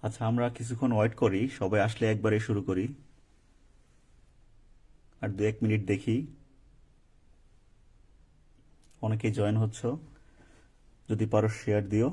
আচ্ছা, আমরা কিছুক্ষণ ওয়েট করি, সবাই আসলে একবারে শুরু করি। আর 1 মিনিট দেখি অনেকেই জয়েন হচ্ছ। যদি পারো শেয়ার দিও।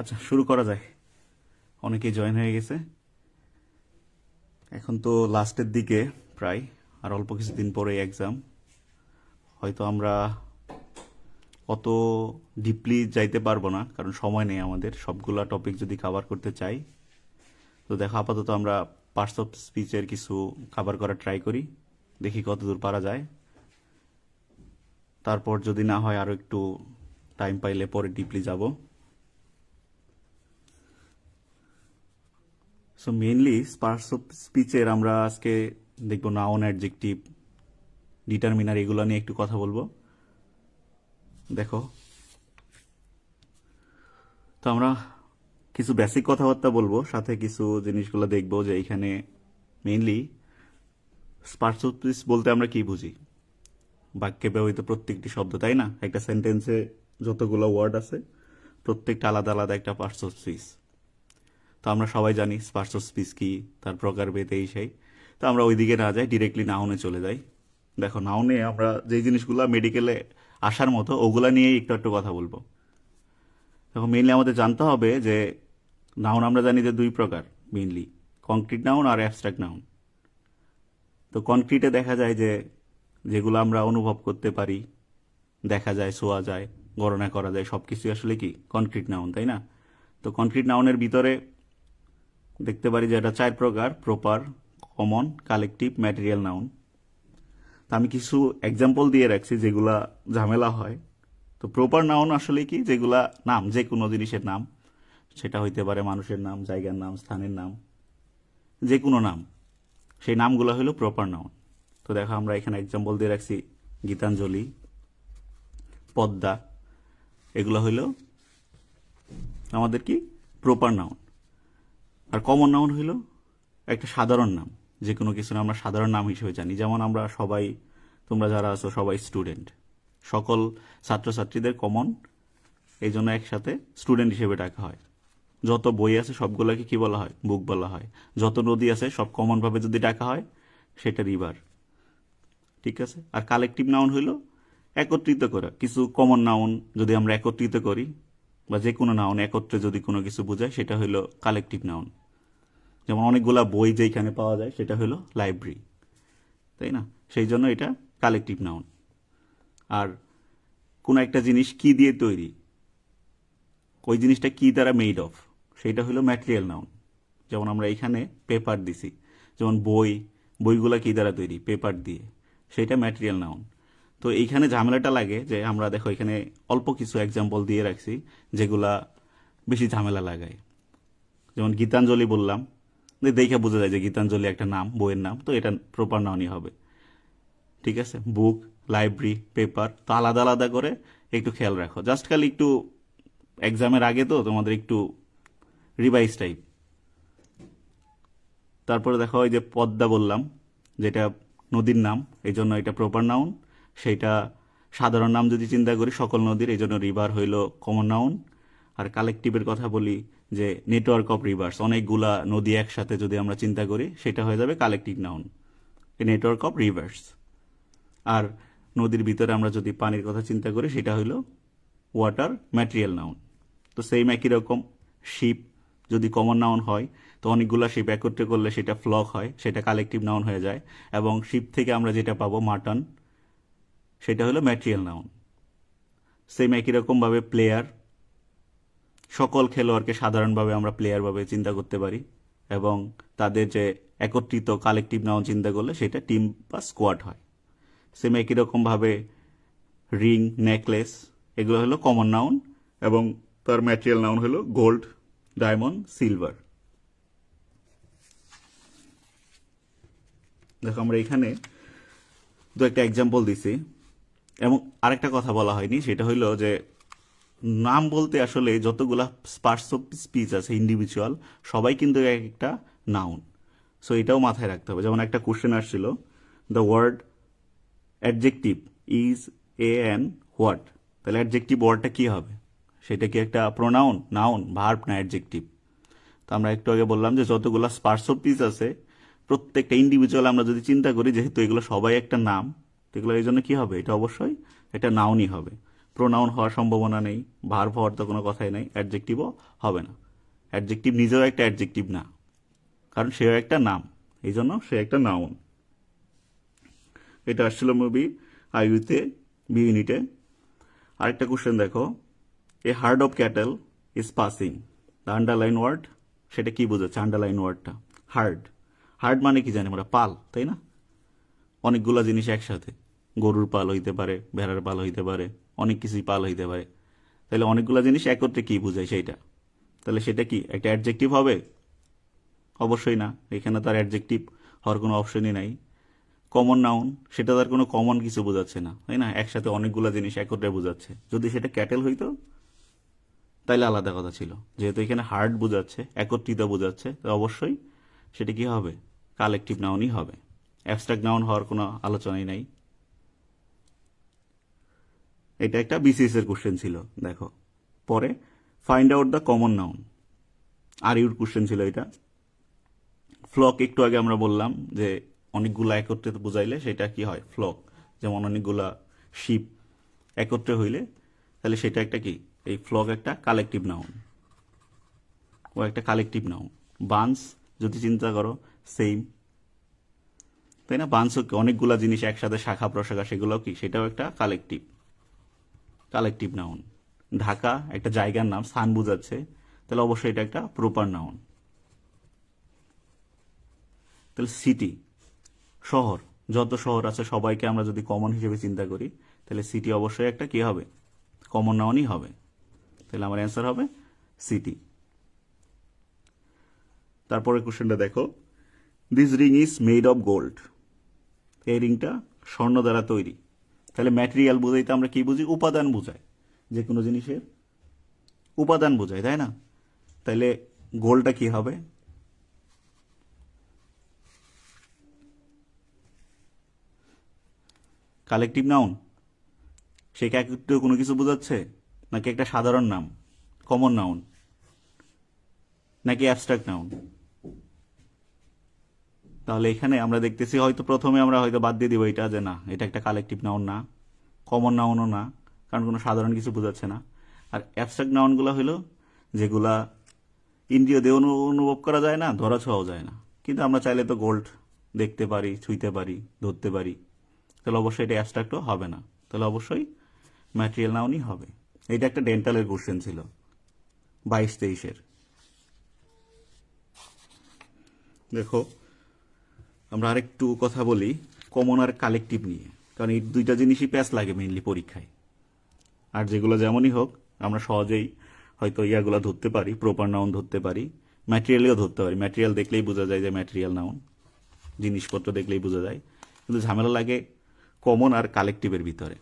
আচ্ছা, শুরু করা যায়। অনেকেই জয়েন হয়ে গেছে। এখন তো লাস্টের দিকে প্রায়, আর অল্প কিছুদিন পরে এক্সাম। হয়তো আমরা অত ডিপলি যাইতে পারবো না, কারণ সময় নেই আমাদের সবগুলা টপিক যদি কভার করতে চাই। তো দেখো, আপাতত আমরা পার্টস অফ স্পিচের কিছু কভার করার ট্রাই করি, দেখি কতদূর পারা যায়। তারপর যদি না হয় আরো একটু টাইম পাইলে পরে ডিপলি যাব। সো মেইনলি পার্টস অফ স্পিচের আমরা আজকে দেখবো নাউন, অ্যাডজেক্টিভ, ডিটারমিনার, এগুলো নিয়ে একটু কথা বলবো। দেখো, তো আমরা কিছু বেসিক কথাবার্তা বলবো, সাথে কিছু জিনিসগুলো দেখবো যে এখানে মেইনলি পার্টস অফ স্পিচ বলতে আমরা কি বুঝি। বাক্যে ব্যবহৃত প্রত্যেকটি শব্দ, তাই না? একটা সেন্টেন্সে যতগুলো ওয়ার্ড আছে প্রত্যেকটা আলাদা আলাদা একটা পার্টস অফ স্পিচ। তো আমরা সবাই জানি পার্টস অফ স্পিচ কি, তার প্রকারভেদ, এই সেই। তো আমরা ওইদিকে না যাই, ডিরেক্টলি নাউনে চলে যাই। দেখো, নাউনে আমরা যে জিনিসগুলো মেডিকেলে আসার মতো ওগুলা নিয়েই একটু একটু কথা বলবো। দেখো, মেইনলি আমাদের জানতে হবে যে নাউন আমরা জানি যে দুই প্রকার মেইনলি, কংক্রিট নাউন আর অ্যাবস্ট্রাক্ট নাউন। তো কংক্রিটে দেখা যায় যে যেগুলো আমরা অনুভব করতে পারি, দেখা যায়, ছোঁয়া যায়, গণনা করা যায়, সবকিছু আসলে কি কনক্রিট নাউন, তাই না? তো কনক্রিট নাউনের ভিতরে দেখতে পারি যে এটা 4 প্রকার: proper, common, collective, material noun. তো আমি কিছু এক্সাম্পল দিয়ে রাখছি যেগুলা ঝামেলা হয়। তো প্রপার নাউন আসলে কি, যেগুলা নাম, যে কোনো জিনিসের নাম, সেটা হইতে পারে মানুষের নাম, জায়গার নাম, স্থানের নাম, যে কোনো নাম, সেই নামগুলো হলো প্রপার নাউন। তো দেখো, আমরা এখানে এক্সাম্পল দিয়ে রাখছি গীতাঞ্জলি, পদ্মা, এগুলো হইলো আমাদের কি প্রপার নাউন। আর কমন নাউন হইল একটা সাধারণ নাম, যে কোনো কিছু আমরা সাধারণ নাম হিসেবে জানি। যেমন আমরা সবাই, তোমরা যারা আছো সবাই স্টুডেন্ট, সকল ছাত্রছাত্রীদের কমন, এই জন্য একসাথে স্টুডেন্ট হিসেবে ডাকা হয়। যত বই আছে সবগুলোকে কি বলা হয়? বুক বলা হয়। যত নদী আছে সব কমন ভাবে যদি ডাকা হয়, সেটা রিভার। ঠিক আছে? আর কালেকটিভ নাউন হইল একত্রিত করা কিছু কমন নাউন যদি আমরা একত্রিত করি, বা যে কোনো নাউন একত্রে যদি কোনো কিছু বোঝায়, সেটা হইল কালেকটিভ নাউন। যেমন অনেকগুলা বই যেখানে পাওয়া যায় সেটা হলো লাইব্রেরি, তাই না? সেই জন্য এটা কালেকটিভ নাউন। আর কোনো একটা জিনিস কি দিয়ে তৈরি, ওই জিনিসটা কি দ্বারা মেড অফ, সেটা হলো ম্যাটেরিয়াল নাউন। যেমন আমরা এখানে পেপার দিছি, যেমন বইগুলা কি দ্বারা তৈরি? পেপার দিয়ে, সেটা ম্যাটেরিয়াল নাউন। তো এইখানে ঝামেলাটা লাগে যে আমরা দেখো এখানে অল্প কিছু এক্সাম্পল দিয়ে রাখছি যেগুলা বেশি ঝামেলা লাগায়। যেমন গীতাঞ্জলি বললাম, দেখে বোঝা যায় যে গীতাঞ্জলি একটা নাম, বইয়ের নাম, তো এটা প্রপার নাউনই হবে। ঠিক আছে? বুক, লাইব্রেরি, পেপার, তো আলাদা আলাদা করে একটু খেয়াল রাখো। জাস্ট খালি একটু এক্সামের আগে তো তোমাদের একটু রিভাইজ টাইপ। তারপরে দেখো, ওই যে পদ্মা বললাম, যেটা নদীর নাম, এই জন্য এটা প্রপার নাউন। সেইটা সাধারণ নাম যদি চিন্তা করি সকল নদীর, এই জন্য রিভার হইল কমন নাউন। আর কালেকটিভের কথা বলি যে নেটওয়ার্ক অফ রিভার্স, অনেকগুলা নদী একসাথে যদি আমরা চিন্তা করি সেটা হয়ে যাবে collective noun, network of rivers. আর নদীর ভিতরে আমরা যদি পানির কথা চিন্তা করি সেটা হইল ওয়াটার ম্যাটেরিয়াল নাউন। তো সেম একই রকম শিপ যদি কমন নাউন হয় তো অনেকগুলা শিপ একত্রে করলে সেটা ফ্লক হয়, সেটা কালেকটিভ নাউন হয়ে যায়। এবং শিপ থেকে আমরা যেটা পাবো মাটন, সেটা হলো ম্যাটেরিয়াল নাউন। সেম একই রকমভাবে প্লেয়ার, সকল খেলোয়াড়কে সাধারণভাবে আমরা প্লেয়ার ভাবে চিন্তা করতে পারি, এবং তাদের যে একত্রিত কালেকটিভ নাউন চিন্তা করলে সেটা টিম বা স্কোয়াড হয়। সেম একই রকমভাবে রিং, নেকলেস, এগুলো হলো কমন নাউন, এবং তার ম্যাটেরিয়াল নাউন হলো গোল্ড, ডায়মন্ড, সিলভার। দেখো আমরা এখানে দু একটা এক্সাম্পল দিছি, এবং আরেকটা কথা বলা হয়নি, সেটা হইলো যে নাম বলতে আসলে যতগুলা পার্টস অফ স্পিচ আছে ইন্ডিভিজুয়াল, সবাই কিন্তু এক একটা নাউন। সো এটাও মাথায় রাখতে হবে। যেমন একটা কোশ্চেন আসছিল, the word adjective is a an what, তাহলে অ্যাডজেক্টিভ ওয়ার্ডটা কি হবে? সেটা কি একটা প্রোনাউন, নাউন, ভার্ব না অ্যাডজেক্টিভ? তো আমরা একটু আগে বললাম যে যতগুলো পার্টস অফ স্পিচ আছে প্রত্যেকটা ইন্ডিভিজুয়াল আমরা যদি চিন্তা করি, যেহেতু এগুলো সবাই একটা নাম, তো এগুলো এই জন্য কি হবে? এটা অবশ্যই এটা নাউনই হবে। প্রোনাউন হওয়ার সম্ভাবনা নেই, ভার্ব হওয়ার তো কোনো কথাই নেই, অ্যাডজেক্টিভও হবে না। অ্যাডজেক্টিভ নিজেও একটা অ্যাডজেক্টিভ না, কারণ সেও একটা নাম, এই জন্য সে একটা নাউন। এটা আসছিল মুভি আইউতে বি ইউনিটে। আরেকটা কোশ্চেন দেখো, a herd of cattle is passing, the underline word, সেটা কি বোঝাচ্ছে? আন্ডারলাইন ওয়ার্ডটা হার্ড। হার্ড মানে কি জানি আমরা? পাল, তাই না? অনেকগুলা জিনিস একসাথে, গরুর পাল হইতে পারে, ভেড়ার পাল হইতে পারে, অনেক কিছুই পাল হইতে পারে। তাহলে অনেকগুলা জিনিস একত্রে কি বোঝায় সেইটা? তাহলে সেটা কি একটা অ্যাডজেক্টিভ হবে? অবশ্যই না, এখানে তার অ্যাডজেক্টিভ হওয়ার কোনো অপশনই নাই। কমন নাউন, সেটা তার কোনো কমন কিছু বোঝাচ্ছে না, তাই না? একসাথে অনেকগুলা জিনিস একত্রে বোঝাচ্ছে। যদি সেটা ক্যাটেল হইতো তাইলে আলাদা কথা ছিল। যেহেতু এখানে হার্ড বোঝাচ্ছে, একত্রিত বোঝাচ্ছে, তো অবশ্যই সেটা কি হবে? কালেকটিভ নাউনই হবে। অ্যাবস্ট্রাক্ট নাউন হওয়ার কোনো আলোচনাই নাই। এটা একটা বিসিএস এর কোশ্চেন ছিল। দেখো পরে, find out the common noun, আর ইউর কোশ্চেন ছিল এটা। ফ্লক একটু আগে আমরা বললাম যে অনেকগুলা একত্রে বুঝাইলে সেটা কি হয়? ফ্লক। যেমন অনেকগুলা শিপ একত্রে হইলে তাহলে সেটা একটা কি? এই ফ্লক একটা কালেকটিভ নাউন, ও একটা কালেকটিভ নাউন। বান্স যদি চিন্তা করো, সেম, তাই না? বান্স অনেকগুলা জিনিস একসাথে, শাখা প্রশাখা, সেগুলো কি? সেটাও একটা কালেকটিভ, কালেকটিভ নাউন। ঢাকা একটা জায়গার নাম, স্থান বোঝাচ্ছে, তাহলে অবশ্যই এটা একটা প্রপার নাউন। তাহলে সিটি, শহর, যত শহর আছে সবাইকে আমরা যদি কমন হিসেবে চিন্তা করি, তাহলে সিটি অবশ্যই একটা কি হবে? কমন নাউনই হবে। তাহলে আমার অ্যান্সার হবে সিটি। তারপরে কোশ্চেনটা দেখো, this ring is made of gold, এই রিংটা স্বর্ণ দ্বারা তৈরি। তাহলে ম্যাটেরিয়াল বুঝাইতে আমরা কি বুঝি? উপাদান বুঝায়, যে কোনো জিনিসের উপাদান বোঝায়, তাই না? তাহলে গোলটা কি হবে? কালেকটিভ নাউন, সে কি একটু কোনো কিছু বোঝাচ্ছে, নাকি একটা সাধারণ নাম, কমন নাউন, নাকি অ্যাবস্ট্রাক্ট নাউন? তাহলে এখানে আমরা দেখতেছি হয়তো প্রথমে আমরা হয়তো বাদ দিয়ে দিব এটা, যে না এটা একটা কালেকটিভ নাউন না, কমন নাউনও না, কারণ কোনো সাধারণ কিছু বোঝাচ্ছে না। আর অ্যাবস্ট্রাক্ট নাউনগুলো হলো যেগুলা ইন্দ্রিয় দিয়ে অনুভব করা যায় না, ধরা ছোঁয়াও যায় না, কিন্তু আমরা চাইলে তো গোল্ড দেখতে পারি, ছুঁইতে পারি, ধরতে পারি। তাহলে অবশ্যই এটা অ্যাবস্ট্রাক্টও হবে না, তাহলে অবশ্যই ম্যাটেরিয়াল নাউনই হবে। এটা একটা ডেন্টালের কোশ্চেন ছিল 22-23-এর। দেখো আমরা আরেকটু কথা বলি কমন আর কালেকটিভ নিয়ে, কারণ এই দুইটা জিনিসই প্যাচ লাগে মেইনলি পরীক্ষায়। আর যেগুলো যেমনই হোক আমরা সহজেই হয়তো ইয়াগুলো ধরতে পারি, প্রপার নাউন ধরতে পারি, ম্যাটেরিয়ালও ধরতে পারি। ম্যাটেরিয়াল দেখলেই বোঝা যায় যে ম্যাটেরিয়াল নাউন, জিনিসপত্র দেখলেই বোঝা যায়। কিন্তু ঝামেলা লাগে কমন আর কালেকটিভের ভিতরে।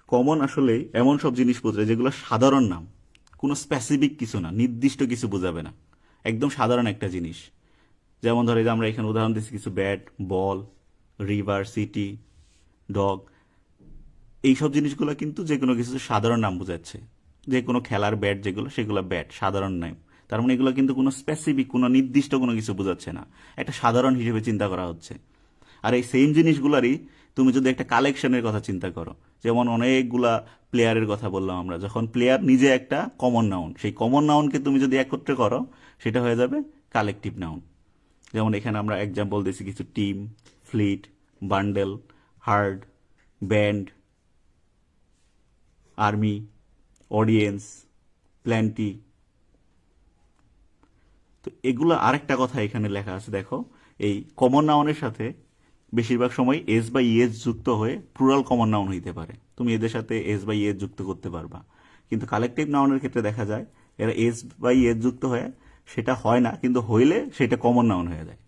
কমন আসলে এমন সব জিনিস বোঝায় যেগুলো সাধারণ নাম, কোনো স্পেসিফিক কিছু না, নির্দিষ্ট কিছু বোঝাবে না, একদম সাধারণ একটা জিনিস। যেমন ধরো এই যে আমরা এখানে উদাহরণ দিচ্ছি কিছু ব্যাট, বল, রিভার, সিটি, ডগ, এইসব জিনিসগুলো কিন্তু যে কোনো কিছু সাধারণ নাম বোঝাচ্ছে। যে কোনো খেলার ব্যাট যেগুলো সেগুলো ব্যাট, সাধারণ নাম। তার মানে এগুলো কিন্তু কোনো স্পেসিফিক, কোনো নির্দিষ্ট কোনো কিছু বোঝাচ্ছে না, একটা সাধারণ হিসেবে চিন্তা করা হচ্ছে। আর এই সেম জিনিসগুলারই তুমি যদি একটা কালেকশনের কথা চিন্তা করো, যেমন অনেকগুলা প্লেয়ারের কথা বললাম আমরা, যখন প্লেয়ার নিজে একটা কমন নাউন, সেই কমন নাউনকে তুমি যদি একত্রে করো সেটা হয়ে যাবে কালেকটিভ নাউন। যেমন এখানে আমরা এক্সাম্পল দিয়েছি কিছু team, fleet, bundle, herd, band, army, audience, plenty. তো এগুলো আরেকটা কথা এখানে লেখা আছে দেখো, এই কমন নাউনের সাথে বেশিরভাগ সময় এস বা ইএস যুক্ত হয়ে প্লুরাল কমন নাউন হইতে পারে, তুমি এদের সাথে এস বা ইএস যুক্ত করতে পারবা। কিন্তু কালেকটিভ নাউনের ক্ষেত্রে দেখা যায় এরা এস বা ইএস যুক্ত হয়ে সেটা হয় না, কিন্তু হইলে সেটা কমন নাউন হয়ে যায়।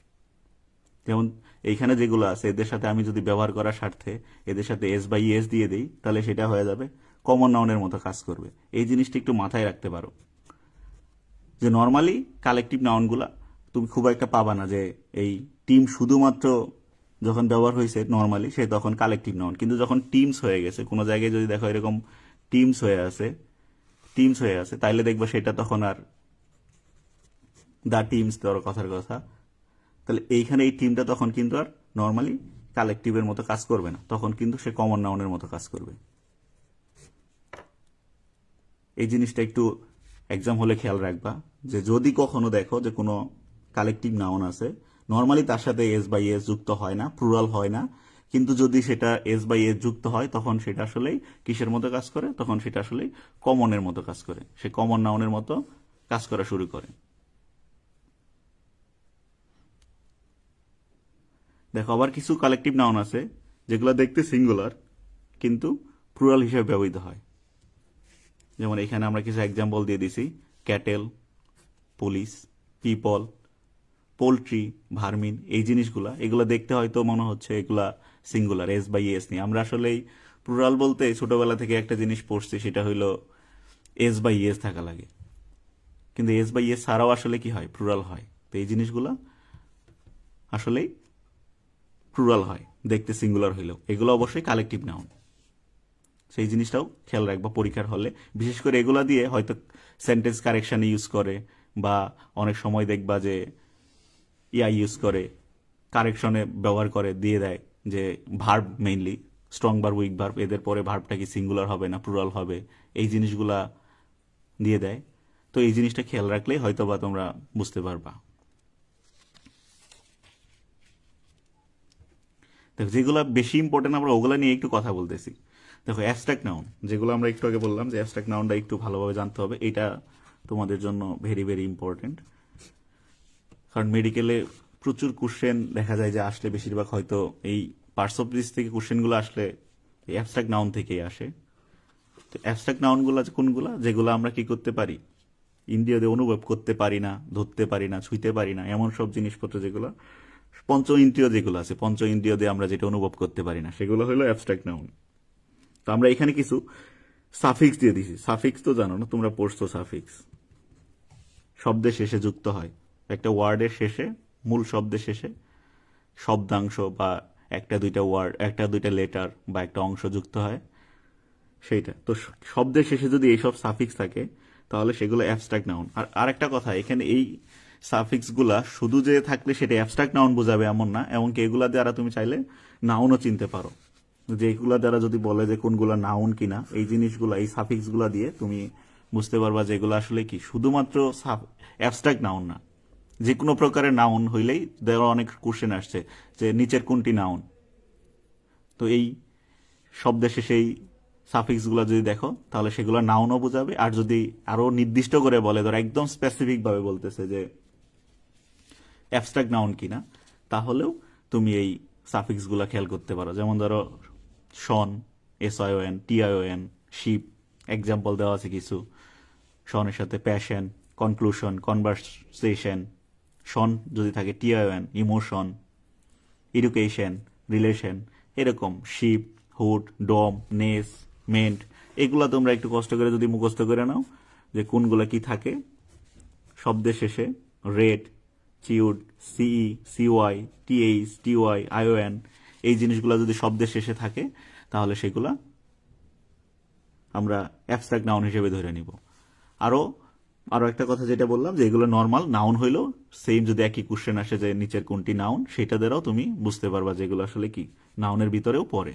যেমন এইখানে যেগুলো আছে এদের সাথে আমি যদি ব্যবহার করার স্বার্থে এদের সাথে এস বা ইএস দিয়ে দিই, তাহলে সেটা হয়ে যাবে কমন নাউনের মতো কাজ করবে। এই জিনিসটা একটু মাথায় রাখতে পারো যে নর্মালি কালেকটিভ নাউনগুলা তুমি খুব একটা পাবা না, যে এই টিম শুধুমাত্র যখন ব্যবহার হয়েছে নর্মালি সে তখন কালেকটিভ নাউন, কিন্তু যখন টিমস হয়ে গেছে কোনো জায়গায় যদি দেখো এরকম টিমস হয়ে আছে, টিমস হয়ে আছে, তাইলে দেখবো সেটা তখন আর দ্য টিমস ধরো কথার কথা, তাহলে এইখানে এই টিমটা তখন কিন্তু আর নর্মালি কালেকটিভের মতো কাজ করবে না, তখন কিন্তু সে কমন নাউনের মতো কাজ করবে। এই জিনিসটা একটু এক্সাম হলে খেয়াল রাখবা, যে যদি কখনো দেখো যে কোনো কালেকটিভ নাউন আছে, নর্মালি তার সাথে এস বাই এস যুক্ত হয় না, প্লুরাল হয় না, কিন্তু যদি সেটা এস বাই এস যুক্ত হয় তখন সেটা আসলেই কিসের মতো কাজ করে, তখন সেটা আসলেই কমনের মতো কাজ করে, সে কমন নাউনের মতো কাজ করা শুরু করে। দেখো আবার কিছু কালেকটিভ নাউন আছে যেগুলো দেখতে সিঙ্গুলার কিন্তু প্লুরাল হিসেবে ব্যবহৃত হয়। যেমন এখানে আমরা কিছু এক্সাম্পল দিয়ে দিছি, ক্যাটেল, পুলিশ, পিপল, পোলট্রি, ভার্মিন, এই জিনিসগুলা এগুলো দেখতে হয়তো মনে হচ্ছে এগুলা সিঙ্গুলার, এস বাই এস নিয়ে। আমরা আসলেই প্লুরাল বলতে ছোটবেলা থেকে একটা জিনিস পড়ছি, সেটা হইলো এস বাই এস থাকা লাগে, কিন্তু এস বাই এস ছাড়াও আসলে কি হয়, প্লুরাল হয়। তো এই জিনিসগুলা আসলেই প্লুরাল হয় দেখতে সিঙ্গুলার হইলেও, এগুলো অবশ্যই কালেকটিভ নাউন। সেই জিনিসটাও খেয়াল রাখবা পরীক্ষার হলে, বিশেষ করে এগুলা দিয়ে হয়তো সেন্টেন্স কারেকশানে ইউজ করে, বা অনেক সময় দেখবা যে ইউজ করে, কারেকশনে ব্যবহার করে, দিয়ে দেয় যে verb mainly strong verb, week verb, এদের পরে ভার্বটা কি সিঙ্গুলার হবে না প্লুরাল হবে, এই জিনিসগুলা দিয়ে দেয়। তো এই জিনিসটা খেয়াল রাখলেই হয়তো বা তোমরা বুঝতে পারবা। দেখো যেগুলো বেশি ইম্পর্টেন্ট আমরা ওগুলা নিয়ে একটু কথা বলতেছি। দেখো অ্যাবস্ট্রাক্ট নাউন, যেগুলো আমরা একটু আগে বললাম যে অ্যাবস্ট্রাক্ট নাউনটা একটু ভালোভাবে জানতে হবে, এটা তোমাদের জন্য ভেরি ভেরি ইম্পর্টেন্ট। কারণ মেডিকেলে প্রচুর কোশ্চেন দেখা যায় যে আসলে বেশিরভাগ হয়তো এই পার্টস অফ স্পিচ থেকে কোশ্চেনগুলো আসলে এই অ্যাবস্ট্রাক্ট নাউন থেকেই আসে। তো অ্যাবস্ট্রাক্ট নাউনগুলো কোনগুলো, যেগুলো আমরা কি করতে পারি, ইন্দ্রিয়তে অনুভব করতে পারি না, ধরতে পারি না, ছুঁইতে পারি না, এমন সব জিনিসপত্র যেগুলো পঞ্চ ইন্দ্রিয় যেগুলো আছে, পঞ্চ ইন্দ্রিয় দিয়ে আমরা যেটা অনুভব করতে পারি না, সেগুলো হলো অ্যাবস্ট্রাক্ট নাউন। তো আমরা এখানে কিছু সাফিক্স দিয়ে দিছি। সাফিক্স তো জানো না, তোমরা পড়ছো সাফিক্স, শব্দের শেষে যুক্ত হয়, একটা ওয়ার্ডের শেষে, মূল শব্দের শেষে শব্দাংশ বা একটা দুইটা ওয়ার্ড, একটা দুইটা লেটার বা একটা অংশ যুক্ত হয়, সেইটা। তো শব্দের শেষে যদি এইসব সাফিক্স থাকে তাহলে সেগুলো অ্যাবস্ট্রাক্ট নাউন। আর আরেকটা কথা, এখানে এই সাফিক্সগুলা শুধু যে থাকলে সেটা অ্যাবস্ট্রাক্ট নাউন বোঝাবে এমন না, এমনকি এগুলা দ্বারা তুমি চাইলে নাউনও চিনতে পারো। যে এগুলা দ্বারা যদি বলে যে কোনগুলা নাউন কিনা, এই জিনিসগুলা, এই সাফিক্সগুলা দিয়ে তুমি বুঝতে পারবা যে এগুলো আসলে কি শুধুমাত্র অ্যাবস্ট্রাক্ট নাউন না। যে কোনো প্রকারের নাউন হইলেই দেওয়া অনেক কোশ্চেন আসছে যে নিচের কোনটি নাউন। তো এই শব্দের শেষে এই সাফিক্সগুলো যদি দেখো তাহলে সেগুলো নাউনও বোঝাবে, আর যদি আরো নির্দিষ্ট করে বলে, ধর একদম স্পেসিফিক ভাবে বলতেছে যে অ্যাবস্ট্রাক্ট নাউন কিনা, তাহলেও তুমি এই সাফিক্সগুলো খেয়াল করতে পারো। যেমন ধরো শন, SION, TION, শিপ, এক্সাম্পল দেওয়া আছে কিছু। শনের সাথে প্যাশন, কনক্লুশন, কনভারসেশন। শন যদি থাকে TION, ইমোশন, এডুকেশন, রিলেশন, এরকম শিপ, হুড, ডম, নেস, মেন্ট। এগুলা তোমরা একটু কষ্ট করে যদি মুখস্থ করে নাও যে কোনগুলা কি থাকে শব্দের শেষে, রেড, চিউড, সিই, সিওয়াই, টিএইচ, টিওয়াই, আইওএন, এই জিনিসগুলো যদি শব্দের শেষে থাকে তাহলে সেগুলা আমরা অ্যাবস্ট্রাক্ট নাউন হিসেবে ধরে নিব। আরো আরো একটা কথা যেটা বললাম যে এগুলো নর্মাল নাউন হইলেও সেম যদি একই কোশ্চেন আসে যে নিচের কোনটি নাউন, সেটা দ্বারাও তুমি বুঝতে পারবা যে এগুলো আসলে কি নাউনের ভিতরেও পড়ে।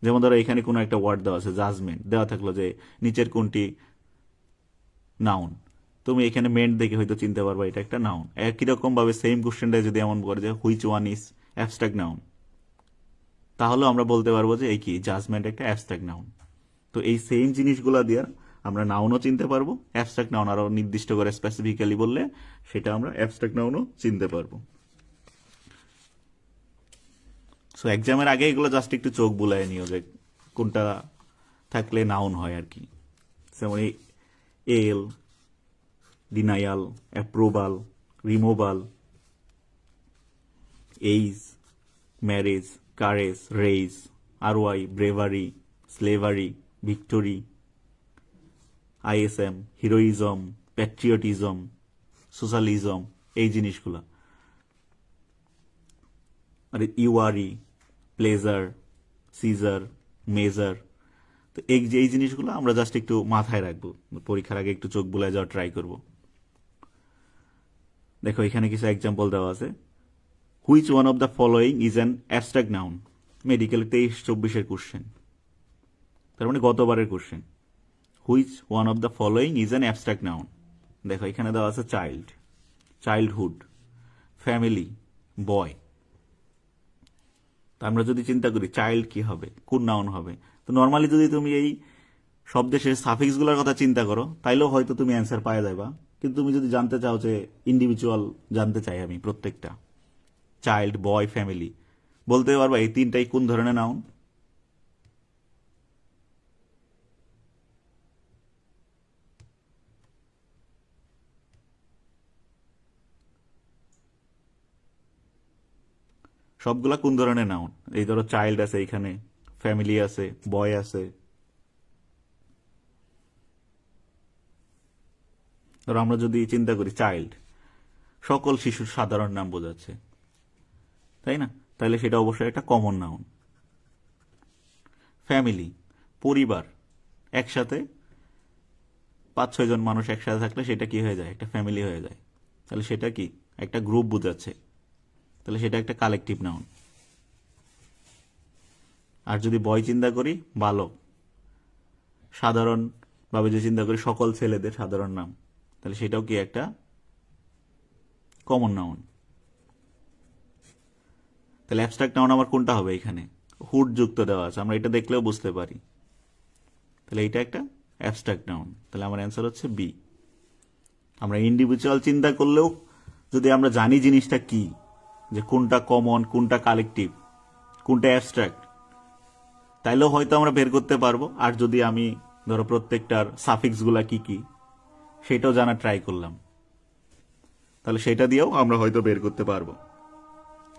যেমন ধরো এখানে কোনো একটা ওয়ার্ড দেওয়া আছে, জাজমেন্ট দেওয়া থাকলো যে নিচের কোনটি নাউন, তুমি এখানে মেন্ট দেখে হয়তো চিনতে পারবা এটা একটা নাউন। একই রকম ভাবে সেম কোশ্চেনটা যদি এমন করে যে which one is abstract noun, তাহলেও আমরা বলতে পারবো যে এই কি জাজমেন্ট একটা অ্যাবস্ট্রাক্ট নাউন। তো এই সেম জিনিসগুলা দিয়ে আমরা নাউনও চিনতে পারবো, অ্যাবস্ট্রাক্ট নাউন আরো নির্দিষ্ট করে স্পেসিফিক্যালি বললে সেটা আমরা অ্যাবস্ট্রাক্ট নাউনও চিনতে পারবো। সো এক্সামের আগে এগুলো জাস্ট একটু চোখ বুলায় নিও যে কোনটা থাকলে নাউন হয় আর কি। যেমন al, denial, approval, removal, age, marriage, courage, rage, R Y, bravery, slavery, victory, I S M, heroism, patriotism, socialism, এই জিনিসগুলা। আর ইউআরি, প্লেজার, সিজার, মেজার। তো এই জিনিসগুলো আমরা জাস্ট একটু মাথায় রাখবো, পরীক্ষার আগে একটু চোখ বুলায় যাওয়ার ট্রাই করব। দেখো এখানে কিছু এক্সাম্পল দেওয়া আছে। Which one of the following is an abstract noun? Medical 23-24 question, তার মানে গতবারের question. Which one of the following is an abstract noun? দেখো এখানে দেওয়া আছে চাইল্ড, চাইল্ডহুড, ফ্যামিলি, বয়। আমরা যদি চিন্তা করি চাইল্ড কি হবে, কোন নাউন হবে, তো নর্মালি যদি তুমি এই শব্দের শেষে সাফিক্স গুলোর কথা চিন্তা করো তাইলেও হয়তো তুমি অ্যান্সার পাওয়া যাবা। কিন্তু তুমি যদি জানতে চাও যে ইন্ডিভিজুয়াল জানতে চাই আমি প্রত্যেকটা, চাইল্ড, বয়, ফ্যামিলি, বলতে পারবা এই তিনটাই কোন ধরনের নাউন? সবগুলা কোন ধরনের নাউন? এই ধরো চাইল্ড আছে এখানে, ফ্যামিলি আছে, বয় আছে। ধরো আমরা যদি চিন্তা করি চাইল্ড, সকল শিশুর সাধারণ নাম বোঝাচ্ছে, তাই না? তাহলে সেটা অবশ্যই একটা কমন নাউন। ফ্যামিলি, পরিবার, একসাথে 5-6 জন মানুষ একসাথে থাকলে সেটা কি হয়ে যায়? একটা ফ্যামিলি হয়ে যায়। তাহলে সেটা কি একটা গ্রুপ বোঝাচ্ছে, তাহলে সেটা একটা কালেকটিভ নাউন। আর যদি বয় চিন্তা করি, বালক, সাধারণ ভাবে যে চিন্তা করি সকল ছেলেদের সাধারণ নাম, তাহলে সেটাও কি একটা কমন নাউন। তাহলে অ্যাবস্ট্রাক্ট নাউন আমার কোনটা হবে? এখানে হুড যুক্ত দেওয়া আছে, আমরা এটা দেখলেও বুঝতে পারি, তাহলে এটা একটা অ্যাবস্ট্রাক্ট নাউন। তাহলে আমার অ্যান্সার হচ্ছে বি। আমরা ইন্ডিভিজুয়াল চিন্তা করলেও যদি আমরা জানি জিনিসটা কি, যে কোনটা কমন, কোনটা কালেকটিভ, কোনটা অ্যাবস্ট্রাক্ট, তাইলেও হয়তো আমরা বের করতে পারবো। আর যদি আমি ধরো প্রত্যেকটার সাফিক্স গুলা কি কি সেটাও জানা ট্রাই করলাম, তাহলে সেটা দিয়েও আমরা হয়তো বের করতে পারবো।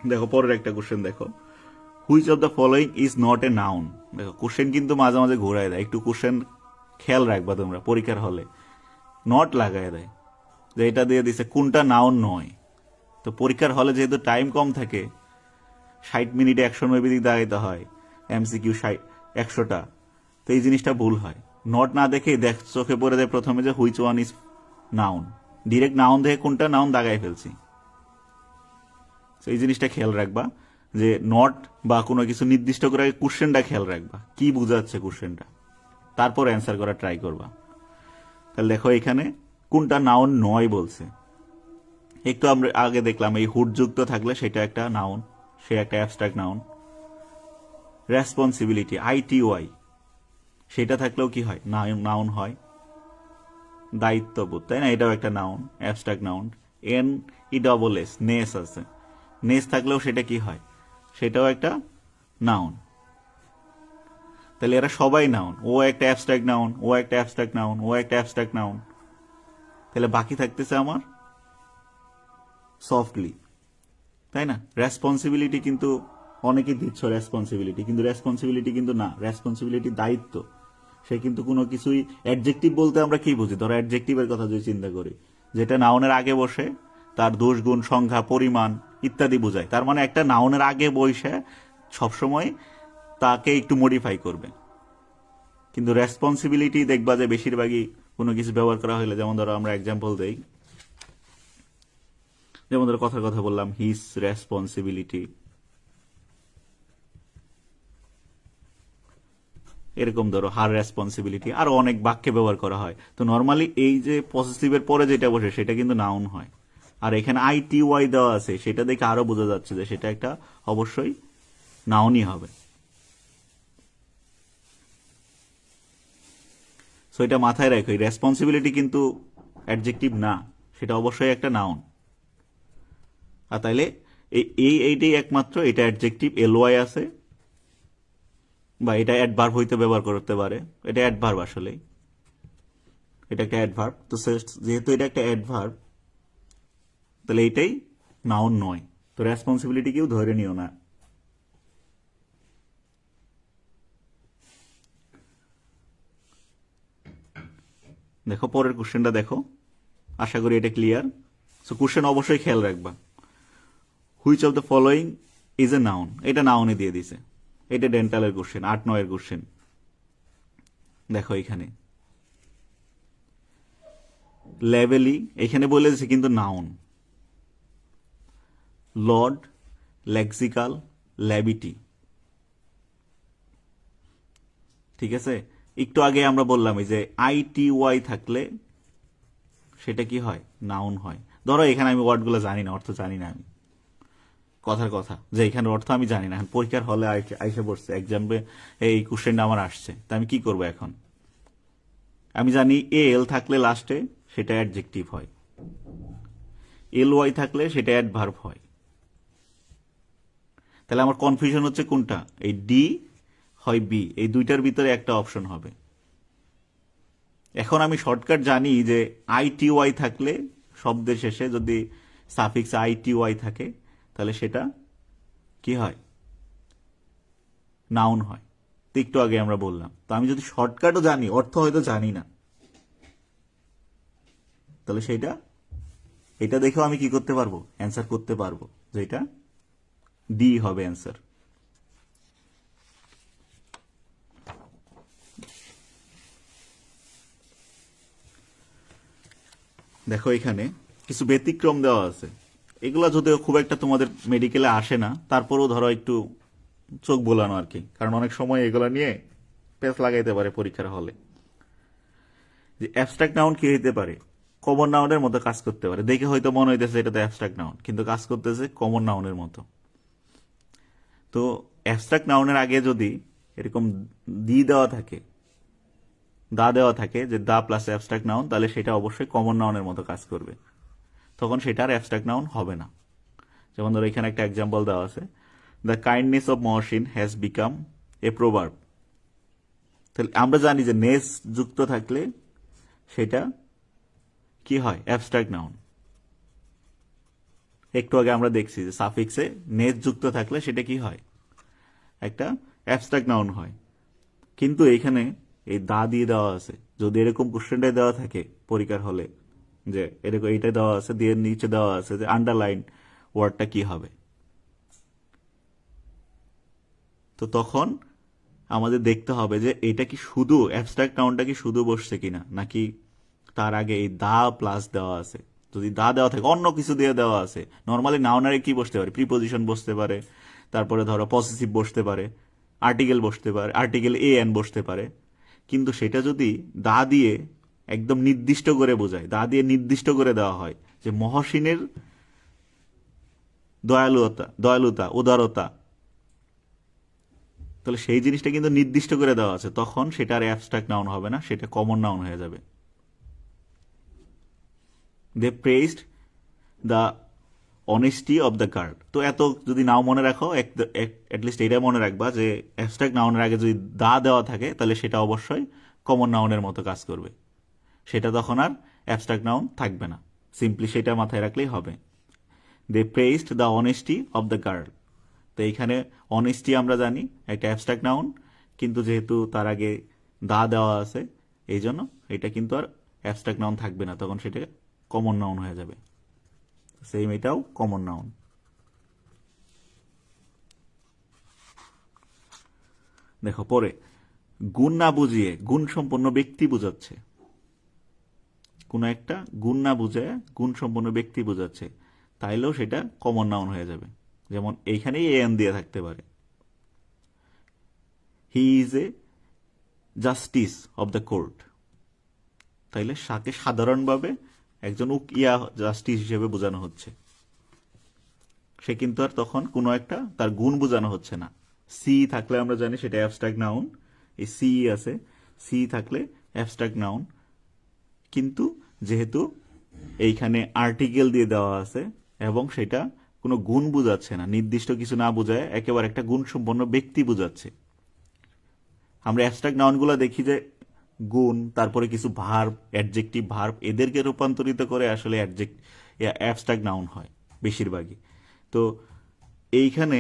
দেখো পরের একটা কোশ্চেন দেখো, which of the following is not a noun? দেখো কোশ্চেন কিন্তু মাঝে মাঝে ঘোরায় দেয়, একটু কোশ্চেন খেয়াল রাখবা তোমরা পরীক্ষার হলে। নট লাগায় দেয় যে এটা দিয়ে দিছে কোনটা নাউন নয়। তো পরীক্ষার হলে যেহেতু টাইম কম থাকে, 60 মিনিটে 190 দিক দাঁড়াইতে হয়, এমসিকিউ 100টা, তো এই জিনিসটা ভুল হয়। নট না দেখে চোখে পড়ে যায় প্রথমে যে which one is noun, direct noun দেখে কোনটা নাউন দাগাই ফেলছি। এই জিনিসটা খেয়াল রাখবা যে নট বা কোনো কিছু নির্দিষ্ট করে কোশ্চেনটা খেয়াল রাখবা, কি বোঝাচ্ছে কোশ্চেনটা, তারপর অ্যান্সার করা ট্রাই করবা। তাহলে দেখো এখানে কোনটা নাউন নয় বলছে। একটু আমরা আগে দেখলাম এই হুড যুক্ত থাকলে সেটা একটা নাউন, সে একটা অ্যাবস্ট্রাক্ট নাউন। রেসপন্সিবিলিটি, ITY, সেটা থাকলেও কি হয়? নাউন হয়। দায়িত্ববোধ, তাই না? এটাও একটা নাউন, অ্যাবস্ট্রাক্ট নাউন। NESS, নেস আছে, নেস থাকলেও সেটা কি হয়? সেটাও একটা নাউন। তাহলে এরা সবাই নাউন, ও একটা অ্যাবস্ট্রাক্ট নাউন, ও একটা অ্যাবস্ট্রাক্ট নাউন, ও একটা অ্যাবস্ট্রাক্ট নাউন। তাহলে বাকি থাকতেছে আমার সফটলি, তাই না? রেসপন্সিবিলিটি কিন্তু অনেকেই দিচ্ছ রেসপন্সিবিলিটি, কিন্তু রেসপন্সিবিলিটি কিন্তু না, রেসপন্সিবিলিটি দায়িত্ব। সে কিন্তু কোনো কিছুই, অ্যাডজেক্টিভ বলতে আমরা কি বুঝি? ধরো অ্যাডজেক্টিভের কথা যদি চিন্তা করি, যেটা নাউনের আগে বসে তার দোষ গুণ সংখ্যা পরিমাণ ইত্যাদি বোঝায়। তার মানে একটা নাউনের আগে বসে সবসময় তাকে একটু মডিফাই করবে। কিন্তু রেসপন্সিবিলিটি দেখবা যে বেশিরভাগই কোনো কিছু ব্যবহার করা হলে, যেমন ধরো আমরা এক্সাম্পল দেই, যেমন ধরো কথার কথা বললাম হিজ রেসপন্সিবিলিটি, এরকম ধরো হার রেসপন্সিবিলিটি, আরো অনেক বাক্যে ব্যবহার করা হয়। তো নর্মালি এই যে পজিটিভের পরে যেটা বসে সেটা কিন্তু নাউন হয়। আর এখানে আইটিওয়াই দেওয়া আছে, সেটা দেখে আরো বোঝা যাচ্ছে যে সেটা একটা অবশ্যই নাউনই হবে। সো এটা মাথায় রাখো, রেসপন্সিবিলিটি কিন্তু অ্যাডজেক্টিভ না, সেটা অবশ্যই একটা নাউন। আর তাইলে এইটাই একমাত্র, এটা অ্যাডজেক্টিভ, এলওয়াই আছে, বা এটা অ্যাডভার্ব হইতে ব্যবহার করতে পারে। এটা অ্যাডভার্ব, আসলে এটা একটা অ্যাডভার্ব। তো যেহেতু এটা একটা অ্যাডভার্ব, তাহলে এইটাই নাউন নয়। তো রেসপন্সিবিলিটি কেউ ধরে নিও না। দেখো পরের কোশ্চেনটা দেখো, আশা করি এটা ক্লিয়ার। সো কোশ্চেন অবশ্যই খেয়াল রাখবা, which of the following is a noun, এটা নাউনে দিয়ে দিছে। এটা ডেন্টালের কোশ্চেন, 8-9 কোশ্চেন। দেখো এখানে লেভেলি এখানে বলে দিছে কিন্তু নাউন। লর্ড, লেক্সিক্যাল, ল্যাবিটি, ঠিক আছে। একটু আগে আমরা বললাম এই যে আইটিওয়াই থাকলে সেটা কি হয়, নাউন হয়। ধরো এখানে আমি ওয়ার্ডগুলো জানি না, অর্থ জানি না, আমি কথার কথা যে এখানে অর্থ আমি জানি না, পরীক্ষার হলে আইসে পড়ছে এক্সামে এই কোশ্চেনটা আমার আসছে, তা আমি কি করব এখন? আমি জানি এল থাকলে লাস্টে সেটা অ্যাডজেক্টিভ হয়, এল ওয়াই থাকলে সেটা অ্যাডভার্ব হয়। তাহলে আমার কনফিউশন হচ্ছে কোনটা, এই ডি হয় বি, এই দুইটার ভিতরে একটা অপশন হবে। এখন আমি শর্টকাট জানি যে আইটিওয়াই থাকলে শব্দের শেষে যদি সাফিক্স আইটিওয়াই থাকে তাহলে সেটা কি হয়, নাউন হয়। তো একটু আগে আমরা বললাম, তো আমি যদি শর্টকাটও জানি, অর্থ হয়তো জানি না, তাহলে সেটা এটা দেখেও আমি কি করতে পারবো, অ্যান্সার করতে পারবো যে এটা ডি হবে অ্যান্সার। দেখো এখানে কিছু ব্যতিক্রম দেওয়া আছে, এগুলা যদিও খুব একটা তোমাদের মেডিকেলে আসে না, তারপরেও ধরো একটু চোখ বোলানো আর কি, কারণ অনেক সময় এগুলা নিয়ে পেস লাগাইতে পারে পরীক্ষার হলে। যে অ্যাবস্ট্রাক্ট নাউন কি হইতে পারে, কমন নাউনের মতো কাজ করতে পারে। দেখে হয়তো মনে হইতেছে এটা তো অ্যাবস্ট্রাক্ট নাউন, কিন্তু কাজ করতেছে কমন নাউনের মতো। তো অ্যাবস্ট্রাক্ট নাউনের আগে যদি এরকম দি দেওয়া থাকে, দা দেওয়া থাকে, যে দা প্লাস অ্যাবস্ট্রাক্ট নাউন, তাহলে সেটা অবশ্যই কমন নাউনের মতো কাজ করবে, তখন সেটা আর অ্যাবস্ট্রাক্ট নাউন হবে না। যেমন ধরো এখানে একটা এক্সাম্পল দেওয়া আছে, the kindness of Mohsin has become a proverb. তাহলে আমরা জানি যে নেস যুক্ত থাকলে সেটা কি হয়, অ্যাবস্ট্রাক্ট নাউন। একটু আগে আমরা দেখছি যে সাফিক্সে নেস যুক্ত থাকলে সেটা কি হয়, একটা অ্যাবস্ট্রাক্ট নাউন হয়। কিন্তু এখানে এই দা দিয়ে দেওয়া আছে, যদি এরকম কোশ্চেনটাই দেওয়া থাকে পরীক্ষার হলে, যে এরকম এইটা দেওয়া আছে, দিয়ে নিচে দেওয়া আছে যে আন্ডারলাইন ওয়ার্ডটা কি হবে, তো তখন আমাদের দেখতে হবে যে এটা কি শুধু অ্যাবস্ট্রাক্ট নাউনটা কি শুধু বসছে কিনা, নাকি তার আগে এই দা প্লাস দেওয়া আছে। যদি দা দেওয়া থাকে, অন্য কিছু দিয়ে দেওয়া আছে, নর্মালি নাউনারে কি বসতে পারে, প্রিপোজিশন বসতে পারে, তারপরে ধরো পসেসিভ বসতে পারে, আর্টিকেল বসতে পারে, আর্টিকেল এ এন বসতে পারে। কিন্তু সেটা যদি দা দিয়ে একদম নির্দিষ্ট করে বোঝায়, দা দিয়ে নির্দিষ্ট করে দেওয়া হয় যে মহসিনের দয়ালুতা উদারতা, তাহলে সেই জিনিসটা কিন্তু নির্দিষ্ট করে দেওয়া আছে, তখন সেটা আর অ্যাবস্ট্রাক্ট নাউন হবে না, সেটা কমন নাউন হয়ে যাবে। They praised the honesty of the guard. তো এত যদি নাও মনে রাখো, অ্যাটলিস্ট এটা মনে রাখবা যে অ্যাবস্ট্রাক্ট নাউনের আগে যদি দা দেওয়া থাকে তাহলে সেটা অবশ্যই কমন নাউনের মতো কাজ করবে, সেটা তখন আর অ্যাবস্ট্রাক্ট নাউন থাকবে না। সিম্পলি সেটা মাথায় রাখলেই হবে। They praised the honesty of the girl. তো এইখানে অনেস্টি আমরা জানি একটা অ্যাবস্ট্রাক্ট নাউন, কিন্তু যেহেতু তার আগে দা দেওয়া আছে, এই জন্য এটা কিন্তু আর অ্যাবস্ট্রাক্ট নাউন থাকবে না, তখন সেটা কমন নাউন হয়ে যাবে। সেম এটাও কমন নাউন। দেখো পরে, গুণ না বুঝিয়ে গুণ সম্পন্ন ব্যক্তি বোঝাচ্ছে। কোনো একটা গুণ না বুঝায় গুণ সম্পন্ন ব্যক্তি বোঝাচ্ছে, তাইলেও সেটা কমন নাউন হয়ে যাবে। যেমন এইখানেই এন দিয়ে থাকতে পারে, he is a justice of the court, তাইলে তাকে সাধারণভাবে একজন জাস্টিস হিসেবে বোঝানো হচ্ছে। সে কিন্তু আর তখন কোনো একটা তার গুণ বোঝানো হচ্ছে না। সি থাকলে আমরা জানি সেটা অ্যাবস্ট্রাক্ট নাউন, এই সি আছে, সি থাকলে অ্যাবস্ট্রাক্ট নাউন। কিন্তু যেহেতু এইখানে আর্টিকেল দিয়ে দেওয়া আছে এবং সেটা কোনো গুণ বোঝাচ্ছে না, নির্দিষ্ট কিছু না বোঝায় একেবারে একটা গুণ সম্পন্ন ব্যক্তি বোঝাচ্ছে। আমরা অ্যাবস্ট্রাক্ট নাউনগুলো দেখি যে গুণ, তারপরে কিছু ভার্ব, অ্যাডজেক্টিভ ভার্ব, এদেরকে রূপান্তরিত করে আসলে অ্যাবস্ট্রাক্ট নাউন হয় বেশিরভাগই। তো এইখানে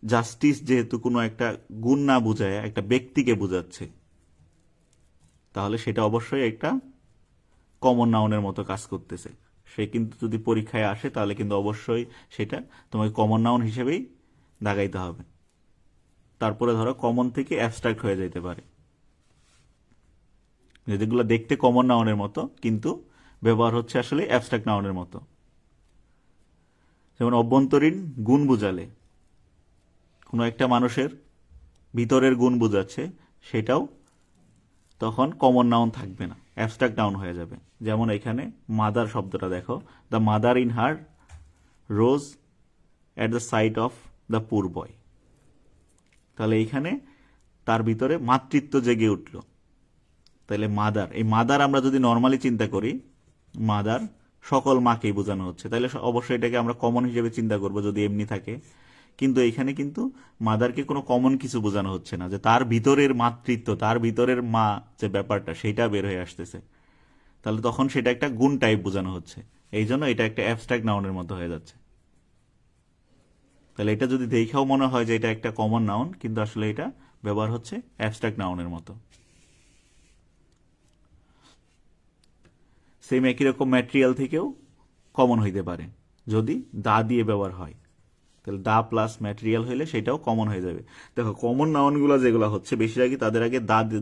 জাস্টিস যেহেতু কোনো একটা গুণ না বোঝায় একটা ব্যক্তিকে বোঝাচ্ছে, তাহলে সেটা অবশ্যই একটা কমন নাউনের মতো কাজ করতেছে। সে কিন্তু যদি পরীক্ষায় আসে তাহলে কিন্তু অবশ্যই সেটা তোমাকে কমন নাউন হিসেবেই দাগাইতে হবে। তারপরে ধরো কমন থেকে অ্যাবস্ট্রাক্ট হয়ে যেতে পারে, যেগুলো দেখতে কমন নাউনের মতো কিন্তু ব্যবহার হচ্ছে আসলে অ্যাবস্ট্রাক্ট নাউনের মতো। যেমন অভ্যন্তরীণ গুণ বুঝালে কোনো একটা মানুষের ভিতরের গুণ বোঝাচ্ছে, সেটাও তখন কমন নাউন থাকবে না, অ্যাবস্ট্রাক্ট নাউন হয়ে যাবে। যেমন এখানে মাদার শব্দটা দেখো, the mother in her rose at the sight of the poor boy. তাহলে এইখানে তার ভিতরে মাতৃত্ব জেগে উঠল। তাহলে মাদার, এই মাদার আমরা যদি নর্মালি চিন্তা করি, মাদার সকল মাকেই বোঝানো হচ্ছে, তাহলে অবশ্যই এটাকে আমরা কমন হিসেবে চিন্তা করব যদি এমনি থাকে। কিন্তু এইখানে কিন্তু মাদারকে কোনো কমন কিছু বোঝানো হচ্ছে না, যে তার ভিতরের মাতৃত্ব, তার ভিতরের মা যে ব্যাপারটা সেইটা বের হয়ে আসতেছে, তাহলে তখন সেটা একটা গুণ টাইপ বোঝানো হচ্ছে। এই জন্য এটা একটা অ্যাবস্ট্রাক্ট নাউনের মতো হয়ে যাচ্ছে। তাহলে এটা যদি দেখেও মনে হয় যে এটা একটা কমন নাউন, কিন্তু আসলে এটা ব্যবহার হচ্ছে অ্যাবস্ট্রাক্ট নাউনের মতো। সেম একই রকম ম্যাটেরিয়াল থেকেও কমন হইতে পারে যদি দা দিয়ে ব্যবহার হয়, তাহলে দা প্লাস ম্যাটেরিয়াল হইলে সেটাও কমন হয়ে যাবে। দেখো কমন নাউনগুলো যেগুলো হচ্ছে বেশিরভাগই তাদের আগে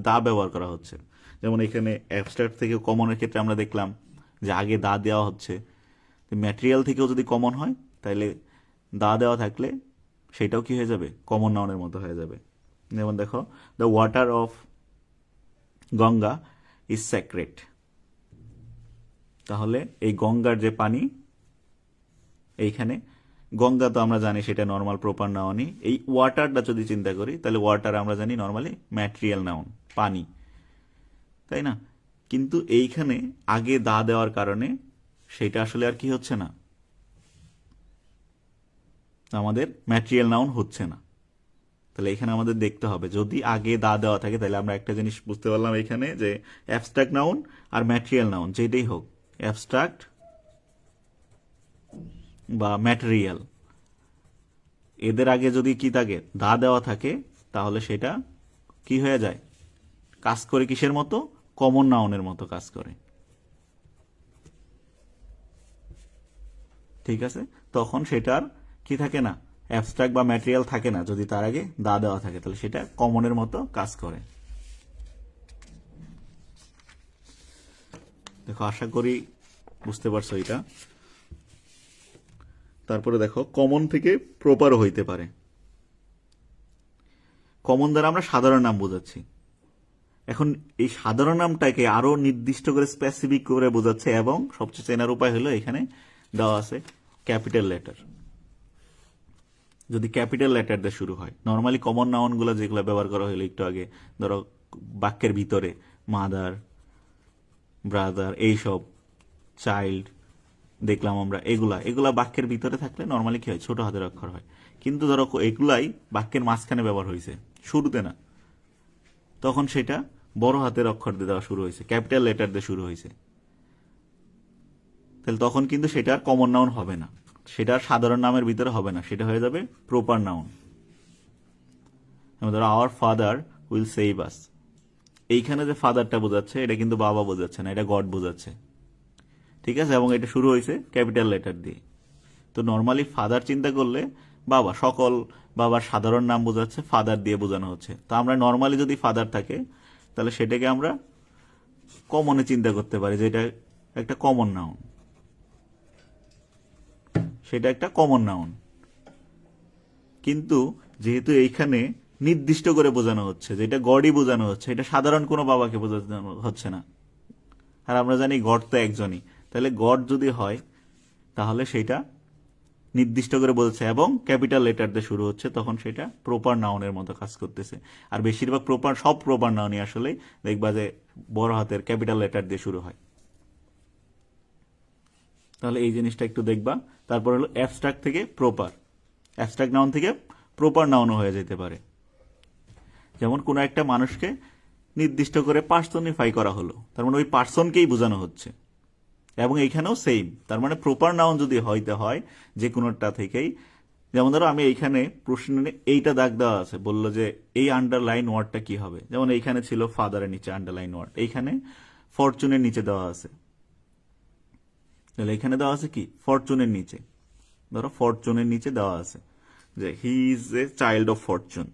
দা ব্যবহার করা হচ্ছে। যেমন এখানে অ্যাবস্ট্রাক্ট থেকে কমনের ক্ষেত্রে আমরা দেখলাম যে আগে দা দেওয়া হচ্ছে। ম্যাটেরিয়াল থেকেও যদি কমন হয় তাহলে দা দেওয়া থাকলে সেটাও কি হয়ে যাবে, কমন নাউনের মতো হয়ে যাবে। যেমন দেখো, the water of Ganga is sacred. তাহলে এই গঙ্গার যে পানি, এইখানে গঙ্গা তো আমরা জানি সেটা নর্মাল প্রপার নাউনই। এই ওয়াটারটা যদি চিন্তা করি তাহলে ওয়াটার আমরা জানি নর্মালি ম্যাটেরিয়াল নাউন, পানি, তাই না? কিন্তু এইখানে আগে দা দেওয়ার কারণে সেটা আসলে আর কি হচ্ছে না, আমাদের ম্যাটেরিয়াল নাউন হচ্ছে না। তাহলে এখানে আমাদের দেখতে হবে যদি আগে দা দেওয়া থাকে, তাহলে আমরা একটা জিনিস বুঝতে পারলাম এখানে যে অ্যাবস্ট্রাক্ট নাউন আর ম্যাটেরিয়াল নাউন যেটাই হোক, অ্যাবস্ট্রাক্ট বা ম্যাটেরিয়াল, এদের আগে যদি কি থাকে, দা দেওয়া থাকে, তাহলে সেটা কি হয়ে যায়, কাজ করে কিসের মতো, কমন নাউনের মতো কাজ করে। ঠিক আছে, তখন সেটার কি থাকে না, অ্যাবস্ট্রাক্ট বা ম্যাটেরিয়াল থাকে না। যদি তার আগে দা দেওয়া থাকে তাহলে সেটা কমনের মতো কাজ করে। দেখো আশা করি বুঝতে পারছো এটা। তারপরে দেখো কমন থেকে প্রপারও হইতে পারে। কমন দ্বারা আমরা সাধারণ নাম বোঝাচ্ছি। এখন এই সাধারণ নামটাকে আরো নির্দিষ্ট করে স্পেসিফিক করে বোঝাচ্ছে, এবং সবচেয়ে চেনার উপায় হলো এখানে দেওয়া আছে ক্যাপিটাল লেটার। যদি ক্যাপিটাল লেটার দিয়ে শুরু হয়, নর্মালি কমন নাউনগুলো যেগুলো ব্যবহার করা হলো একটু আগে, ধরো বাক্যের ভিতরে মাদার, ব্রাদার, এইসব, চাইল্ড দেখলাম আমরা, এগুলা বাক্যের ভিতরে থাকলে নর্মালি কি হয়, ছোট হাতের অক্ষর হয়। কিন্তু ধরো এগুলাই বাক্যের মাঝখানে ব্যবহার হয়েছে, শুরুতে না, তখন সেটা বড় হাতের অক্ষর দিয়ে দেওয়া শুরু হয়েছে, ক্যাপিটাল লেটার দিয়ে শুরু হয়েছে। তাহলে তখন কিন্তু সেটা আর কমন নাউন হবে না, সেটা আর সাধারণ নামের ভিতরে হবে না, সেটা হয়ে যাবে প্রপার নাউন। ধরো আওয়ার ফাদার উইল সেভ আস, এইখানে যে ফাদারটা বোঝাচ্ছে এটা কিন্তু বাবা বোঝাচ্ছে না, এটা গড বোঝাচ্ছে। ঠিক আছে, এবং এটা শুরু হয়েছে ক্যাপিটাল লেটার দিয়ে। তো নর্মালি ফাদার চিন্তা করলে বাবা, সকল বাবার সাধারণ নাম বোঝাচ্ছে, ফাদার দিয়ে বোঝানো হচ্ছে। তো আমরা নর্মালি যদি ফাদার থাকে তাহলে সেটাকে আমরা কমনে চিন্তা করতে পারি, যেটা একটা কমন নাউন, সেটা একটা কমন নাউন। কিন্তু যেহেতু এইখানে নির্দিষ্ট করে বোঝানো হচ্ছে, যেটা গডই বোঝানো হচ্ছে, এটা সাধারণ কোনো বাবাকে বোঝানো হচ্ছে না। আর আমরা জানি গড তো একজনই, তাহলে গড যদি হয় তাহলে সেটা নির্দিষ্ট করে বলছে এবং ক্যাপিটাল লেটার দিয়ে শুরু হচ্ছে, তখন সেটা প্রপার নাউনের মতো কাজ করতেছে। আর বেশিরভাগ সব প্রপার নাউনই আসলে দেখবা যে বড় হাতের ক্যাপিটাল লেটার দিয়ে শুরু হয়। তাহলে এই জিনিসটা একটু দেখবা। তারপর হলো অ্যাবস্ট্রাক্ট থেকে প্রপার, অ্যাবস্ট্রাক্ট নাউন থেকে প্রপার নাউনও হয়ে যেতে পারে। যেমন কোনো একটা মানুষকে নির্দিষ্ট করে পার্সনিফাই করা হলো, তার মানে ওই পার্সনকেই বোঝানো হচ্ছে। এবং এইখানেও সেম, তার মানে প্রপার নাউন যদি হইতে হয় যে কোনোটা থেকেই, যেমন ধরো আমি এইখানে প্রশ্নে এইটা দাগ দেওয়া আছে, বললো যে এই আন্ডারলাইন ওয়ার্ডটা কি হবে। যেমন এইখানে ছিল ফাদারের নিচে আন্ডারলাইন ওয়ার্ড, এইখানে ফরচুনের নিচে দেওয়া আছে। তাহলে এখানে দেওয়া আছে কি, ফরচুনের নিচে, ধরো ফরচুনের নিচে দেওয়া আছে যে he is a child of Fortune.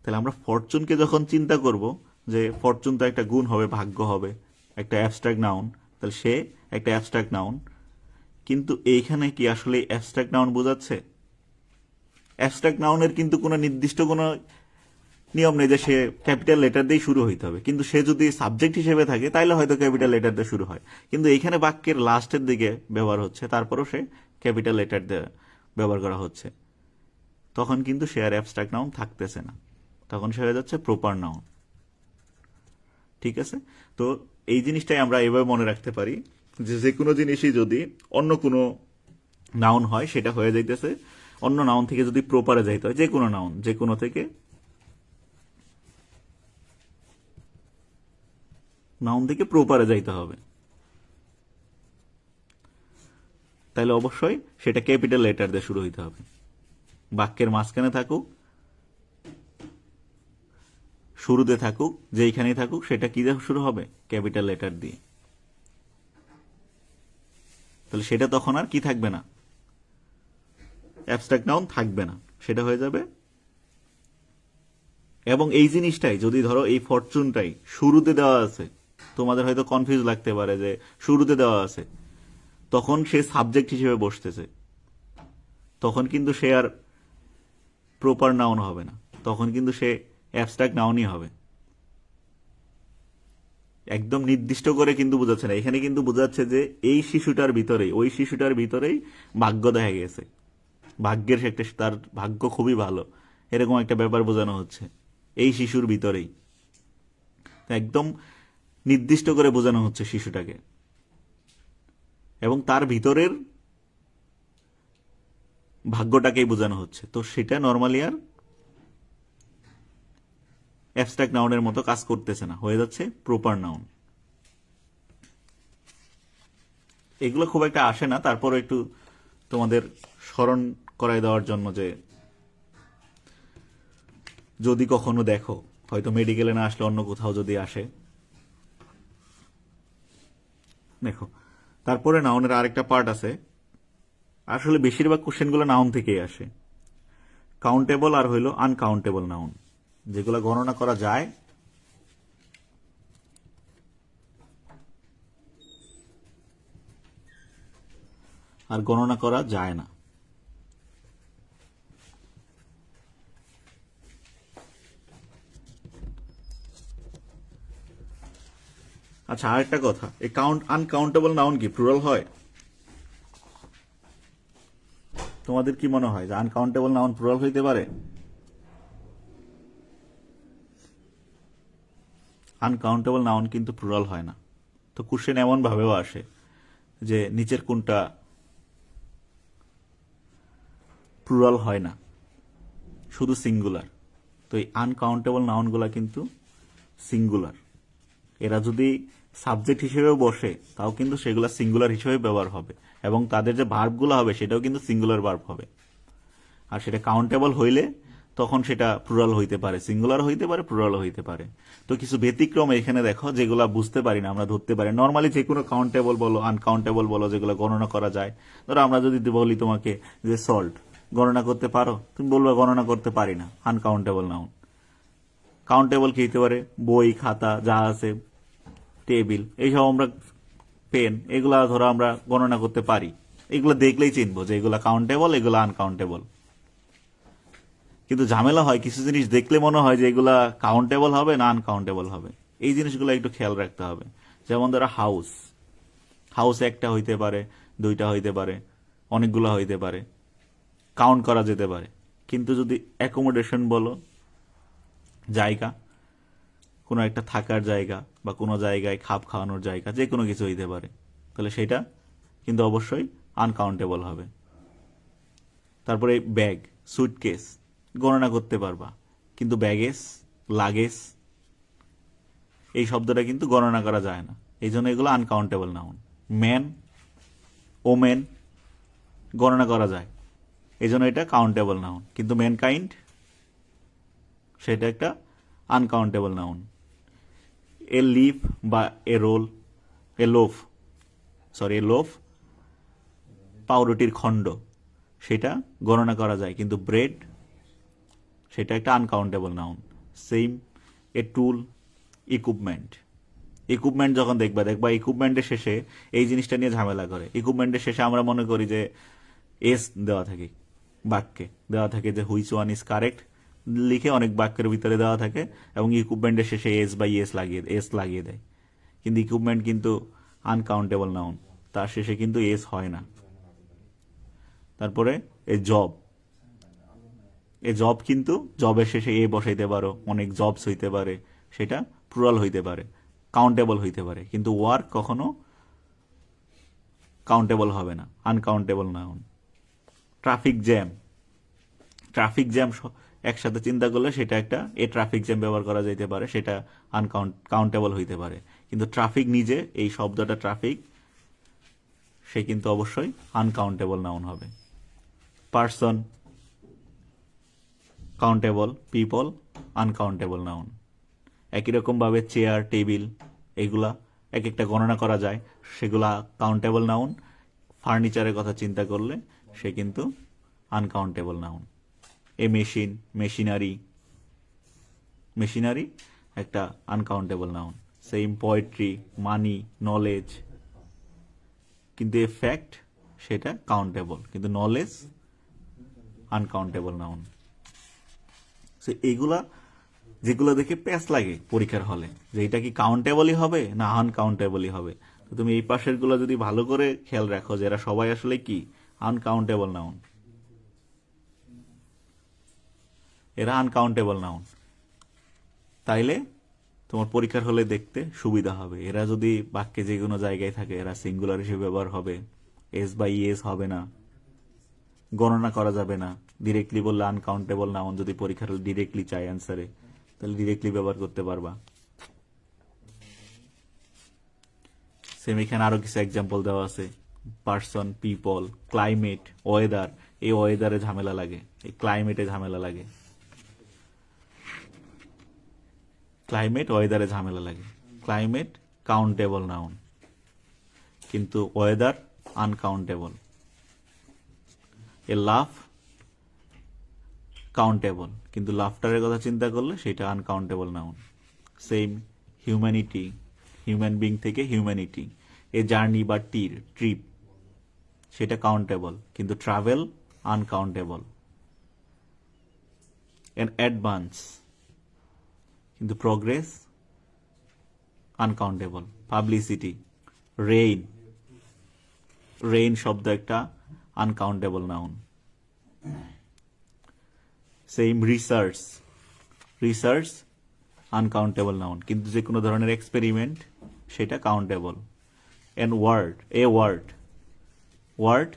তাহলে আমরা ফরচুনকে যখন চিন্তা করব যে ফরচুন তো একটা গুণ হবে, ভাগ্য হবে, একটা অ্যাবস্ট্রাক্ট নাউন, তাহলে সে একটা অ্যাবস্ট্রাক্ট নাউন। কিন্তু এইখানে কি আসলে অ্যাবস্ট্রাক্ট নাউন বোঝাচ্ছে? অ্যাবস্ট্রাক্ট নাউনের কিন্তু কোনো নির্দিষ্ট কোনো নিয়ম নেই যে সে ক্যাপিটাল লেটার দিয়ে শুরু হইতে হবে, কিন্তু সে যদি সাবজেক্ট হিসেবে থাকে তাহলে হয়তো ক্যাপিটাল লেটার দিয়ে শুরু হয়। কিন্তু এইখানে বাক্যের লাস্টের দিকে ব্যবহার হচ্ছে, তারপরও সে ক্যাপিটাল লেটার দিয়ে ব্যবহার করা হচ্ছে, তখন কিন্তু সে আর অ্যাবস্ট্রাক্ট নাউন থাকতেছে না, তখন সে হয়ে যাচ্ছে প্রপার নাউন। ঠিক আছে? তো এই জিনিসটাই আমরা এভাবে মনে রাখতে পারি যে যে কোনো জিনিসই যদি অন্য কোনো নাউন হয় সেটা হয়ে যাইতেছে অন্য নাউন থেকে যদি প্রপারে যাইতে হয়, যে কোনো নাউন যে কোনো থেকে নাউন থেকে প্রপারে যাইতে হবে, তাহলে অবশ্যই সেটা ক্যাপিটাল লেটার দিয়ে শুরু হইতে হবে। বাক্যের মাঝখানে থাকুক, শুরুতে থাকুক, যেইখানেই থাকুক, সেটা কি দিয়ে শুরু হবে? ক্যাপিটাল লেটার দিয়ে। তাহলে সেটা তখন আর কি থাকবে না, অ্যাবস্ট্রাক্ট নাউন থাকবে না, সেটা হয়ে যাবে। এবং এই জিনিসটাই যদি ধরো এই ফরচুনটাই শুরুতে দেওয়া আছে, তোমাদের হয়তো কনফিউজ লাগতে পারে যে শুরুতে দেওয়া আছে, তখন সে সাবজেক্ট হিসেবে বসতেছে, তখন কিন্তু সে আর প্রপার নাউন হবে না, তখন কিন্তু সে অ্যাবস্ট্রাক্ট নাউনই হবে। একদম নির্দিষ্ট করে কিন্তু বোঝাচ্ছে না, এখানে কিন্তু বোঝাচ্ছে যে এই শিশুটার ভিতরেই, ওই শিশুটার ভিতরেই ভাগ্য দেখা গেছে, ভাগ্যের একটা, তার ভাগ্য খুবই ভালো, এরকম একটা ব্যাপার বোঝানো হচ্ছে এই শিশুর ভিতরেই। একদম নির্দিষ্ট করে বোঝানো হচ্ছে শিশুটাকে, এবং তার ভিতরের ভাগ্যটাকেই বোঝানো হচ্ছে। তো সেটা নর্মালি আর অ্যাবস্ট্রাক্ট নাউনের মতো কাজ করতেছে না, হয়ে যাচ্ছে প্রপার নাউন। এগুলো খুব একটা আসে না, তারপর একটু তোমাদের স্মরণ করাই দেওয়ার জন্য যে যদি কখনো দেখো, হয়তো মেডিকেলে না আসলে অন্য কোথাও যদি আসে, দেখো তারপরে নাউনের আরেকটা পার্ট আছে। আসলে বেশিরভাগ কোশ্চেনগুলো নাউন থেকেই আসে, কাউন্টেবল আর হইল আনকাউন্টেবল নাউন, যেগুলো গণনা করা যায় আর গণনা করা যায় না। আচ্ছা, আরেকটা কথা, এই আনকাউন্টেবল নাউন কি প্লুরাল হয়? তোমাদের কি মনে হয় যে আনকাউন্টেবল নাউন প্লুরাল হইতে পারে? আনকাউন্টেবল নাউন কিন্তু প্লুরাল হয় না। তো কোশ্চেন এমন ভাবেও আসে যে নিচের কোনটা প্লুরাল হয় না, শুধু সিঙ্গুলার। তো এই আনকাউন্টেবল নাউনগুলা কিন্তু সিঙ্গুলার, এরা যদি সাবজেক্ট হিসেবেও বসে তাও কিন্তু সেগুলো সিঙ্গুলার হিসেবে ব্যবহার হবে, এবং তাদের যে ভার্বগুলো হবে সেটাও কিন্তু সিঙ্গুলার ভার্ব হবে। আর সেটা কাউন্টেবল হইলে তখন সেটা প্লুরাল হইতে পারে, সিঙ্গুলার হইতে পারে, প্লুরাল হইতে পারে। তো কিছু ব্যতিক্রম এখানে দেখো যেগুলো বুঝতে পারি না, আমরা ধরতে পারি নর্মালি যে কোনো কাউন্টেবল বলো আনকাউন্টেবল বলো যেগুলো গণনা করা যায়। ধরো আমরা যদি বলি তোমাকে যে সল্ট গণনা করতে পারো, তুমি বলবে গণনা করতে পারি না, আনকাউন্টেবল নাউন। কাউন্টেবল কি হতে পারে? বই খাতা যা আছে, টেবিল, এইসব আমরা পেন, এগুলা ধরো আমরা গণনা করতে পারি, এগুলো দেখলেই চিনবো যে এগুলা কাউন্টেবল এগুলা আনকাউন্টেবল। কিন্তু ঝামেলা হয় কিছু জিনিস দেখলে মনে হয় যে এগুলা কাউন্টেবল হবে না আনকাউন্টেবল হবে, এই জিনিসগুলো একটু খেয়াল রাখতে হবে। যেমন ধরো হাউস, হাউস একটা হইতে পারে, দুইটা হইতে পারে, অনেকগুলো হইতে পারে, কাউন্ট করা যেতে পারে। কিন্তু যদি অ্যাকোমোডেশন বলো, জায়গা, কোনো একটা থাকার জায়গা বা কোনো জায়গায় খাপ খাওয়ানোর জায়গা, যে কোনো কিছু হইতে পারে, তাহলে সেটা কিন্তু অবশ্যই আনকাউন্টেবল হবে। তারপরে ব্যাগ, সুটকেস গণনা করতে পারবা, কিন্তু ব্যাগেজ, লাগেজ এই শব্দটা কিন্তু গণনা করা যায় না, এই জন্য এগুলো আনকাউন্টেবল নাউন। ম্যান, ওমেন গণনা করা যায়, এই জন্য এটা কাউন্টেবল নাউন। কিন্তু ম্যানকাইন্ড সেটা একটা আনকাউন্টেবল নাউন। এ লিফ বা a roll, a loaf, a loaf পাউরুটির খণ্ড, সেটা গণনা করা যায়, কিন্তু ব্রেড সেটা একটা আনকাউন্টেবল নাউন। সেম এ টুল, ইকুইপমেন্ট, ইকুইপমেন্ট যখন দেখবা ইকুইপমেন্টের শেষে এই জিনিসটা নিয়ে ঝামেলা করে। ইকুইপমেন্টের শেষে আমরা মনে করি যে এস দেওয়া থাকে, বাক্যে দেওয়া থাকে যে হুইচ ওয়ান ইজ কারেক্ট লিখে অনেক বাক্যের ভিতরে দেওয়া থাকে, এবং ইকুইপমেন্টের শেষে এস বা এস লাগিয়ে দেয়। কিন্তু ইকুইপমেন্ট কিন্তু আনকাউন্টেবল নাউন, তার শেষে কিন্তু এস হয় না। তারপরে এ জব, এ জব কিন্তু জবের শেষে এ বসাইতে পারো, অনেক জবস হইতে পারে, সেটা প্লুরাল হইতে পারে, কাউন্টেবল হইতে পারে, কিন্তু ওয়ার্ক কখনো কাউন্টেবল হবে না, uncountable noun. Traffic jam, traffic jam একসাথে চিন্তা করলে সেটা একটা এ ট্রাফিক জ্যাম ব্যবহার করা যেতে পারে, সেটা কাউন্টেবল হইতে পারে। কিন্তু ট্রাফিক নিজে, এই শব্দটা ট্রাফিক, সে কিন্তু অবশ্যই আনকাউন্টেবল নাউন হবে। Person countable, people uncountable noun. একই রকম ভাবে চেয়ার, টেবিল এগুলা এক একটা গণনা করা যায়, সেগুলা কাউন্টেবল নাউন। ফার্নিচারের কথা চিন্তা করলে সে কিন্তু আনকাউন্টেবল নাউন। এ মেশিন, মেশিনারি, মেশিনারি একটা আনকাউন্টেবল নাউন। সেম পোয়েট্রি, মানি, নলেজ, কিন্তু এ ফ্যাক্ট সেটা কাউন্টেবল, কিন্তু নলেজ আনকাউন্টেবল নাউন। এইগুলা যেগুলো দেখে প্যাচ লাগে পরীক্ষার হলে যে এটা কি কাউন্টেবলই হবে না আনকাউন্টেবলই হবে, তো তুমি এই পাশের গুলো যদি ভালো করে খেয়াল রাখো যে এরা সবাই আসলে কি আনকাউন্টেবল নাউন, এরা আনকাউন্টেবল নাউন, তাইলে তোমার পরীক্ষার হলে দেখতে সুবিধা হবে। এরা যদি বাক্যে যে কোনো জায়গায় থাকে এরা সিঙ্গুলার হিসেবে ব্যবহার হবে, এস বা ইএস হবে না, গণনা করা যাবে না। ডিরেক্টলি বললে আনকাউন্টেবল নাউন, যদি পরীক্ষার হলে ডিরেক্টলি চাই অ্যান্সারে তাহলে ডিরেক্টলি ব্যবহার করতে পারবা। সেম এখানে আরো কিছু এক্সাম্পল দেওয়া আছে, পার্সন, পিপল, ক্লাইমেট, ওয়েদার। এই ওয়েদারে ঝামেলা লাগে, এই ক্লাইমেটে ঝামেলা লাগে, ক্লাইমেট ওয়েদারে ঝামেলা লাগে। ক্লাইমেট কাউন্টেবল নাউন, কিন্তু weather uncountable. A laugh countable, কিন্তু লাফটারের কথা চিন্তা করলে সেটা uncountable noun. Same humanity, human being থেকে হিউম্যানিটি। এ জার্নি বা ট্রিপ সেটা কাউন্টেবল, কিন্তু ট্রাভেল আনকাউন্টেবল। এন অ্যাডভান্স, কিন্তু progress uncountable. Publicity, rain, rain শব্দ একটা uncountable noun. Same research, research uncountable noun, কিন্তু যে কোনো ধরনের এক্সপেরিমেন্ট সেটা countable. An word, a word, word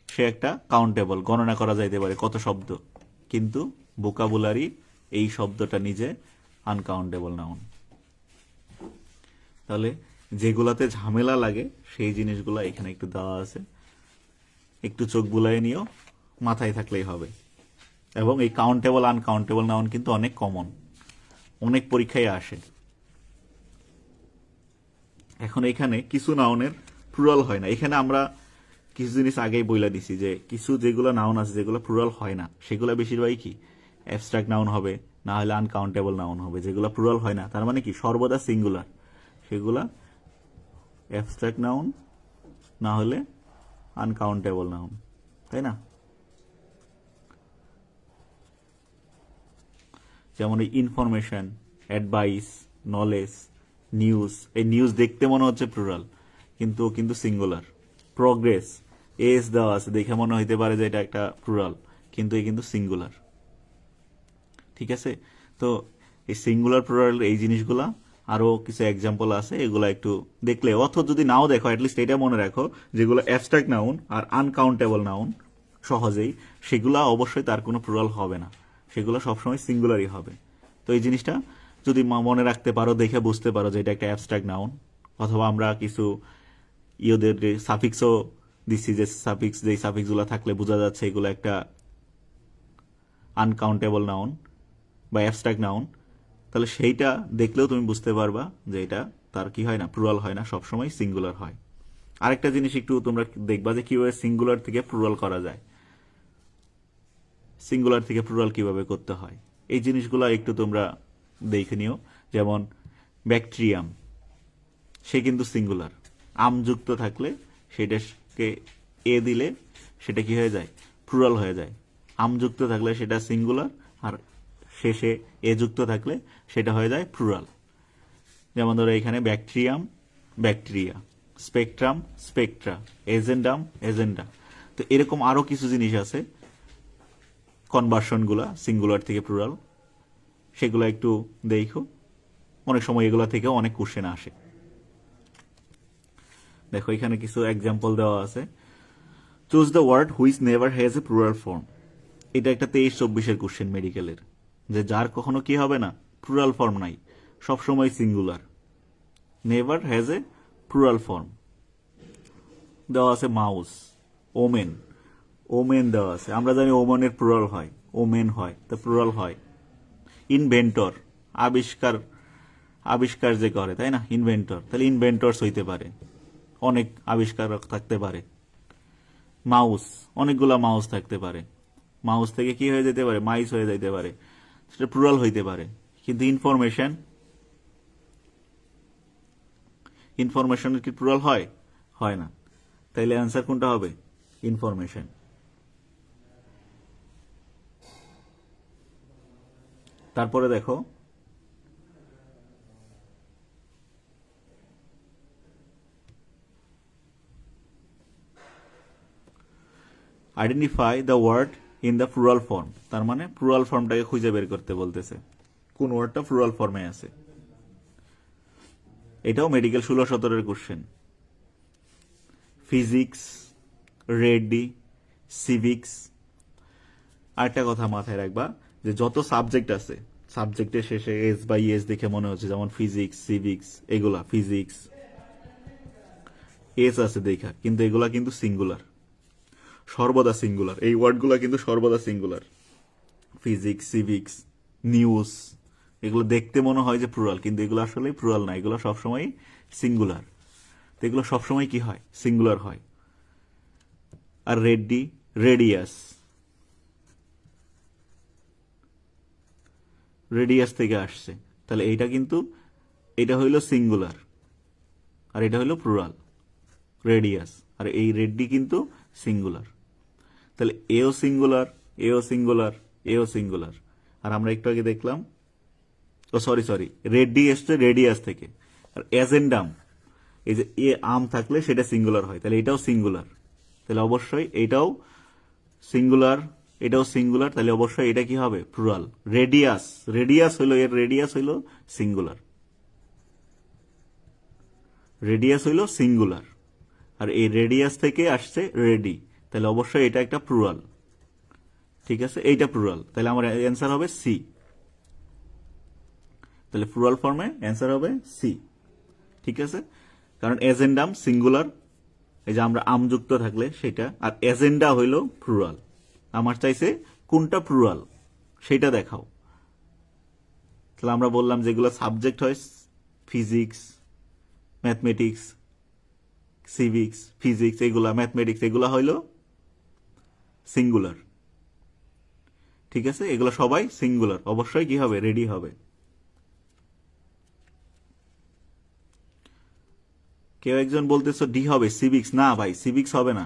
সে একটা কাউন্টেবল, গণনা করা যাইতে পারে কত শব্দ, কিন্তু ভোকাবুলারি এই শব্দটা নিজে আনকাউন্টেবল নাউন। তাহলে যেগুলাতে ঝামেলা লাগে সেই জিনিসগুলো এখানে একটু দেওয়া আছে, একটু চোখ বুলাই নিও, মাথায় থাকলেই হবে। এবং এই কাউন্টেবল আনকাউন্টেবল নাউন কিন্তু অনেক কমন, অনেক পরীক্ষায় আসে। এখন এখানে কিছু নাউনের প্লুরাল হয় না। এখানে আমরা কিছু জিনিস আগেই বইলা দিছি যে কিছু যেগুলো নাউন আছে যেগুলো প্লুরাল হয় না সেগুলো বেশিরভাগই কি অ্যাবস্ট্রাক্ট নাউন হবে, না হলে আনকাউন্টেবল নাউন হবে। যেগুলো প্লুরাল হয় না তার মানে কি সর্বদা সিঙ্গুলার, সেগুলা অ্যাবস্ট্রাক্ট নাউন না হলে আনকাউন্টেবল নাউন, তাই না? যেমন এই ইনফরমেশন, অ্যাডভাইস, নলেজ, নিউজ। এই নিউজ দেখতে মনে হচ্ছে প্লুরাল কিন্তু কিন্তু সিঙ্গুলার। প্রগ্রেস, এস দেওয়া আছে দেখে মনে হইতে পারে যে এটা একটা প্লুরাল কিন্তু এই কিন্তু সিঙ্গুলার। ঠিক আছে, তো এই সিঙ্গুলার প্লুরাল এই জিনিসগুলা আরো কিছু এক্সাম্পল আছে, এগুলা একটু দেখলে অথবা যদি নাও দেখো অ্যাটলিস্ট এটা মনে রাখো যেগুলো অ্যাবস্ট্রাক্ট নাউন আর আনকাউন্টেবল নাউন সহজেই, সেগুলা অবশ্যই তার কোনো প্লুরাল হবে না, সেগুলো সবসময় সিঙ্গুলারই হবে। তো এই জিনিসটা যদি মনে রাখতে পারো, দেখে বুঝতে পারো যে এটা একটা অ্যাবস্ট্রাক্ট নাউন। অথবা আমরা কিছু ইয়েদের সাফিক্সও দিচ্ছি, যে সাফিক্স, যেই সাফিক্সগুলো থাকলে বোঝা যাচ্ছে এগুলো একটা আনকাউন্টেবল নাউন বা অ্যাবস্ট্রাক্ট নাউন, তাহলে সেইটা দেখলেও তুমি বুঝতে পারবা যে এটা তার কি হয় না, প্লুরাল হয় না, সবসময় সিঙ্গুলার হয়। আরেকটা জিনিস একটু তোমরা দেখবা যে কিভাবে সিঙ্গুলার থেকে প্লুরাল করা যায়, সিঙ্গুলার থেকে প্লুরাল কিভাবে করতে হয়, এই জিনিসগুলো একটু তোমরা দেখে নিও। যেমন ব্যাকটেরিয়াম, সে কিন্তু সিঙ্গুলার, আমযুক্ত থাকলে সেটাকে এ দিলে সেটা কি হয়ে যায়, প্লুরাল হয়ে যায়। আমযুক্ত থাকলে সেটা সিঙ্গুলার, আর শেষে এ যুক্ত থাকলে সেটা হয়ে যায় প্লুরাল। যেমন ধরো এখানে bacterium, bacteria, spectrum, Spectra, agendum, agenda. তো এরকম আরো কিছু জিনিস আছে কনভার্সনগুলা সিঙ্গুলার থেকে প্লুরাল, সেগুলো একটু দেখো। অনেক সময় এগুলা থেকেও অনেক কোশ্চেন আসে। দেখো এখানে কিছু এক্সাম্পল দেওয়া আছে। Choose the word which never has a plural form. এটা একটা 23-24 কোশ্চেন মেডিকেলের, যে যার কখনো কি হবে না, প্লুরাল ফর্ম নাই, সবসময় singular. Never has a plural form. দেওয়া আছে মাউস, ওমেন, ওমেন দেওয়া আছে, আমরা জানি ওমেনের প্লুরাল হয়, ওমেন হয়, তা প্লুরাল হয়। ইনভেন্টর, আবিষ্কার, আবিষ্কার যে করে তাই না, ইনভেন্টর, তাহলে ইনভেন্টরস হইতে পারে, অনেক আবিষ্কারক থাকতে পারে। মাউস, অনেকগুলা মাউস থাকতে পারে, মাউস থেকে কি হয়ে যেতে পারে, মাইস হয়ে যেতে পারে, সেটা প্লুরাল হইতে পারে। কিন্তু ইনফরমেশন, ইনফরমেশনের কি প্লুরাল হয়? হয় না। তাইলে অ্যান্সার কোনটা হবে, ইনফরমেশন। তারপরে দেখো identify the word in the plural form, তার মানে প্লুরাল ফর্মটাকে খুঁজে বের করতে বলতেছে, কোন ওয়ার্ডটা প্লুরাল ফর্মে আছে। এটাও medical 16-17 question. Physics, ready, civics. আরেকটা কথা মাথায় রাখবা যে যত সাবজেক্ট আছে, সাবজেক্টের শেষে এস বাই এস দেখে মনে হচ্ছে, যেমন ফিজিক্স, সিভিক্স, এগুলা ফিজিক্স এস আছে দেখা, কিন্তু এগুলা কিন্তু সিঙ্গুলার, সর্বদা সিঙ্গুলার। এই ওয়ার্ডগুলা কিন্তু সর্বদা সিঙ্গুলার। ফিজিক্স, সিভিক্স, নিউজ, এগুলো দেখতে মনে হয় যে প্লুরাল, কিন্তু এগুলো আসলে প্লুরাল না, এগুলো সবসময় সিঙ্গুলার। তো এগুলো সবসময় কি হয়, সিঙ্গুলার হয়। আর রেডি, রেডিয়াস, রেডিয়াস থেকে আসছে, তাহলে এইটা কিন্তু, এটা হইল সিঙ্গুলার আর এটা হইল প্লুরাল, রেডিয়াস। আর এই রেডি কিন্তু সিঙ্গুলার, তাহলে এও সিঙ্গুলার, এও সিঙ্গুলার, এও সিঙ্গুলার। আর আমরা একটু আগে দেখলাম, ও সরি সরি, রেডি এসছে রেডিয়াস থেকে। আর এজেন্ডাম, এই যে এ আম থাকলে সেটা সিঙ্গুলার হয়, তাহলে এটাও সিঙ্গুলার, তাহলে অবশ্যই এটাও সিঙ্গুলার, এটাও সিঙ্গুলার, তাহলে অবশ্যই এটা কি হবে, প্লুরাল। রেডিয়াস, রেডিয়াস হইল, এর রেডিয়াস হইল সিঙ্গুলার, রেডিয়াস হইল সিঙ্গুলার। আর এই রেডিয়াস থেকে আসছে রেডি, তাহলে অবশ্যই এটা একটা প্লুরাল। ঠিক আছে, এইটা প্লুরাল, তাহলে আমার অ্যান্সার হবে সি। তাহলে প্লুরাল ফর্মে অ্যান্সার হবে সি। ঠিক আছে, কারণ এজেন্ডাম সিঙ্গুলার, এই যে আমরা আমযুক্ত থাকলে সেটা, আর এজেন্ডা হইল প্লুরাল। আমার চাইছে কোনটা প্লুরাল সেটা দেখাও। তাহলে আমরা বললাম যেগুলো সাবজেক্ট হয় ফিজিক্স, ম্যাথমেটিক্স, সিভিক্স, ফিজিক্স, এগুলা ম্যাথমেটিক্স, এগুলা হইল সিঙ্গুলার। ঠিক আছে, এগুলো সবাই সিঙ্গুলার, অবশ্যই কি হবে, রেডি হবে। কেউ একজন বলতেছো ডি হবে, সিভিক্স। না ভাই, সিভিক্স হবে না।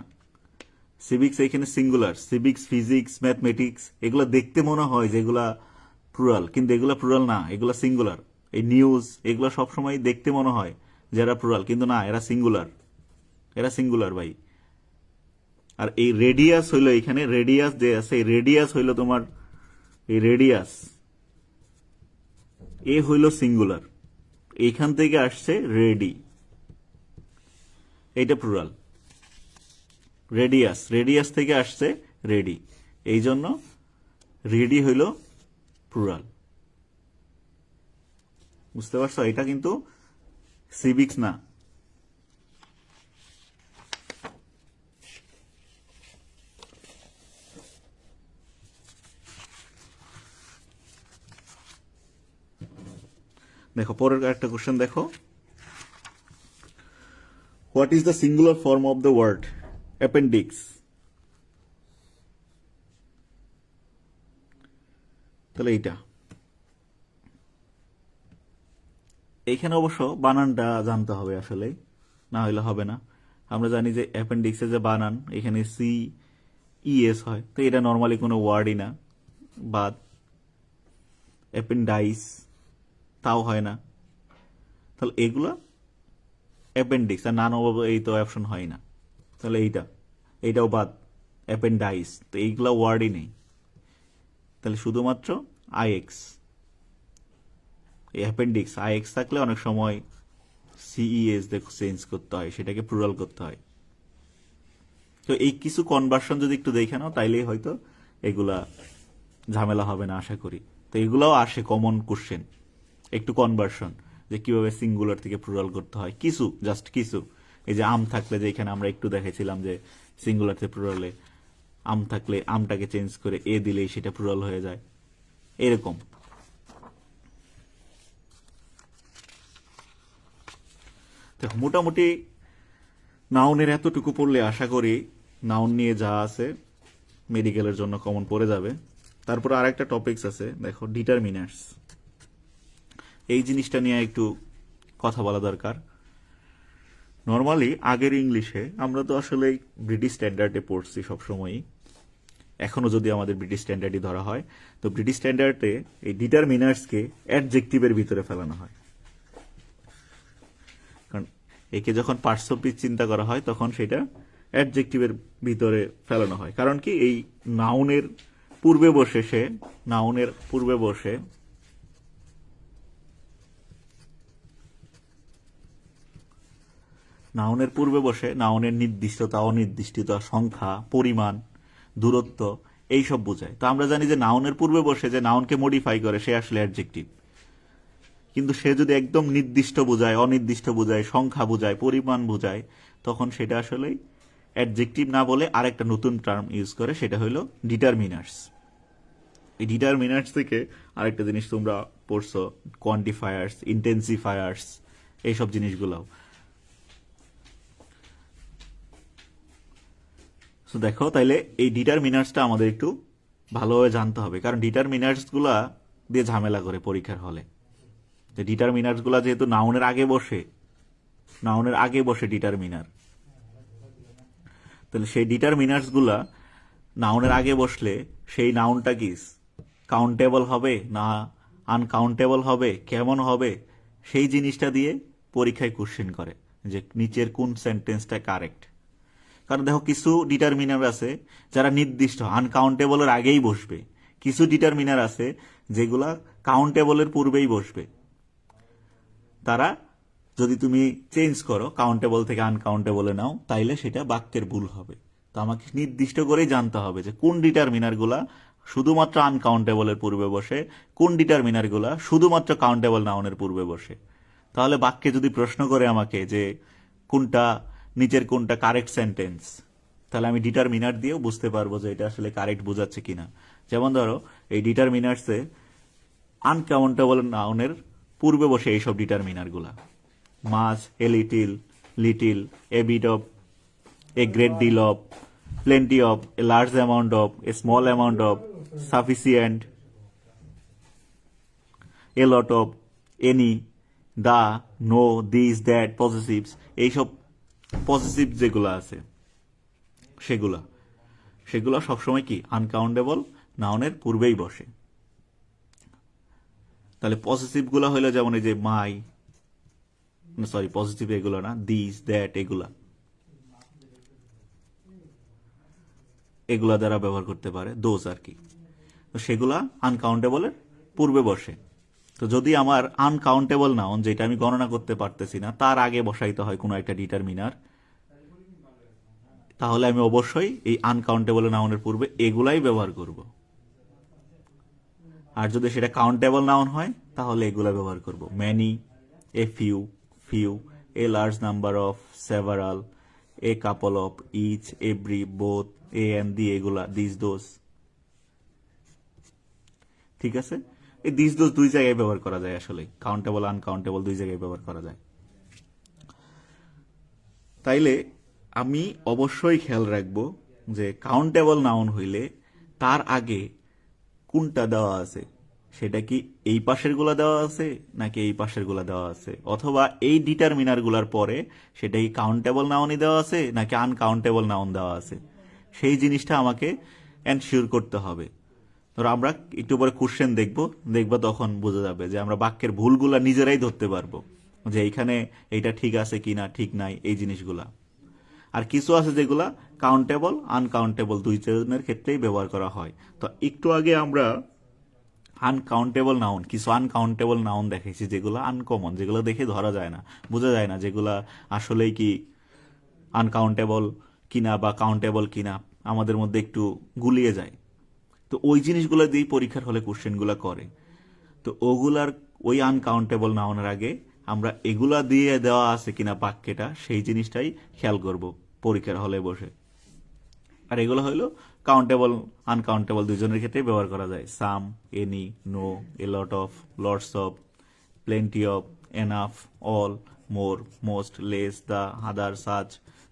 সিভিক্স এখানে সিঙ্গুলার। সিভিক্স, ফিজিক্স, ম্যাথমেটিক্স এগুলো দেখতে মনে হয় যেগুলা প্লুরাল, কিন্তু এগুলা প্লুরাল না, এগুলা সিঙ্গুলার। এই নিউজ এগুলো সবসময় দেখতে মনে হয় যে এরা প্লুরাল, কিন্তু না, এরা সিঙ্গুলার। এরা সিঙ্গুলার ভাই। আর এই রেডিয়াস হইল, এখানে রেডিয়াস যে আছে, এই রেডিয়াস হইল তোমার, এই রেডিয়াস এ হইল সিঙ্গুলার। এইখান থেকে আসছে রেডি, এইটা প্লুরাল। রেডিয়াস, রেডিয়াস থেকে আসছে রেডি, এই জন্য রেডি হইল প্লুরাল। বুঝতে পারছো? এটা কিন্তু সিভিক্স না। দেখো পরের একটা কোশ্চেন দেখো, what is the singular form of the word appendix? তাহলে এইটা, এইখানে অবশ্য বানানটা জানতে হবে আসলে, না হইলে হবে না। আমরা জানি যে অ্যাপেন্ডিক্সের যে বানান, এখানে সি ইএস হয়, তো এটা নর্মালি কোনো ওয়ার্ডই না। বাদ অ্যাপেন্ডাইস, তাও হয় না। তাহলে এগুলা অ্যাপেন্ডিক্স, আর নান এই তো অপশন হয় না। তাহলে এইটাও বাদ, অ্যাপেন্ডাইস, তো এইগুলা ওয়ার্ডই নেই। তাহলে শুধুমাত্র আইএক্স, এই অ্যাপেন্ডিক্স আইএক্স থাকলে অনেক সময় সিইএস দেখো চেঞ্জ করতে হয়, সেটাকে প্লুরাল করতে হয়। তো এই কিছু কনভার্সন যদি একটু দেখে নাও, তাইলেই হয়তো এগুলা ঝামেলা হবে না আশা করি। তো এগুলাও আসে কমন কোশ্চেন, একটু কনভার্সন, যে কিভাবে সিঙ্গুলার থেকে প্লুরাল করতে হয়, কিছু জাস্ট কিছু। এই যে আম থাকলে, যে এখানে আমরা একটু দেখেছিলাম যে সিঙ্গুলার থেকে প্লুরালে আম থাকলে আমটাকে চেঞ্জ করে এ দিলেই সেটা প্লুরাল হয়ে যায়, এরকম। দেখো মোটামুটি নাউনের এতটুকু পড়লে আশা করি নাউন নিয়ে যা আছে মেডিকেলের জন্য কমন পড়ে যাবে। তারপর আরেকটা টপিকস আছে, দেখো ডিটারমিনার্স। এই জিনিসটা নিয়ে একটু কথা বলা দরকার। নর্মালি আগের ইংলিশে আমরা তো আসলে ব্রিটিশ স্ট্যান্ডার্ডে পড়ছি সবসময়ই, এখনো যদি আমাদের ব্রিটিশ স্ট্যান্ডার্ডই ধরা হয়, তো ব্রিটিশ স্ট্যান্ডার্ডে এই ডিটারমিনার্সকে অ্যাডজেক্টিভের ভিতরে ফেলানো হয়। কারণ একে যখন পার্টস অফ স্পিচ চিন্তা করা হয়, তখন সেটা অ্যাডজেক্টিভের ভিতরে ফেলানো হয়। কারণ কি, এই নাউনের পূর্বে বসে সে, নাউনের পূর্বে বসে নাউনের নির্দিষ্টতা, অনির্দিষ্টতা, সংখ্যা, পরিমাণ, দূরত্ব এইসব বোঝায়। তো আমরা জানি যে নাউনের পূর্বে বসে যে নাউনকে মডিফাই করে সে আসলে অ্যাডজেক্টিভ। কিন্তু সে যদি একদম নির্দিষ্ট বোঝায়, অনির্দিষ্ট বোঝায়, সংখ্যা বোঝায়, পরিমাণ বোঝায়, তখন সেটা আসলে অ্যাডজেক্টিভ না বলে আরেকটা নতুন টার্ম ইউজ করে, সেটা হলো ডিটারমিনার্স। এই ডিটারমিনার্স থেকে আরেকটা জিনিস তোমরা পড়ছো, কোয়ান্টিফায়ার্স, ইন্টেন্সিফায়ার্স, এইসব জিনিসগুলোও। তো দেখো, তাইলে এই ডিটারমিনার্সটা আমাদের একটু ভালোভাবে জানতে হবে, কারণ ডিটারমিনার্সগুলা দিয়ে ঝামেলা করে পরীক্ষার হলে। যে ডিটারমিনার্সগুলা যেহেতু নাউনের আগে বসে ডিটারমিনার, তাহলে সেই ডিটারমিনার্সগুলা নাউনের আগে বসলে সেই নাউনটা কি কাউন্টেবল হবে না আনকাউন্টেবল হবে, কেমন হবে, সেই জিনিসটা দিয়ে পরীক্ষায় কোশ্চেন করে যে নিচের কোন সেন্টেন্সটা কারেক্ট। কারণ দেখো, কিছু ডিটারমিনার আছে যারা নির্দিষ্ট আনকাউন্টেবলের আগেই বসবে, কিছু ডিটারমিনার আছে যেগুলা কাউন্টেবলের পূর্বেই বসবে। তারা যদি তুমি চেঞ্জ করো, কাউন্টেবল থেকে আনকাউন্টেবলে নাও, তাইলে সেটা বাক্যের ভুল হবে। তো আমাকে নির্দিষ্ট করেই জানতে হবে যে কোন ডিটারমিনারগুলা শুধুমাত্র আনকাউন্টেবলের পূর্বে বসে, কোন ডিটারমিনারগুলা শুধুমাত্র কাউন্টেবল নাউনের পূর্বে বসে। তাহলে বাক্যে যদি প্রশ্ন করে আমাকে যে কোনটা নিচের কোনটা কারেক্ট সেন্টেন্স, তাহলে আমি ডিটারমিনার দিয়েও বুঝতে পারবো যে এটা আসলে কারেক্ট বোঝাচ্ছে কিনা। যেমন ধরো এই ডিটারমিনার্সে আনকাউন্টেবল নাউনের পূর্বে বসে এইসব ডিটারমিনার গুলা, much, a little, little, a bit of, a great deal of, plenty of, a large amount of, a small amount of, sufficient, a lot of, any, the, no, this, that, possessives, এইসব positive যেগুলো আছে সেগুলা সেগুলো সবসময় কি uncountable নাউনের পূর্বেই বসে। তাহলে পজিটিভ গুলা হইলো যেমন এই যে মাই, সরি পজিটিভ এগুলো না, দিস, দ্যাট, এগুলা দ্বারা ব্যবহার করতে পারে, দোজ আর কি। তো সেগুলা আনকাউন্টেবলের পূর্বে বসে। তো যদি আমার আনকাউন্টেবল নাউন যেটা আমি গণনা করতে পারতেছি না তার আগে বসাইতে হয় কোনো একটা ডিটারমিনার, তাহলে আমি অবশ্যই এই আনকাউন্টেবল নাউনের পূর্বে এগুলাই ব্যবহার করব। আর যদি সেটা কাউন্টেবল নাউন হয় তাহলে এগুলা ব্যবহার করব, many, a few, few, a large number of, several, a couple of, each, every, both, a and the, এগুলা, দিস, দোজ। ঠিক আছে, এই দিস দোজ দুই জায়গায় ব্যবহার করা যায়, আসলে কাউন্টেবল আনকাউন্টেবল দুই জায়গায় ব্যবহার করা যায়। তাইলে আমি অবশ্যই খেয়াল রাখবো যে কাউন্টেবল নাউন হইলে তার আগে কোনটা দেওয়া আছে, সেটা কি এই পাশের গুলা দেওয়া আছে নাকি এই পাশের গুলা দেওয়া আছে, অথবা এই ডিটারমিনার গুলার পরে সেটা কি কাউন্টেবল নাউনই দেওয়া আছে নাকি আনকাউন্টেবল নাউন দেওয়া আছে, সেই জিনিসটা আমাকে এনশিওর করতে হবে। ধরো আমরা একটু পরে কোশ্চেন দেখবো তখন বোঝা যাবে যে আমরা বাক্যের ভুলগুলা নিজেরাই ধরতে পারবো যে এইখানে এইটা ঠিক আছে কিনা, ঠিক নাই, এই জিনিসগুলা। আর কিছু আছে যেগুলা কাউন্টেবল আনকাউন্টেবল দুই জনের ক্ষেত্রেই ব্যবহার করা হয়। তো একটু আগে আমরা আনকাউন্টেবল নাউন, কিছু আনকাউন্টেবল নাউন দেখেছি যেগুলো আনকমন, যেগুলো দেখে ধরা যায় না, বোঝা যায় না যেগুলা আসলেই কি আনকাউন্টেবল কিনা বা কাউন্টেবল কিনা, আমাদের মধ্যে একটু গুলিয়ে যায়। তো ওই জিনিসগুলো দিয়েই পরীক্ষার হলে কোশ্চেনগুলো করে। তো ওই আনকাউন্টেবল নাউনের আগে আমরা এগুলা দিয়ে দেওয়া আছে কিনা বাক্যটা, সেই জিনিসটাই খেয়াল করব পরীক্ষার হলে বসে। আর এগুলো হইলো কাউন্টেবল আনকাউন্টেবল দুইজনের ক্ষেত্রে ব্যবহার করা যায়, some, any, no, a lot of, lots of, plenty of, enough, all, more, most, less, the, other, such,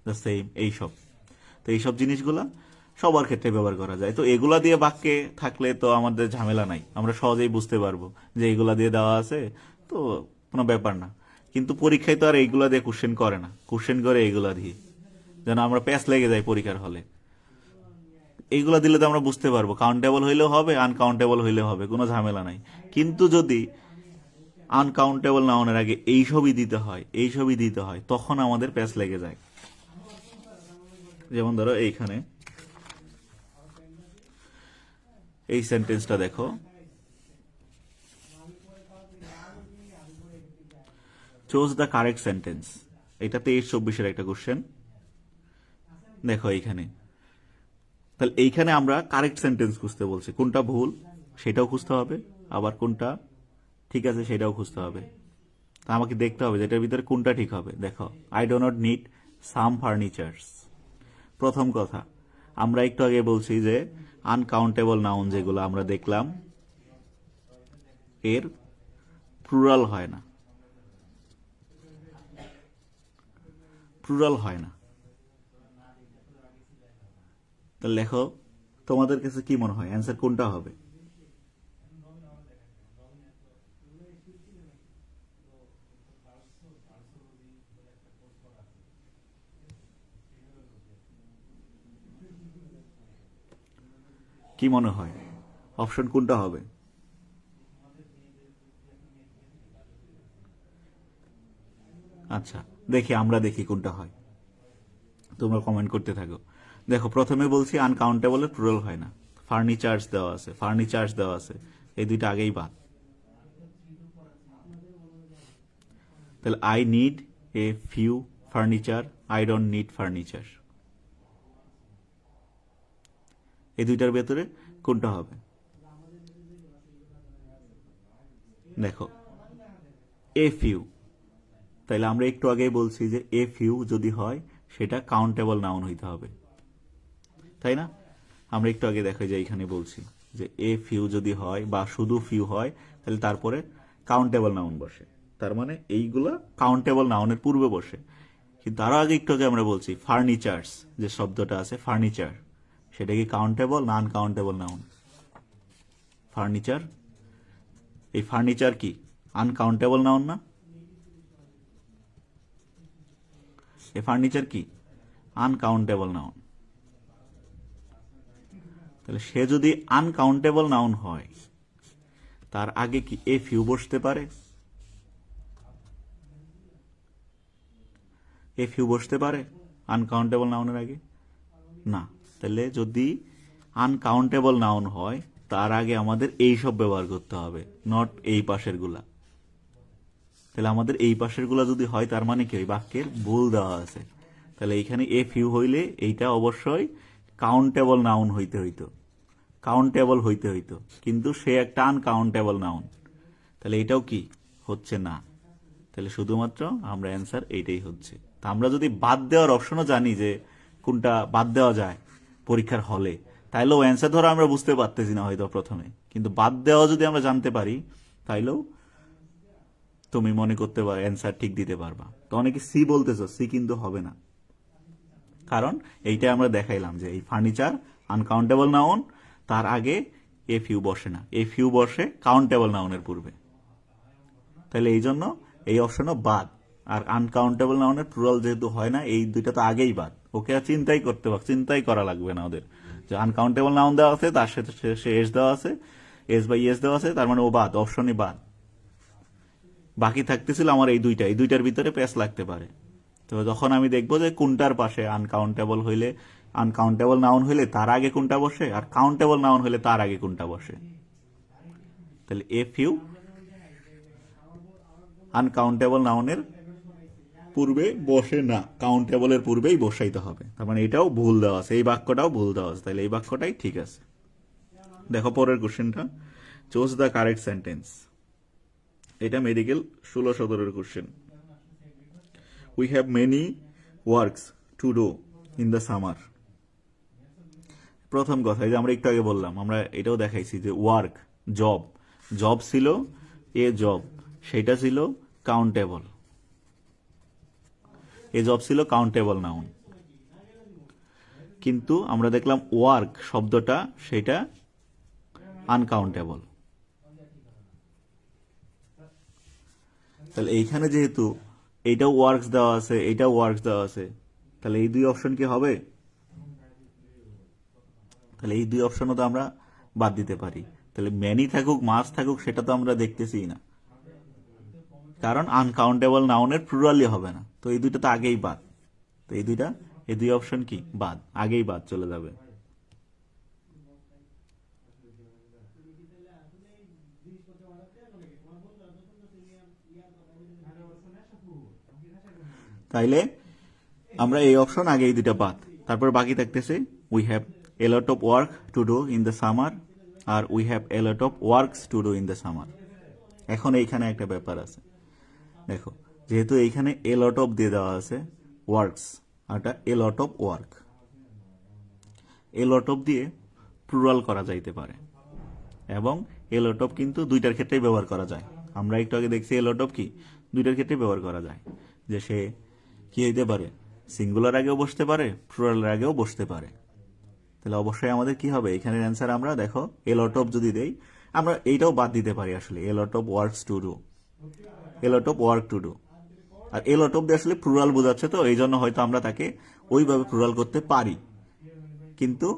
the same, এইসব। তো এইসব জিনিসগুলা সবার ক্ষেত্রে ব্যবহার করা যায়। তো এগুলা দিয়ে বাক্যে থাকলে তো আমাদের ঝামেলা নাই, আমরা সহজেই বুঝতে পারবো যে এগুলা দিয়ে দেওয়া আছে, তো কোনো ব্যাপার না। কিন্তু পরীক্ষায় তো আর এইগুলা দিয়ে কোশ্চেন করে না, কোশ্চেন করে এইগুলা দিয়ে, যেন আমরা প্যাস লেগে যাই পরীক্ষার হলে। এইগুলা দিলে তো আমরা বুঝতে পারবো কাউন্টেবল হইলেও হবে আনকাউন্টেবল হইলেও হবে, কোনো ঝামেলা নাই। কিন্তু যদি আনকাউন্টেবল নাউনের আগে এইসবই দিতে হয় তখন আমাদের প্যাস লেগে যায়। যেমন ধরো এইখানে এই সেন্টেন্সটা দেখো, চুজ দ্য কারেক্ট সেন্টেন্স। এটা 23-24 একটা কোশ্চেন। দেখো এইখানে, তাহলে এইখানে আমরা কারেক্ট সেন্টেন্স খুঁজতে বলছি, কোনটা ভুল সেটাও খুঁজতে হবে, আবার কোনটা ঠিক আছে সেটাও খুঁজতে হবে। তা আমাকে দেখতে হবে যেটার ভিতরে কোনটা ঠিক হবে। দেখো, I do not need some furnitures. প্রথম কথা, আমরা একটু আগে বলছি যে আনকাউন্টেবল নাউন যেগুলো আমরা দেখলাম এর প্লুরাল হয় না, তো লেখো তোমাদের কাছে কি মনে হয় অ্যান্সার কোনটা হবে? কি মনে হয় অপশন কোনটা হবে? আচ্ছা, আমরা দেখি কোনটা হয়, তোমরা কমেন্ট করতে থাকো। দেখো, প্রথমে বলছি আনকাউন্টেবলের প্লুরাল হয় না, ফার্নিচার্স দেওয়া আছে, এই দুইটা আগেই বাদ। তাহলে I need a few furniture, I don't need furniture, এই দুইটার ভেতরে কোনটা হবে? দেখো, এ ফিউ, তাইলে আমরা একটু আগেই বলছি যে এ ফিউ যদি হয় সেটা কাউন্টেবল নাউন হইতে হবে। তাই না? আমরা একটু আগে দেখো যে এখানে বলছি যে এ ফিউ যদি হয় বা শুধু ফিউ হয় তাহলে তারপরে কাউন্টেবল নাউন বসে, তার মানে এইগুলা কাউন্টেবল নাউনের পূর্বে বসে। কিন্তু আরো আগে একটু আগে আমরা বলছি ফার্নিচার্স যে শব্দটা আছে ফার্নিচার, সেটা কি কাউন্টেবল না আনকাউন্টেবল নাউন? ফার্নিচার, এই ফার্নিচার কি আনকাউন্টেবল নাউন না? এই ফার্নিচার কি আনকাউন্টেবল নাউন। তাহলে সে যদি আনকাউন্টেবল নাউন হয় তার আগে কি এ ফিউ বসতে পারে? এ ফিউ বসতে পারে আনকাউন্টেবল নাউনের আগে? না। তাহলে যদি আনকাউন্টেবল নাউন হয় তার আগে আমাদের এই সব ব্যবহার করতে হবে, নট এই পাশের গুলা। তাহলে আমাদের এই পাশের গুলা যদি হয় তার মানে কি ওই বাক্যের ভুল দেওয়া আছে। তাহলে এইখানে এ ফিউ হইলে এইটা অবশ্যই কাউন্টেবল নাউন হইতে হইতো, কাউন্টেবল হইতে হইতো, কিন্তু সে একটা আনকাউন্টেবল নাউন। তাহলে এটাও কি হচ্ছে না। তাহলে শুধুমাত্র আমরা অ্যান্সার এইটাই হচ্ছে। তা আমরা যদি বাদ দেওয়ার অপশনও জানি যে কোনটা বাদ দেওয়া যায় পরীক্ষার হলে, তাইলেও অ্যান্সার ধরো আমরা বুঝতে পারতেছি না হয়তো প্রথমে, কিন্তু বাদ দেওয়া যদি আমরা জানতে পারি তাইলেও তুমি মনে করতে পারো অ্যান্সার ঠিক দিতে পারবা। তো অনেকে সি বলতেছো, সি কিন্তু হবে না, কারণ এইটা আমরা দেখাইলাম যে এই ফার্নিচার আনকাউন্টেবল নাউন, তার আগে এ ফিউ বসে না, এ ফিউ বসে কাউন্টেবল নাউনের পূর্বে। তাহলে এই জন্য এই অপশনও বাদ। আর আনকাউন্টেবল নাউনের প্লুরাল যেহেতু হয় না, এই দুইটা তো আগেই বাদ। ওকে আর চিন্তাই করা লাগবে না ওদের, যে আনকাউন্টেবল নাউন দেওয়া আছে তার সাথে সে এস দেওয়া আছে, এস বাই এস দেওয়া আছে, তার মানে ও বাদ, অপশনই বাদ। বাকি থাকতেছিল আমার এই দুইটার ভিতরে প্যাচ লাগতে পারে। তো যখন আমি দেখবো যে কোনটার পাশে আনকাউন্টেবল হইলে, আনকাউন্টেবল নাউন হইলে তার আগে কোনটা বসে, আর কাউন্টেবল নাউন হইলে তার আগে কোনটা বসে। তাহলে এ ফিউ আনকাউন্টেবল নাউনের পূর্বে বসে না, কাউন্টেবলের পূর্বেই বসাইতে হবে। তার মানে এটাও ভুল দেওয়া আছে, এই বাক্যটাও ভুল দেওয়া আছে, তাহলে এই বাক্যটাই ঠিক আছে। দেখো পরের কোশ্চেনটা, চুজ দ্য কারেক্ট সেন্টেন্স। এটা medical 16-17 question. We have many works to do in the summer. প্রথম কথা, এই যে আমরা একটু আগে বললাম, আমরা এটাও দেখাইছি যে ওয়ার্ক জব, জব ছিল এ জব, সেটা ছিল কাউন্টেবল, এ জব ছিল কাউন্টেবল নাউন। কিন্তু আমরা দেখলাম ওয়ার্ক শব্দটা সেটা আনকাউন্টেবল। তাহলে এইখানে যেহেতু এইটাও ওয়ার্কস দেওয়া আছে, এইটাও ওয়ার্কস দেওয়া আছে, তাহলে এই দুই অপশন কি হবে? তাহলে এই দুই অপশনও তো আমরা বাদ দিতে পারি। তাহলে ম্যানি থাকুক মাস থাকুক সেটা তো আমরা দেখতেছি না, কারণ আনকাউন্টেবল নাউনের প্লুরালই হবে না। তো এই দুইটা তো আগেই বাদ। তো এই দুই অপশন কি বাদ, আগেই বাদ চলে যাবে। তাইলে আমরা এই অপশন আগে এই দুইটা বাদ, তারপর বাকি থাকতেছে we have a lot of work to do in the summer, আর we have a lot of works to do in the summer. এখন এইখানে একটা ব্যাপার আছে, দেখো যেহেতু এইখানে এ লট অফ দিয়ে দেওয়া আছে ওয়ার্কস, আর a lot of work, a lot of দিয়ে প্লুরাল করা যাইতে পারে, এবং এ লট অফ কিন্তু দুইটার ক্ষেত্রেই ব্যবহার করা যায়। আমরা একটু আগে দেখছি এ লট অফ কি দুইটার ক্ষেত্রে ব্যবহার করা যায়, যে সে কি হইতে পারে, সিঙ্গুলার আগেও বসতে পারে, প্লুরালের আগেও বসতে পারে। তাহলে অবশ্যই আমাদের কি হবে, এখানের অ্যান্সার আমরা দেখো এ লট অফ যদি দেই, আমরা এইটাও বাদ দিতে পারি আসলে, a lot of works to do, a lot of work to do. আর এ লট অফ দিয়ে আসলে প্লুরাল বোঝাচ্ছে, তো এই জন্য হয়তো আমরা তাকে ওইভাবে প্লুরাল করতে পারি। কিন্তু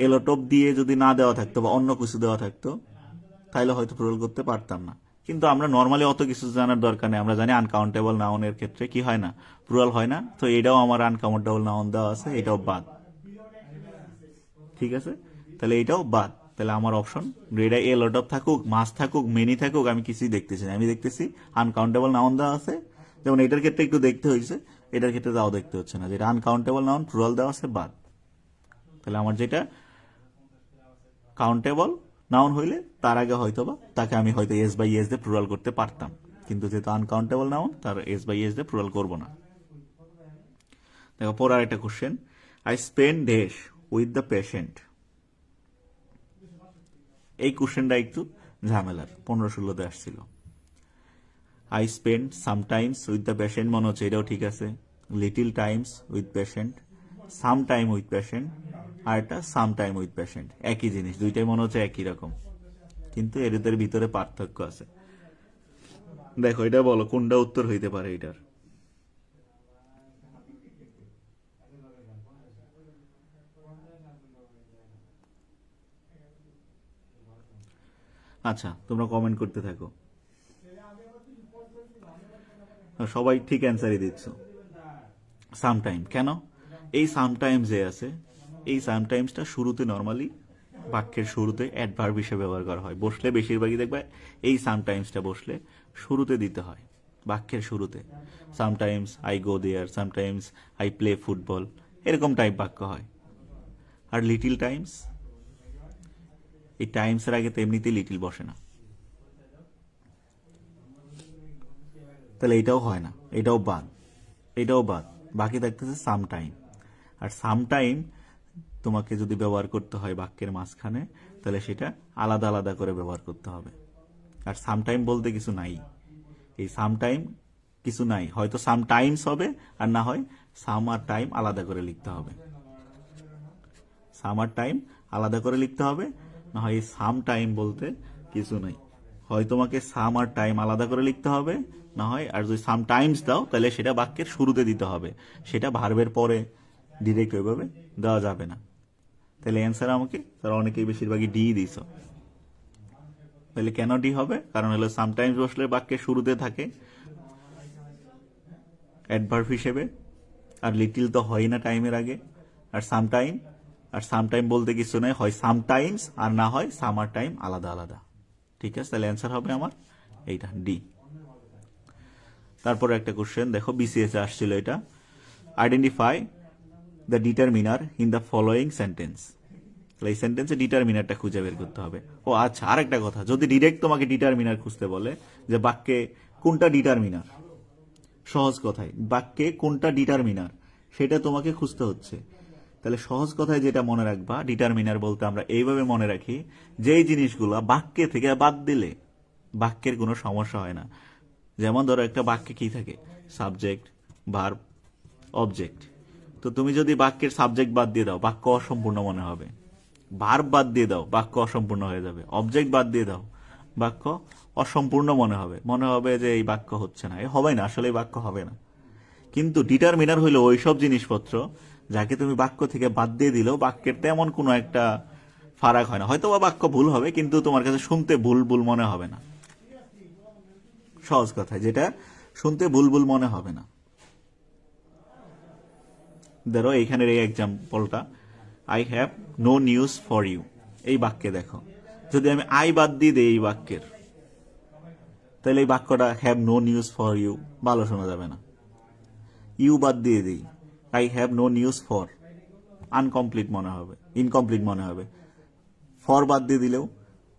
এ লট অফ দিয়ে যদি না দেওয়া থাকতো বা অন্য কিছু দেওয়া থাকতো তাহলে হয়তো প্লুরাল করতে পারতাম না। কিন্তু আমরা নর্মালি অত কিছু জানার দরকার নেই, আমরা জানি আনকাউন্টেবল নাউনের ক্ষেত্রে কি হয় না, প্লুরাল হয় না। তো এটাও আমার আনকাউন্টেবল নাউন দেওয়া আছে, এটাও বাদ। ঠিক আছে, তাহলে এটাও বাদ। তাহলে আমার অপশন এটা এ লট অফ থাকুক মাস থাকুক মেনি থাকুক আমি কিছুই দেখতেছি না, আমি দেখতেছি আনকাউন্টেবল নাউন দেওয়া আছে। যেমন এটার ক্ষেত্রে একটু দেখতে হয়েছে, এটার ক্ষেত্রে তাও দেখতে হচ্ছে না, যেটা আনকাউন্টেবল নাউন প্লুরাল দেওয়া আছে বাদ। তাহলে আমার যেটা কাউন্টেবল নাউন হইলে তার আগে হয়তোবা তাকে আমি হয়তো এস বাই এস দিয়ে প্লুরাল করতে পারতাম, কিন্তু যেহেতু আনকাউন্টেবল নাউন তার এস বাই এস দিয়ে প্লুরাল করবো না। দেখো পর আর একটা question, I spend dash with the patient, এই কোশ্চেনটা একটু ঝামেলার, 15-16তে আসছিল। I spend sometimes with the patient, মনে হচ্ছে এটাও ঠিক আছে। Little times with patient, some time with patient, আর একটা সাম টাইম উইথ পেশেন্ট, একই জিনিস, দুইটাই মনে হচ্ছে একই রকম, কিন্তু এদের ভিতরে পার্থক্য আছে। দেখো এটা বলো কোনটা উত্তর হইতে পারে এটার। আচ্ছা, তোমরা কমেন্ট করতে থাকো। সবাই ঠিক অ্যান্সারই দিচ্ছ। সামটাইম কেন? এই সামটাইম যে আছে, এই সামটাইমসটা শুরুতে নর্মালি বাক্যের শুরুতে অ্যাডভার্ব হিসেবে ব্যবহার করা হয়। বসলে বেশিরভাগই দেখবে এই সামটাইমসটা বসলে শুরুতে দিতে হয়, বাক্যের শুরুতে। Sometimes I go there, sometimes I play football, এরকম টাইপ বাক্য হয়। আর লিটিল টাইমস, এই টাইমসের আগে তো এমনিতেই লিটিল বসে না, তাহলে এটাও হয় না, এটাও বাদ, এটাও বাদ। বাকি থাকতেছে সাম টাইম। আর সাম টাইম তোমাকে যদি ব্যবহার করতে হয় বাক্যের মাঝখানে, তাহলে সেটা আলাদা আলাদা করে ব্যবহার করতে হবে। আর সাম টাইম বলতে কিছু নাই, এই সাম টাইম কিছু নাই, হয়তো সাম টাইমস হবে, আর না হয় সাম আর টাইম আলাদা করে লিখতে হবে। সাম আর টাইম আলাদা করে লিখতে হবে, না হয় এই সাম টাইম বলতে কিছু নাই, হয় তোমাকে সাম আর টাইম আলাদা করে লিখতে হবে, না হয় আর যদি সাম টাইমস দাও তাহলে সেটা বাক্যের শুরুতে দিতে হবে, সেটা ভার্বের পরে ডিরেক্ট ওইভাবে দেওয়া যাবে না। তাহলে অ্যান্সার আমাকে তারা অনেকেই বেশিরভাগই ডি দিছ। তাহলে কেন ডি হবে? কারণ হলো সামটাইমস বসলে বাক্যের শুরুতে থাকে অ্যাডভার্ব হিসেবে, আর লিটিল তো হয় না টাইমের আগে। আর সামটাইম বলতে কিছু নাই, হয় সামটাইমস আর না হয় সামার টাইম আলাদা আলাদা। ঠিক আছে, তাহলে অ্যান্সার হবে আমার এইটা ডি। তারপরে একটা কোশ্চেন দেখো, বিসিএস এ আসছিল এটা, identify the determiner in the following sentence. এই সেন্টেন্সে ডিটারমিনারটা খুঁজে বের করতে হবে। ও আচ্ছা, আরেকটা কথা, যদি ডিরেক্ট তোমাকে ডিটারমিনার খুঁজতে বলে যে বাক্যে কোনটা ডিটারমিনার, সহজ কথায় বাক্যে কোনটা ডিটারমিনার সেটা তোমাকে খুঁজতে হচ্ছে, তাহলে সহজ কথায় যেটা মনে রাখবা, ডিটারমিনার বলতে আমরা এইভাবে মনে রাখি, যেই জিনিসগুলা বাক্যে থেকে বাদ দিলে বাক্যের কোনো সমস্যা হয় না। যেমন ধরো একটা বাক্যে কি থাকে, সাবজেক্ট, ভার্ব, অবজেক্ট। তো তুমি যদি বাক্যের সাবজেক্ট বাদ দিয়ে দাও বাক্য অসম্পূর্ণ মনে হবে, ভার্ব বাদ দিয়ে দাও বাক্য অসম্পূর্ণ হয়ে যাবে, অবজেক্ট বাদ দিয়ে দাও বাক্য অসম্পূর্ণ মনে হবে যে এই বাক্য হচ্ছে না, হবে না, আসলে এই বাক্য হবে না। কিন্তু ডিটারমিনার হইলো ওইসব জিনিসপত্র যাকে তুমি বাক্য থেকে বাদ দিয়ে দিলেও বাক্যের তেমন কোনো একটা ফারাক হয় না, হয়তো বা বাক্য ভুল হবে কিন্তু তোমার কাছে শুনতে ভুল ভুল মনে হবে না। সহজ কথায় যেটা শুনতে ভুল ভুল মনে হবে না। ধরো এইখানের এই এক্সাম্পলটা, I have no news for you, এই বাক্যে দেখো যদি আমি আই বাদ দিয়ে দিই এই বাক্যের, তাহলে এই বাক্যটা have no news for you ভালো শোনা যাবে না। ইউ বাদ দিয়ে দিই, I have no news for, uncomplete মনে হবে, ইনকমপ্লিট মনে হবে। ফর বাদ দিয়ে দিলেও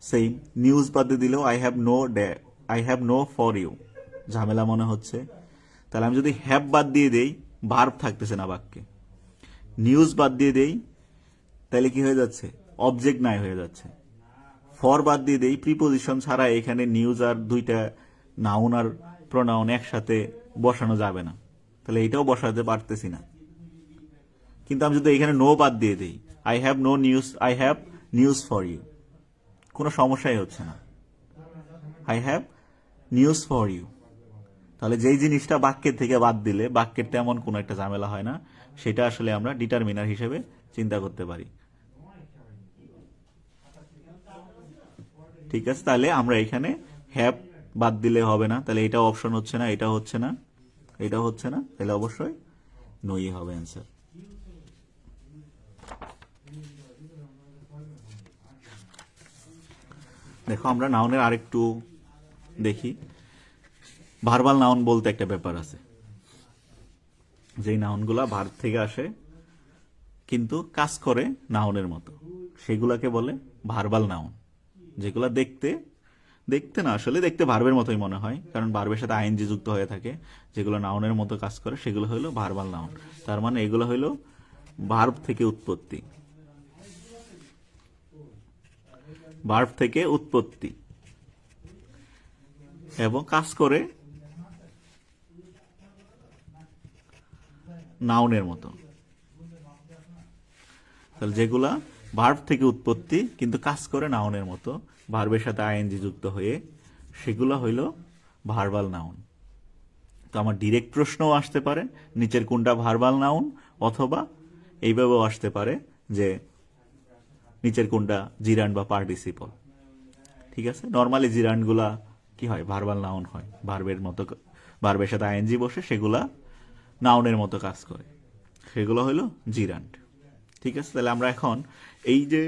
সেম, নিউজ বাদ দিয়ে দিলেও I have no for you, ঝামেলা মনে হচ্ছে। তাহলে আমি যদি হ্যাভ বাদ দিয়ে দেই, ভার্ব থাকতেছে না বাক্যে। নিউজ বাদ দিয়ে দেই, তাহলে কি হয়ে যাচ্ছে, অবজেক্ট নাই হয়ে যাচ্ছে। ফর বাদ দিয়ে দেই, প্রিপোজিশন ছাড়া এখানে নিউজ আর দুইটা নাউন আর প্রোনাউন একসাথে বসানো যাবে না, তাহলে এটাও বসাতে পারতেছি না। কিন্তু আমি যদি এখানে নো বাদ দিয়ে দিই, I have news for you, কোনো সমস্যাই হচ্ছে না, I have news for you. তাহলে যেই জিনিসটা বাক্যের থেকে বাদ দিলে বাক্যের তেমন কোনো একটা ঝামেলা হয় না, সেটা আসলে আমরা ডিটারমিনার হিসেবে চিন্তা করতে পারি। ঠিক আছে, তাহলে আমরা এখানে হ্যাভ বাদ দিলে হবে না, তাহলে এটাও অপশন হচ্ছে না, এটাও হচ্ছে না, এটাও হচ্ছে না, তাহলে অবশ্যই নই হবে অ্যান্সার। দেখো আমরা নাউনের আরেকটু দেখি। ভার্বাল নাউন বলতে একটা ব্যাপার আছে, যেই নাউনগুলা ভার্ব থেকে আসে কিন্তু কাজ করে নাউনের মতো, সেগুলাকে বলে ভার্বাল নাউন। যেগুলা দেখতে না, আসলে দেখতে ভার্বের মতোই মনে হয়, কারণ ভার্বের সাথে আইএনজি যুক্ত হয়ে থাকে, যেগুলো নাউনের মতো কাজ করে সেগুলো হলো ভার্বাল নাউন। তার মানে এগুলো হলো ভার্ব থেকে উৎপত্তি, ভার্ব থেকে উৎপত্তি এবং কাজ করে নাউনের মতো। তাহলে যেগুলা ভার্ব থেকে উৎপত্তি কিন্তু কাজ করে নাউনের মতো, ভার্বের সাথে আইএনজি যুক্ত হয়ে, সেগুলা হইল ভার্বাল নাউন। তো আমার ডিরেক্ট প্রশ্নও আসতে পারে নিচের কোনটা ভার্বাল নাউন, অথবা এইভাবেও আসতে পারে যে নিচের কোনটা জিরান্ড বা পার্টিসিপল। ঠিক আছে, নর্মালি জিরান্ডগুলা কি হয়, ভার্বাল নাউন হয়, ভার্বের মতো, ভার্বের সাথে আইএনজি বসে সেগুলা নাউনের মতো কাজ করে, সেগুলো হলো জিরান্ড। ঠিক আছে, তাহলে আমরা এখন এই যে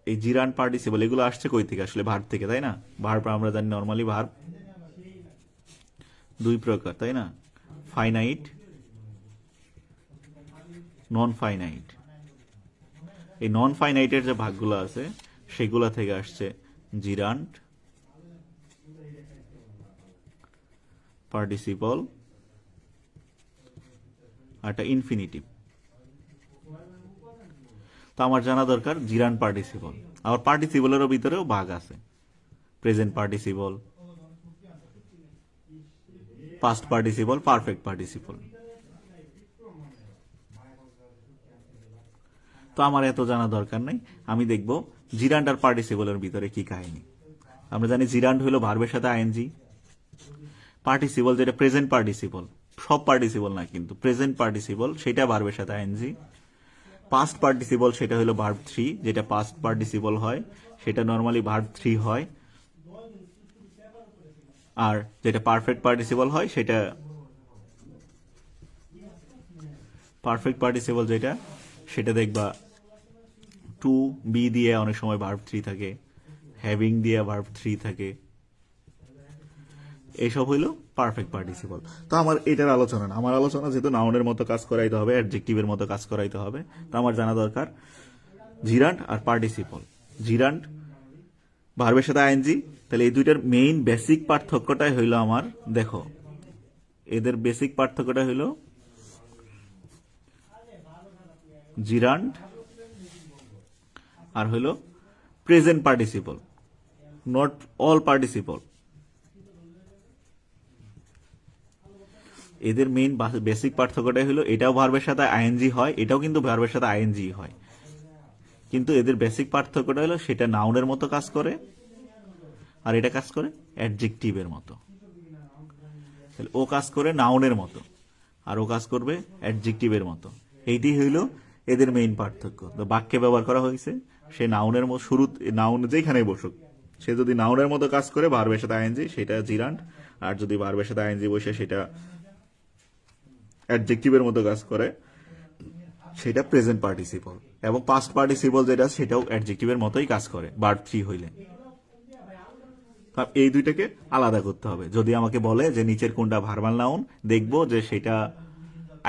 এই জিরান্ড পার্টিসিপল এগুলো আসছে কই থেকে, আসলে ভার্ব থেকে, তাই না? ভার্ব আমরা জানি নর্মালি ভার্ব দুই প্রকার, তাই না? Finite, non finite. এই নন ফাইনাইটের যে ভাগগুলো আছে সেগুলা থেকে আসছে জিরান্ড পার্টিসিপল আর একটা ইনফিনিটিভ। তো আমার জানা দরকার জিরান্ড পার্টিসিপল। আবার পার্টিসিপলেরও ভিতরেও ভাগ আছে, present participle, past participle, perfect participle. তো আমার এত জানা দরকার নাই, আমি দেখব জিরান্ড আর পার্টিসিপলের ভিতরে কি কাহিনী। আমরা জানি জিরান্ড হলো ভার্বের সাথে আইএনজি, পার্টিসিপল যেটা প্রেজেন্ট পার্টিসিপল, সব পার্টিসিপল না কিন্তু প্রেজেন্ট পার্টিসিপল, সেটা ভার্বের সাথে আইএনজি। পাস্ট পার্টিসিপল সেটা হলো ভার্ব 3, যেটা পাস্ট পার্টিসিপল হয় সেটা নর্মালি ভার্ব 3 হয়। আর যেটা পারফেক্ট পার্টিসিপল হয় সেটা পারফেক্ট পার্টিসিপল যেটা, সেটা দেখবা টু বি দিয়ে অনেক সময় ভার্ব 3 থাকে, হ্যাভিং দিয়ে ভার্ব 3 থাকে, এইসব হইলো পারফেক্ট পার্টিসিপল। তো আমার এটার আলোচনা না, আমার আলোচনা যেহেতু নাউনের মতো কাজ করাইতে হবে, অ্যাডজেক্টিভের মতো কাজ করাইতে হবে, তো আমার জানা দরকার জিরান্ড আর পার্টিসিপল। জিরান্ড ভার্বের সাথে আইএনজি, তাহলে এই দুইটার মেইন বেসিক পার্থক্যটাই হইলো আমার, দেখো এদের বেসিক পার্থক্যটা হইলো জিরান্ড আর হইলো present participle, not all participle. এদের মেইন বেসিক পার্থক্যটাই হলো এটাও ভার্বের সাথে আইএনজি হয়, এটাও কিন্তু ভার্বের সাথে আইএনজি হয়, কিন্তু এদের বেসিক পার্থক্যটা হলো সেটা নাউনের মতো কাজ করে আর এটা কাজ করে অ্যাডজেক্টিভের মতো। ও কাজ করে নাউনের মতো আর ও কাজ করবে অ্যাডজেক্টিভের মতো, এইটি হইল এদের মেইন পার্থক্য। তো বাক্যে ব্যবহার করা হয়েছে, সে নাউনের মতো, শুরু নাউন যেখানে বসুক, সে যদি নাউনের মতো কাজ করে ভার্বের সাথে আইএনজি সেটা জিরান্ড, আর যদি ভার্বের সাথে আইএনজি বসে সেটা অ্যাডজেক্টিভের মতো কাজ করে সেটা প্রেজেন্ট পার্টিসিপল। এবং পাস্ট পার্টিসিপল যেটা সেটাও অ্যাডজেক্টিভের মতোই কাজ করে ভার্ব 3 হইলে। এই দুইটাকে আলাদা করতে হবে। যদি আমাকে বলে যে নিচের কোনটা ভার্বাল নাউন, দেখবো যে সেটা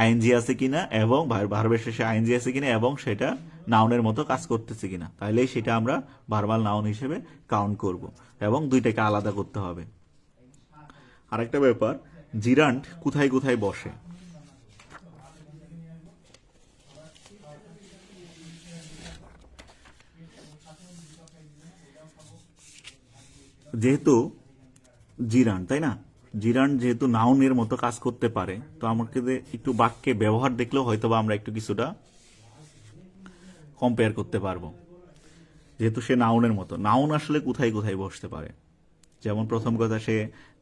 আইএনজি আছে কিনা এবং ভার্বের শেষে আইএনজি আছে কিনা এবং সেটা নাউনের মতো কাজ করতেছে কিনা, তাহলেই সেটা আমরা ভার্বাল নাউন হিসেবে কাউন্ট করব। এবং দুইটাকে আলাদা করতে হবে। আরেকটা ব্যাপার, জিরান্ড কোথায় কোথায় বসে। যেহেতু জিরান্ড, তাই না, জিরান্ড যেহেতু নাউনের মতো কাজ করতে পারে, তো আমাকে একটু বাক্যে ব্যবহার দেখলেও হয়তো আমরা একটু কিছুটা কম্পেয়ার করতে পারবো। যেহেতু সে নাউনের মতো, নাউন আসলে কোথায় কোথায় বসতে পারে। যেমন প্রথম কথা, সে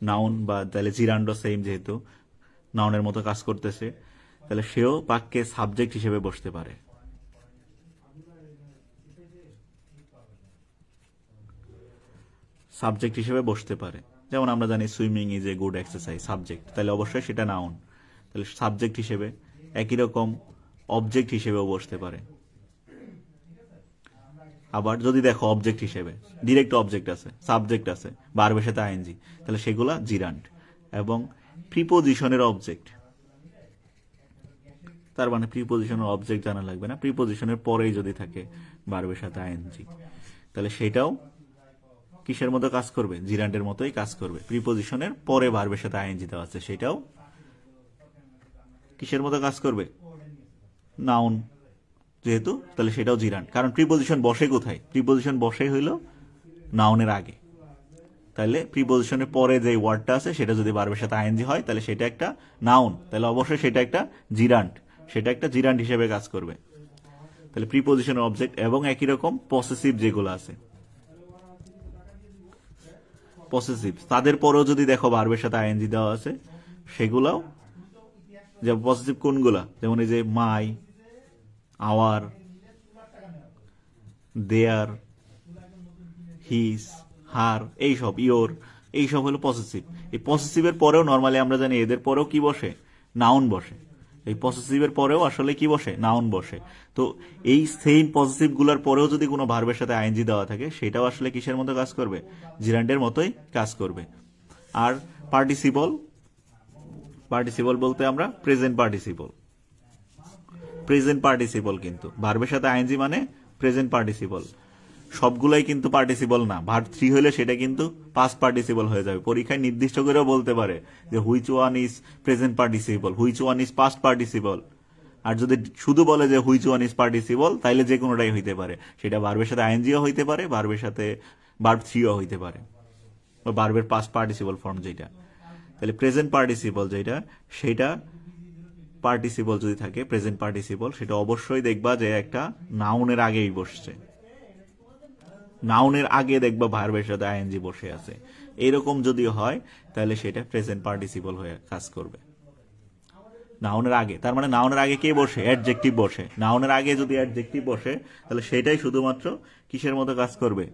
নাউন, বা তাহলে জিরান্ডও সেম, যেহেতু নাউনের মতো কাজ করতেছে, তাহলে সেও বাক্যে সাবজেক্ট হিসেবে বসতে পারে। সাবজেক্ট হিসেবে বসতে পারে, যেমন আমরা জানি swimming is a good exercise, subject, তাহলে অবশ্যই সেটা নাউন, তাহলে সাবজেক্ট হিসেবে। একই রকম অবজেক্ট হিসেবেও বসতে পারে। আবার যদি দেখো অবজেক্ট হিসেবে ডিরেক্ট অবজেক্ট আছে, সাবজেক্ট আছে, ভার্বের সাথে আইএনজি, তাহলে সেগুলা জিরান্ড। এবং প্রিপোজিশনের অবজেক্ট, তার মানে প্রিপোজিশনের অবজেক্ট জানা লাগবে না, প্রিপোজিশনের পরেই যদি থাকে ভার্বের সাথে আইএনজি, তাহলে সেটাও কিসের মতো কাজ করবে, জিরান্ডের মতোই কাজ করবে। প্রিপোজিশনের পরে ভার্বের সাথে আইএনজি দেওয়া আছে, সেটাও কিসের মতো কাজ করবে, নাউন যেহেতু, তাহলে সেটাও জিরান্ড। কারণ প্রিপোজিশন বসে কোথায়, প্রিপোজিশন বসে হইল নাউনের আগে। তাহলে প্রিপোজিশনের পরে যে ওয়ার্ডটা আছে সেটা যদি ভার্বের সাথে আইএনজি হয় তাহলে সেটা একটা নাউন, তাহলে অবশ্যই সেটা একটা জিরান্ট, সেটা একটা জিরান্ট হিসেবে কাজ করবে। তাহলে প্রিপোজিশনের অবজেক্ট এবং একই রকম পসেসিভ যেগুলো আছে, পসেসিভ তাদের পরেও যদি দেখো ভার্বের সাথে আইএনজি দেওয়া আছে সেগুলাও, যে পসেসিভ কোনগুলা, যেমন এই যে মাই, আওয়ার, দেয়ার, হিস, হার, এইসব, ইয়োর, এইসব হলো পসেসিভ। এই পসেসিভের পরেও নর্মালি আমরা জানি এদের পরেও কি বসে, নাউন বসে। এই পসেসিভের পরেও আসলে কি বসে, নাউন বসে। তো এই সেম পসেসিভ গুলার পরেও যদি কোনো ভার্বের সাথে আইএনজি দেওয়া থাকে সেটাও আসলে কিসের মতো কাজ করবে, জিরান্ডের মতোই কাজ করবে। আর পার্টিসিপল, পার্টিসিপল বলতে আমরা প্রেজেন্ট পার্টিসিপল, প্রেজেন্ট পার্টিসিপল কিন্তু ভার্বের সাথে আইএনজি মানে প্রেজেন্ট পার্টিসিপল। সবগুলাই কিন্তু পার্টিসিপল না, ভার্ব 3 হলে সেটা কিন্তু পাস্ট পার্টিসিপল হয়ে যাবে। পরীক্ষায় নির্দিষ্ট করেও বলতে পারে যে which one is present participle, which one is past participle. আর যদি শুধু বলে যে হুইচ ওয়ান ইজ পার্টিসিপল তাইলে যে কোনোটাই হইতে পারে, সেটা ভার্বের সাথে আইএনজিও হইতে পারে, ভার্বের সাথে ভার্ব 3ও হইতে পারে, বা ভার্বের পাস্ট পার্টিসিপল ফর্ম যেটা। তাহলে প্রেজেন্ট পার্টিসিপল যেটা, সেটা পার্টিসিপল যদি থাকে প্রেজেন্ট পার্টিসিপল, সেটা অবশ্যই দেখবা যে একটা নাউনের আগেই বসছে, নাউনের আগে দেখবা ভার্বের সাথে আইএনজি বসে আছে। এরকম যদি হয় তাহলে সেটা প্রেজেন্ট পার্টিসিপল হয়ে কাজ করবে। নাউনের আগে, তার মানে নাউনের আগে কে বসে, অ্যাডজেক্টিভ বসে। নাউনের আগে যদি অ্যাডজেক্টিভ বসে তাহলে সেটাই শুধুমাত্র কিসের মতো কাজ করবে,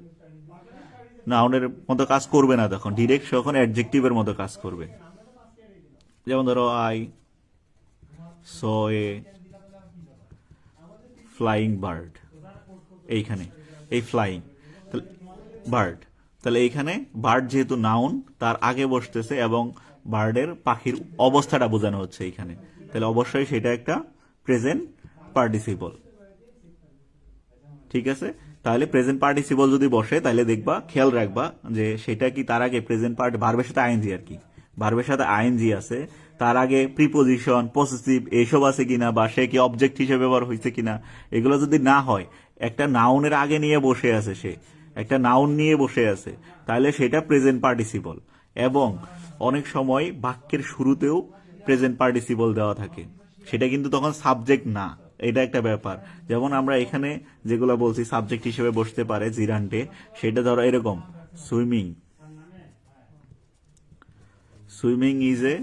নাউনের মতো কাজ করবে না, তখন ডিরেক্ট তখন অ্যাডজেক্টিভের মতো কাজ করবে। যেমন ধরো I saw A flying bird, এইখানে এই ফ্লাইং বার্ড, তাহলে এইখানে বার্ড যেহেতু নাউন তার আগে বসতেছে এবং বার্ডের পাখির অবস্থাটা বোঝানো হচ্ছে এইখানে, তাহলে অবশ্যই সেটা একটা প্রেজেন্ট পার্টিসিপল। ঠিক আছে, তাহলে প্রেজেন্ট পার্টিসিপল যদি বসে তাহলে দেখবা, খেয়াল রাখবা যে সেটা কি তার আগে প্রেজেন্ট পার্ট ভার্বের সাথে আইএনজি, আর কি ভার্বের সাথে আইএনজি আছে, তার আগে প্রিপোজিশন, পসেসিভ এইসব আছে কিনা, বা সে কি অবজেক্ট হিসেবে ব্যবহার হয়েছে কিনা। এগুলো যদি না হয়, একটা নাউনের আগে নিয়ে বসে আছে, সে একটা নাউন নিয়ে বসে আছে, তাহলে সেটা প্রেজেন্ট পার্টিসিপল। এবং অনেক সময় বাক্যের শুরুতেও প্রেজেন্ট পার্টিসিপল দেওয়া থাকে, সেটা কিন্তু তখন সাবজেক্ট না, এটা একটা ব্যাপার। যেমন আমরা এখানে যেগুলো বলছি সাবজেক্ট হিসেবে বসতে পারে জিরান্টে, সেটা ধরো এরকম, swimming, swimming is a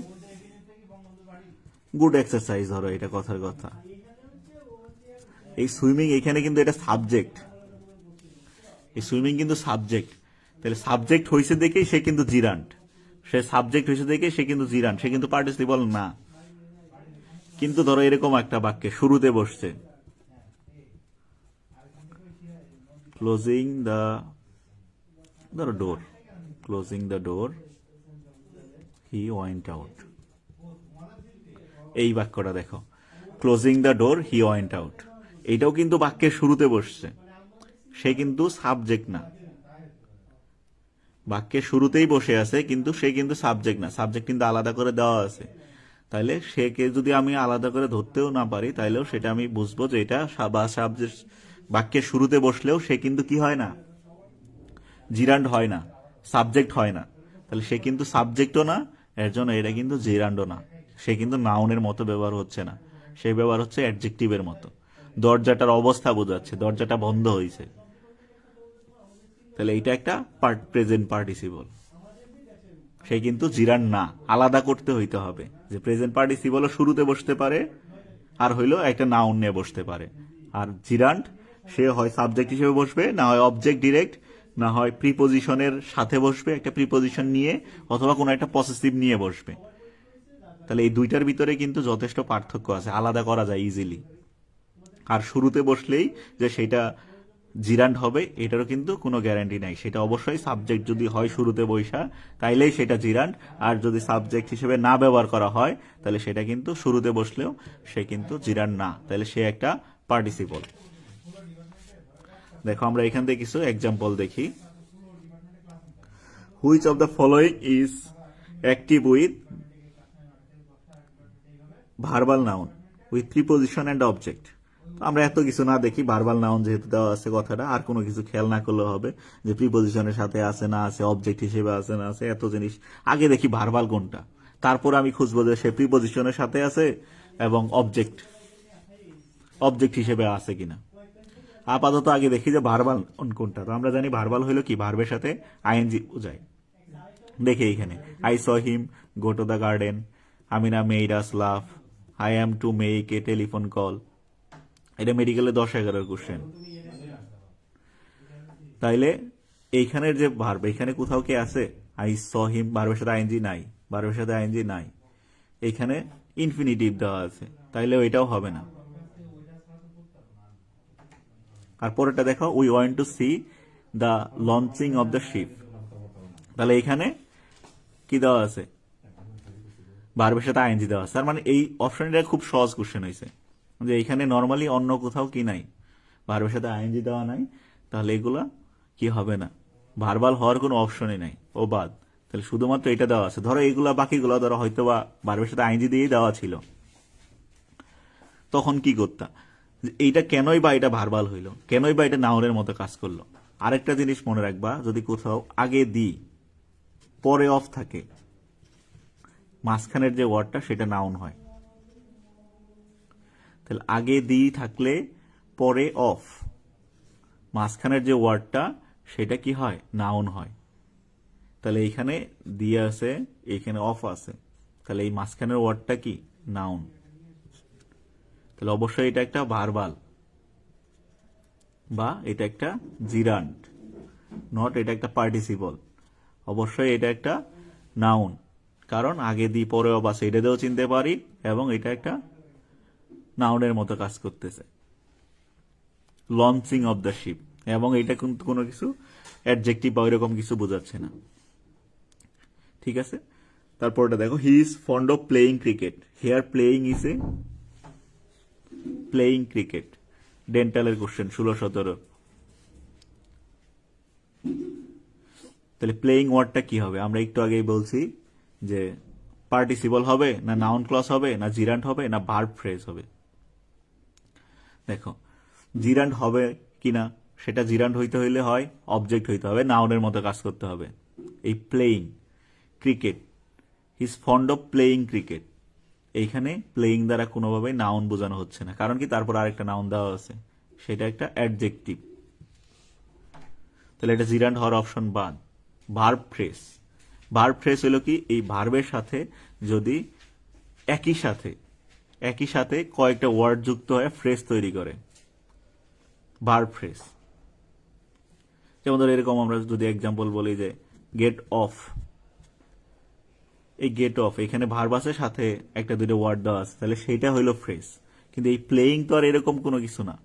good exercise, ধরো এটা কথার কথা। এই সুইমিং এখানে কিন্তু এটা সাবজেক্ট, এই সুইমিং কিন্তু সাবজেক্ট, তাহলে সাবজেক্ট হয়েছে দেখেই সে কিন্তু জিরান্ট, সে সাবজেক্ট হয়েছে দেখেই সে কিন্তু জিরান্ট, সে কিন্তু পার্টিসিপল না। কিন্তু ধরো এরকম একটা বাক্যে শুরুতে বসছে, ক্লোজিং দ্য, ধরো door, closing the door he went out, এই বাক্যটা দেখো, closing the door he went out, এইটাও কিন্তু বাক্যের শুরুতে বসছে, সে কিন্তু সাবজেক্ট না, বাক্যের শুরুতেই বসে আছে কিন্তু সে কিন্তু সাবজেক্ট না, সাবজেক্ট কিন্তু আলাদা করে দেওয়া আছে। তাহলে সেকে যদি আমি আলাদা করে ধরতেও না পারি তাইলেও সেটা আমি বুঝবো যে এটা সাবজেক্ট, বাক্যের শুরুতে বসলেও সে কিন্তু কি হয় না, জিরান্ড হয় না, সাবজেক্ট হয় না। তাহলে সে কিন্তু সাবজেক্টও না, এর জন্য এটা কিন্তু জিরান্ডও না, সে কিন্তু নাউনের মতো ব্যবহার হচ্ছে না, সে ব্যবহার হচ্ছে অ্যাডজেক্টিভের মতো। দরজাটার অবস্থা বোঝাচ্ছে, দরজাটা বন্ধ হয়েছে, তাহলে এইটা একটা প্রেজেন্ট পার্টিসিপল, সে কিন্তু জিরান্ড না। আলাদা করতে হইতে হবে যে প্রেজেন্ট পার্টিসিপলও শুরুতে বসতে পারে, আর হইলো একটা নাউন নিয়ে বসতে পারে। আর জিরান্ড সে হয় সাবজেক্ট হিসেবে বসবে, না হয় অবজেক্ট ডিরেক্ট, না হয় প্রিপোজিশনের সাথে বসবে একটা প্রিপোজিশন নিয়ে, অথবা কোনো একটা পসেসিভ নিয়ে বসবে। তাহলে এই দুইটার ভিতরে কিন্তু যথেষ্ট পার্থক্য আছে, আলাদা করা যায় ইজিলি। আর শুরুতে বসলেই যে সেটা জিরান্ড হবে এটারও কিন্তু কোনো গ্যারান্টি নাই, সেটা অবশ্যই সাবজেক্ট যদি হয় শুরুতে বৈশা তাইলেই সেটা জিরান্ড, আর যদি সাবজেক্ট হিসেবে না ব্যবহার করা হয় তাহলে সেটা কিন্তু শুরুতে বসলেও সে কিন্তু জিরান্ড না, তাহলে সে একটা পার্টিসিপল। দেখো আমরা এখান থেকে কিছু এক্সাম্পল দেখি। Which of the following is active with verbal noun with preposition and object. আমরা এত কিছু না দেখি, ভার্বাল নাউন যেহেতু দেওয়া আছে কথাটা, আর কোনো কিছু খেয়াল না করলে হবে যে প্রিপোজিশনের সাথে আছে না আছে, অবজেক্ট হিসেবে আছে না আছে, এত জিনিস আগে দেখি ভার্বাল কোনটা, তারপর আমি খুঁজবো যে সে প্রিপোজিশনের সাথে আছে এবং অবজেক্ট অবজেক্ট হিসেবে আছে কিনা। আপাতত আগে দেখি যে ভার্বাল কোনটা। তো আমরা জানি ভার্বাল হইলো কি, ভার্বের সাথে আইএনজি বোঝায়। দেখে এখানে I saw him go to the garden, Amina made us love, I am to make a telephone call. এটা মেডিকেলে 10-11 কোশ্চেন। তাইলে এইখানের যে ভার্ব, এখানে কোথাও কি আছে? আই স হিম, ভার্বের সাথে আইএনজি নাই, ভার্বের সাথে আইএনজি নাই, এইখানে ইনফিনিটিভ দেওয়া আছে, তাইলে ওইটাও হবে না। আর পরেরটা দেখো, we want to C the launching of the ship. তাহলে এখানে কি দেওয়া আছে? ভার্বের সাথে আইএনজি দেওয়া আছে। তার মানে এই অপশনটা খুব সহজ কোশ্চেন হয়েছে, যে এখানে নর্মালি অন্য কোথাও কি নাই, ভার্বের সাথে আইএনজি দেওয়া নাই, তাহলে এগুলা কি হবে না, ভার্বাল হওয়ার কোনো অপশনই নাই, ও বাদ। তাহলে শুধুমাত্র এটা দেওয়া আছে। ধরো এইগুলা বাকিগুলো ধরো হয়তো বা ভার্বের সাথে আইএনজি দিয়েই দেওয়া ছিল, তখন কি করতা? এইটা কেনই বা এটা ভার্বাল হইলো, কেনই বা এটা নাউনের মতো কাজ করলো? আরেকটা জিনিস মনে রাখবা, যদি কোথাও আগে দি পরে অফ থাকে, মাঝখানের যে ওয়ার্ডটা সেটা নাউন হয়। তাহলে আগে দি থাকলে পরে অফ, মাঝখানের যে ওয়ার্ডটা সেটা কি হয়? নাউন হয়। তাহলে এইখানে দিয়ে আছে, এইখানে অফ আছে, তাহলে এই মাঝখানের ওয়ার্ডটা কি? নাউন। তাহলে অবশ্যই এটা একটা ভার্বাল, বা এটা একটা জিরান্ট, নট এটা একটা পার্টিসিপল। অবশ্যই এটা একটা নাউন, কারণ আগে দি পরে অফ আছে, এটা দিয়েও চিনতে পারি, এবং এটা একটা নাউনের মতো কাজ করতেছে, লঞ্চিং অফ দ্য শিপ। এবং এটা কিন্তু কোনো কিছু অ্যাডজেক্টিভ বা এরকম কিছু বোঝাচ্ছে না। ঠিক আছে, তারপরটা দেখো, he is fond of playing cricket, here playing is a playing cricket. ডেন্টালের কোশ্চেন 16-17। তাহলে প্লেয়িং ওয়ার্ডটা কি হবে? আমরা একটু আগেই বলছি যে পার্টিসিপল হবে না নাউন ক্লজ হবে না জিরান্ট হবে না ভার্ব ফ্রেজ হবে। দেখো জিরান্ট হবে কিনা, সেটা জিরান্ট হইতে হইলে হয় অবজেক্ট হইতে হবে, নাউনের মতো কাজ করতে হবে। এই playing cricket, his fond of playing cricket, এইখানে প্লেয়িং দ্বারা কোনোভাবে নাউন বোঝানো হচ্ছে না, কারণ কি তারপর আরেকটা নাউন দেওয়া আছে, সেটা একটা অ্যাডজেক্টিভ। তাহলে এটা জিরান্ট হওয়ার অপশন বাদ। ভার্ব ফ্রেজ, ভার্ব ফ্রেজ হলো কি, এই ভার্বের সাথে যদি একই সাথে কয়েকটা ওয়ার্ড যুক্ত হয়ে ফ্রেজ তৈরি করে, ভার্ব ফ্রেজ। যেমন ধর এরকম আমরা যদি এক্সাম্পল বলি যে গেট অফ, এই গেট অফ এখানে ভার্ব আছে, সাথে একটা দুটো ওয়ার্ড দেওয়া আছে, তাহলে সেটা হইলো ফ্রেজ। কিন্তু এই প্লেয়িং তো আর এরকম কোনো কিছু না,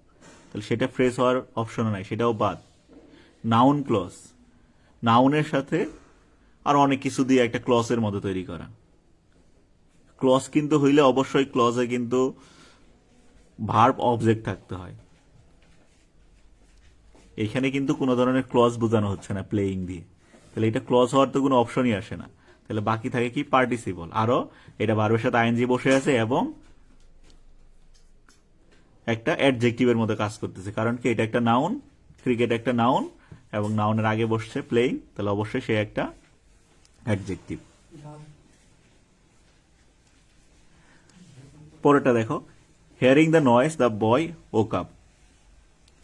তাহলে সেটা ফ্রেজ হওয়ার অপশন নাই, সেটাও বাদ। নাউন ক্লজ, নাউনের সাথে আর অনেক কিছু দিয়ে একটা ক্লজের মতো তৈরি করা। ক্লজ কিন্তু হইলে অবশ্যই ক্লজে কিন্তু ভার্ব অবজেক্ট থাকতে হয়। এখানে কিন্তু কোনো ধরনের ক্লজ বোঝানো হচ্ছে না প্লেয়িং দিয়ে, তাহলে এটা ক্লজ হওয়ার তো কোনো অপশনই আসে না। তাহলে বাকি থাকে কি? পার্টিসিপল। আরো এটা ভার্বের সাথে আইএনজি বসে আছে এবং একটা অ্যাডজেক্টিভের মতো কাজ করতেছে, কারণ কি এটা একটা নাউন, ক্রিকেট একটা নাউন, এবং নাউনের আগে বসছে প্লেইং, তাহলে অবশ্যই সে একটা অ্যাডজেক্টিভ। পরেরটা দেখো, hearing the noise the boy woke up.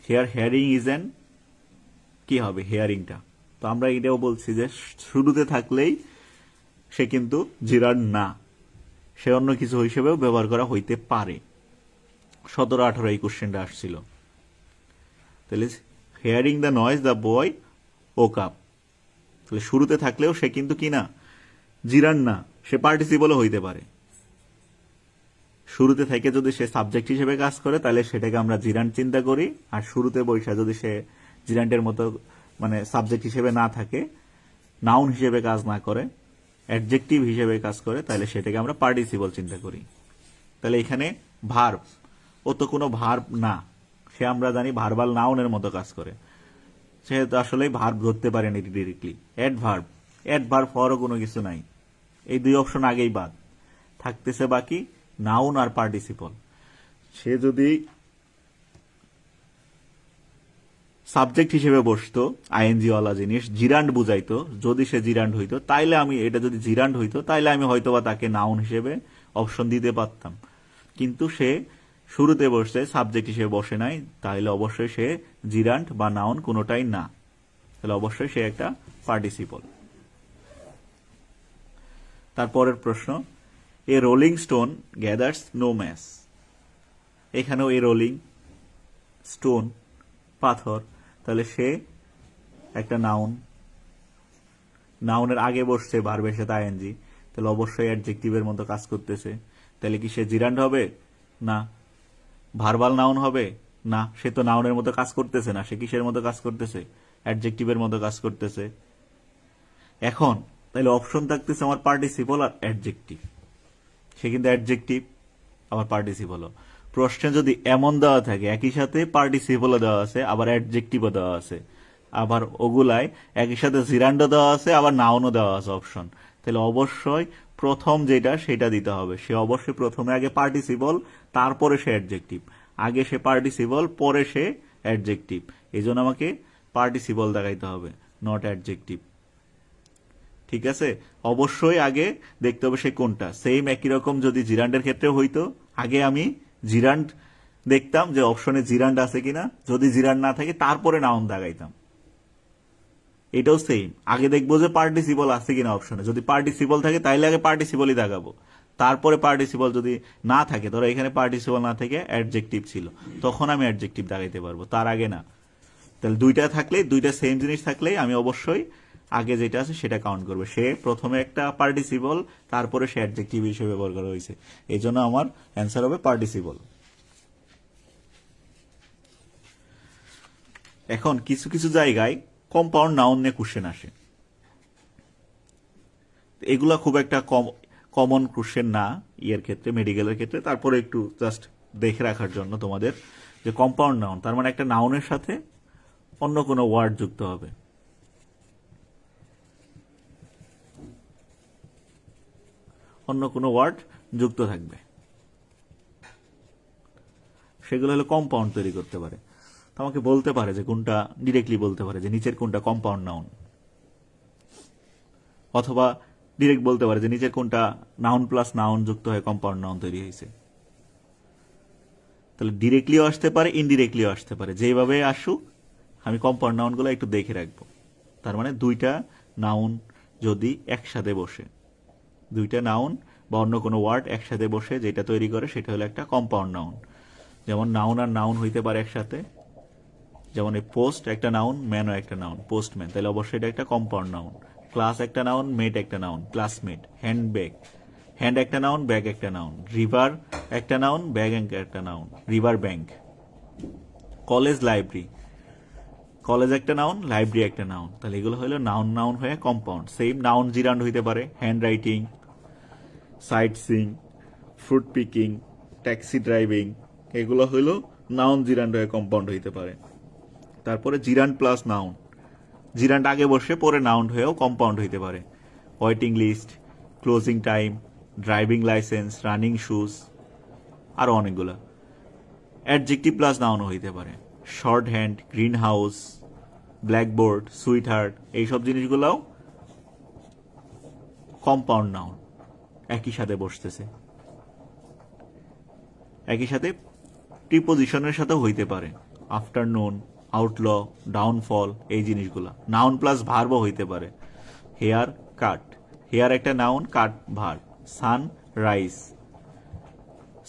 Here hearing is an, কি হবে হিয়ারিংটা? তো আমরা এটাও বলছি যে শুরুতে থাকলেই সে কিন্তু জিরান্ট না, সে অন্য কিছু হিসেবেও ব্যবহার করা হইতে পারে। 17-18 এই কোশ্চেনটা আসছিল। তাহলে hearing the noise the boy woke up, তাহলে শুরুতে থাকলেও সে কিন্তু কি না, জিরান্ট না, সে পার্টিসিপলও হইতে পারে। শুরুতে থেকে যদি সে সাবজেক্ট হিসেবে কাজ করে তাহলে সেটাকে আমরা জিরান্ট চিন্তা করি, আর শুরুতে বৈশা যদি সে জিরান্টের মতো মানে সাবজেক্ট হিসেবে না থাকে, নাউন হিসেবে কাজ না করে, অ্যাডজেক্টিভ হিসেবে কাজ করে, তাহলে সেটাকে আমরা পার্টিসিপল চিন্তা করি। তাহলে এখানে ভার্ব, ও তো কোনো ভার্ব না, সে আমরা জানি ভার্বাল নাউনের মতো কাজ করে, সে তো আসলে ভার্ব ধরতে পারেনি ডিরেক্টলি। অ্যাডভার্ব হওয়ারও কোনো কিছু নাই, এই দুই অপশন আগেই বাদ, থাকতেছে বাকি নাউন আর পার্টিসিপল। সে যদি সাবজেক্ট হিসেবে বসতো আইএনজি ওয়ালা জিনিস, জিরান্ড বুঝাইতো, যদি সে জিরান্ড হইতো তাইলে আমি এটা যদি জিরান্ড হইতো তাইলে আমি হয়তোবা তাকে নাউন হিসেবে অপশন দিতে পারতাম, কিন্তু সে শুরুতে বসছে সাবজেক্ট হিসেবে বসে নাই, তাহলে অবশ্যই সে জিরান্ড বা নাউন কোনোটাই না, তাহলে অবশ্যই সে একটা পার্টিসিপল। তারপরের প্রশ্ন, a rolling stone gathers no moss. এখানেও এ রোলিং স্টোন পাথর, তাহলে সে একটা নাউন, নাউনের আগে বসছে ভার্বের সাথে আইএনজি, তাহলে অবশ্যই অ্যাডজেক্টিভের মতো কাজ করতেছে, তাহলে কি সে জিরান্ড হবে? না। ভার্বাল নাউন হবে? না, সে তো নাউনের মতো কাজ করতেছে না, সে কিসের মতো কাজ করতেছে? অ্যাডজেক্টিভের মতো কাজ করতেছে। এখন তাহলে অপশন থাকতেছে আমার পার্টিসিপল আর অ্যাডজেক্টিভ, সে কিন্তু অ্যাডজেক্টিভ আবার পার্টিসিপল। প্রশ্নে যদি এমন দেওয়া থাকে একই সাথে পার্টিসিপলও দেওয়া আছে আবার অ্যাডজেক্টিভও দেওয়া আছে, আবার ওগুলাই একই সাথে জিরান্ডও দেওয়া আছে আবার নাউনও দেওয়া আছে অপশন, তাহলে অবশ্যই প্রথম যেটা সেটা দিতে হবে। সে অবশ্যই প্রথমে আগে পার্টিসিপল, তারপরে সে অ্যাডজেক্টিভ, আগে সে পার্টিসিপল পরে সে অ্যাডজেক্টিভ, এই জন্য আমাকে পার্টিসিপল দেখাইতে হবে, নট অ্যাডজেক্টিভ। ঠিক আছে, অবশ্যই আগে দেখতে হবে সে কোনটা। সেম একই রকম যদি জিরান্ডের ক্ষেত্রে হইতো, আগে আমি জিরান্ড দেখতাম যে অপশনে জিরান্ড আছে কিনা, যদি জিরান্ড না থাকে তারপরে নাউন দাগাইতাম। এটাও সেম, আগে দেখবো যে পার্টিসিপল আছে কিনা অপশনে, যদি পার্টিসিপল থাকে তাইলে আগে পার্টিসিপলই দাগাবো, তারপরে পার্টিসিপল যদি না থাকে, ধরো এখানে পার্টিসিপল না থেকে অ্যাডজেক্টিভ ছিল, তখন আমি অ্যাডজেক্টিভ দাগাইতে পারবো, তার আগে না। তাহলে দুইটা থাকলে, দুইটা সেম জিনিস থাকলেই আমি অবশ্যই আগে যেটা আছে সেটা কাউন্ট করবে। সে প্রথমে একটা পার্টিসিপল, তারপরে সে অ্যাডজেক্টিভ হিসেবে ব্যবহার করা হয়েছে, এই জন্য আমার অ্যান্সার হবে পার্টিসিপল। এখন কিছু কিছু জায়গায় কম্পাউন্ড নাউন নিয়ে কোশ্চেন আসে, এগুলা খুব একটা কমন কোশ্চেন না ইয়ের ক্ষেত্রে, মেডিকেলের ক্ষেত্রে, তারপরে একটু জাস্ট দেখে রাখার জন্য তোমাদের, যে কম্পাউন্ড নাউন তার মানে একটা নাউনের সাথে অন্য কোনো ওয়ার্ড যুক্ত হবে। অন্য কোনো ওয়ার্ড যুক্ত থাকবে, সেগুলো হলো কম্পাউন্ড তৈরি করতে পারে। তো আমাকে বলতে পারে যে কোনটা, ডিরেক্টলি বলতে পারে যে নিচের কোনটা কম্পাউন্ড নাউন, অথবা ডিরেক্ট বলতে পারে যে নিচের কোনটা নাউন প্লাস নাউন যুক্ত হয়ে কম্পাউন্ড নাউন তৈরি হয়েছে। তাহলে ডিরেক্টলিও আসতে পারে, ইনডিরেক্টলিও আসতে পারে, যেভাবে আসুক আমি কম্পাউন্ড নাউনগুলো একটু দেখে রাখবো। তার মানে দুইটা নাউন যদি একসাথে বসে, দুইটা নাউন বা অন্য কোনো ওয়ার্ড একসাথে বসে যেটা তৈরি করে সেটা হলো একটা কম্পাউন্ড নাউন। যেমন নাউন আর নাউন হইতে পারে একসাথে, যেমন এই পোস্ট একটা নাউন, ম্যানও একটা নাউন, পোস্টম্যান, তাহলে অবশ্যই এটা একটা কম্পাউন্ড নাউন। ক্লাস একটা নাউন, মেট একটা noun, classmate. Hand bag, hand একটা নাউন, ব্যাগ একটা নাউন। রিভার একটা নাউন, ব্যাগ একটা noun, river bank. College, library, college একটা নাউন, লাইব্রেরি একটা নাউন, তাহলে এগুলো হলো নাউন নাউন হয়ে কম্পাউন্ড। সেম নাউন জিরান্ড হইতে পারে, hand writing, sightseeing, fruit picking, taxi driving, এগুলো হইলো নাউন জিরান্ড হয়ে কম্পাউন্ড হইতে পারে। তারপরে জিরান্ড প্লাস নাউন, জিরান্ড আগে বসে পরে নাউন হয়েও কম্পাউন্ড হইতে পারে। Waiting list, closing time, driving licence, running shoes, আরো অনেকগুলো। অ্যাডজেক্টিভ প্লাস নাউনও হইতে পারে, short hand, green house, blackboard, sweet heart, এইসব জিনিসগুলোও কম্পাউন্ড নাউন, একই সাথে বসতেছে। একই সাথে প্রিপোজিশনের সাথেও হইতে পারে, আফটারনুন, আউটল, ডাউনফল, এই জিনিসগুলা। নাউন প্লাস ভার্বও হইতে পারে, হেয়ার কাট, হেয়ার একটা noun, cut verb. Sun rise,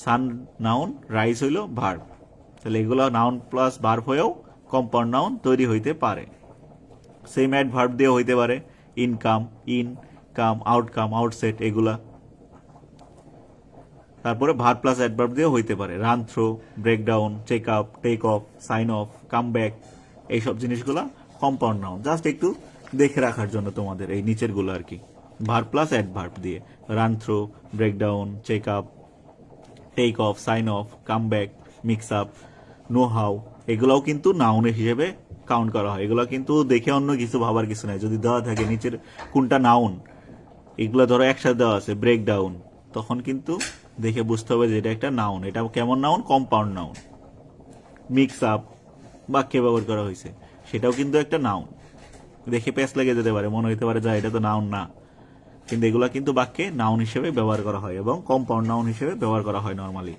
sun noun, rise হইল ভার্ব, তাহলে এগুলো নাউন প্লাস ভার্ব হয়েও কম্পাউন্ড নাউন তৈরি হইতে পারে। সেম অ্যাড ভার্ব দিয়ে হইতে পারে, income, in come, outcome, outset, এগুলা। তারপরে ভার্ব প্লাস অ্যাডভার্ব দিয়ে হইতে পারে, run through, breakdown, check up, take off, sign off, come back, এইসব জিনিসগুলা কম্পাউন্ড নাউন। জাস্ট একটু দেখে রাখার জন্য তোমাদের এই নিচের গুলো আর কি, ভার্ব প্লাস অ্যাডভার্ব দিয়ে, run through, breakdown, check up, take off, sign off, come back, mix up, know how, এগুলাও কিন্তু নাউনের হিসেবে কাউন্ট করা হয়। এগুলো কিন্তু দেখে অন্য কিছু ভাবার কিছু নাই, যদি দেওয়া থাকে নিচের কোনটা নাউন, এগুলো ধরো একসাথে দেওয়া আছে, ব্রেকডাউন, তখন কিন্তু দেখে বুঝতে হবে যে এটা একটা নাউন। এটা কেমন noun? Compound noun. Mix up বাক্যে ব্যবহার করা হয়েছে, সেটাও কিন্তু একটা নাউন। দেখে প্যাচ লেগে যেতে পারে, মনে হতে পারে যে এটা তো নাউন না, কিন্তু এগুলা কিন্তু বাক্যে নাউন হিসেবে ব্যবহার করা হয় এবং কম্পাউন্ড নাউন হিসেবে ব্যবহার করা হয় নর্মালি।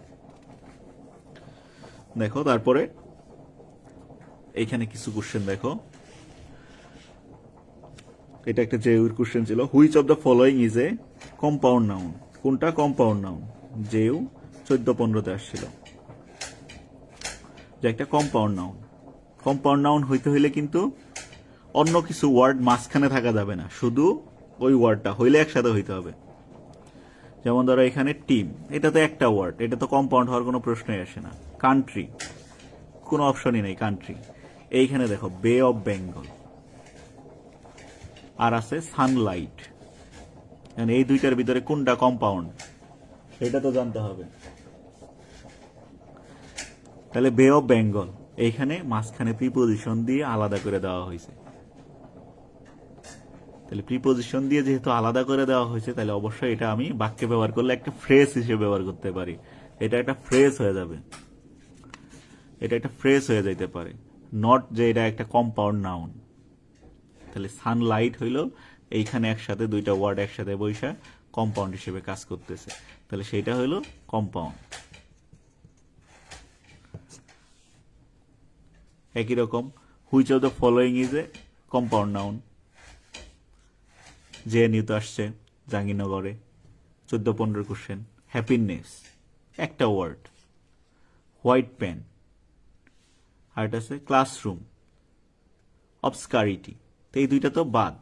দেখো তারপরে এইখানে কিছু কোশ্চেন দেখো, এটা একটা জেউর কোশ্চেন ছিল, which of the following is a compound noun, কোনটা কম্পাউন্ড নাউন, জেউ 14-15-তে আসছিল যে একটা কম্পাউন্ড নাউন। কম্পাউন্ড নাউন হইতে হইলে কিন্তু অন্য কিছু ওয়ার্ড মাঝখানে থাকা যাবে না, শুধু ওই ওয়ার্ডটা হইলে একসাথে হইতে হবে। যেমন ধরো এখানে টিম, এটা তো একটা ওয়ার্ড, এটা তো কম্পাউন্ড হওয়ার কোনো প্রশ্নই আসে না। কান্ট্রি, কোনো অপশনই নেই কান্ট্রি। এইখানে দেখো বে অফ বেঙ্গল, আর আছে সানলাইট। এই দুইটার ভিতরে কোনটা কম্পাউন্ড এটা তো জানতে হবে। তাহলে বে অফ বেঙ্গল, এইখানে মাঝখানে প্রিপোজিশন দিয়ে আলাদা করে দেওয়া হয়েছে। তাহলে প্রিপোজিশন দিয়ে যেহেতু আলাদা করে দেওয়া হয়েছে, তাহলে অবশ্যই এটা আমি বাক্যে ব্যবহার করলে একটা ফ্রেজ হিসেবে ব্যবহার করতে পারি। এটা একটা ফ্রেজ হয়ে যাবে, এটা একটা ফ্রেজ হয়ে যাইতে পারে, নট যে এটা একটা কম্পাউন্ড নাউন। তাহলে সানলাইট হইল এইখানে একসাথে দুইটা ওয়ার্ড একসাথে বৈশা কম্পাউন্ড হিসেবে কাজ করতেছে, তাহলে সেটা হইল কম্পাউন্ড। একই রকম which of the following is a compound noun, JNU তো আসছে জাহাঙ্গীরনগরে 14-15 কোশ্চেন। হ্যাপিনেস একটা ওয়ার্ড, হোয়াইট পেন, আর এটা আছে ক্লাসরুম, অবস্কারিটি। তো এই দুইটা তো বাদ,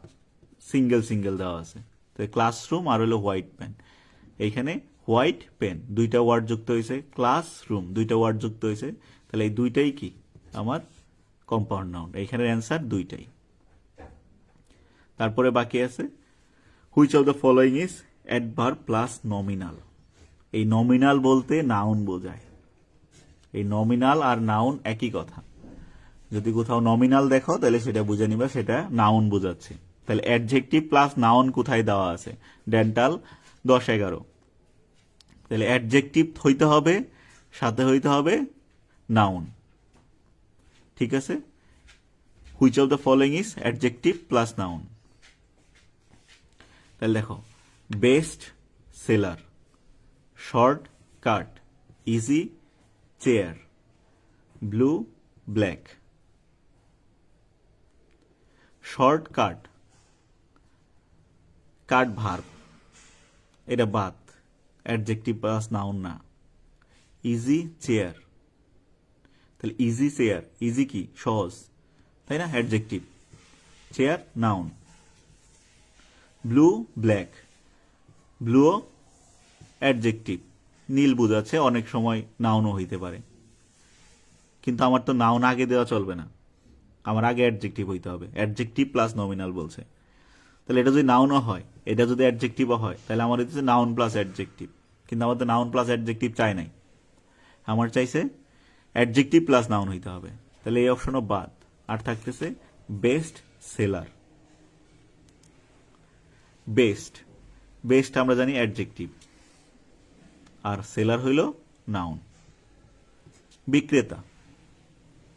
সিঙ্গেল সিঙ্গেল দেওয়া আছে। তো ক্লাসরুম আর হলো হোয়াইট পেন, এইখানে হোয়াইট পেন দুইটা ওয়ার্ড যুক্ত হয়েছে, ক্লাসরুম দুইটা ওয়ার্ড যুক্ত হয়েছে, তাহলে এই দুইটাই কি আমার কম্পাউন্ড নাউন। এইখানের অ্যান্সার দুইটাই। তারপরে বাকি আছে which of the following is adverb plus nominal. এই নমিনাল বলতে নাউন বোঝায়, এই নমিনাল আর নাউন একই কথা। যদি কোথাও নমিনাল দেখো তাহলে সেটা বুঝে নিবা সেটা নাউন বোঝাচ্ছে। তাহলে অ্যাডজেক্টিভ প্লাস নাউন কোথায় দেওয়া আছে, ডেন্টাল 10-11। তাহলে অ্যাডজেক্টিভ হইতে হবে, সাথে হইতে হবে নাউন। ঠিক আছে, which of the following is adjective plus noun. তাহলে দেখো best seller, shortcut, easy chair, blue black. Shortcut, cut verb, এটা বাদ, অ্যাডজেক্টিভ প্লাস নাউন না। ইজি চেয়ার, তাহলে ইজি চেয়ার, ইজি কি সহজ, তাই না, adjective, chair noun. Blue black, ব্লুও অ্যাডজেক্টিভ, নীল বোঝাচ্ছে, অনেক সময় নাউনও হইতে পারে, কিন্তু আমার তো নাউন আগে দেওয়া চলবে না, আমার আগে অ্যাডজেক্টিভ হইতে হবে। অ্যাডজেক্টিভ প্লাস নমিনাল বলছে, তাহলে এটা যদি নাউনও হয়, এটা যদি অ্যাডজেক্টিভও হয়, তাহলে আমার হচ্ছে নাউন প্লাস অ্যাডজেক্টিভ। কিন্তু আমার তো নাউন প্লাস অ্যাডজেক্টিভ চাই নাই, আমার চাইছে অ্যাডজেক্টিভ প্লাস নাউন হইতে হবে। তাহলে এই অপশনও বাদ, আর থাকতেছে বেস্ট সেলার। বেস্ট, বেস্ট আমরা জানি অ্যাডজেক্টিভ, আর সেলার হইল নাউন, বিক্রেতা।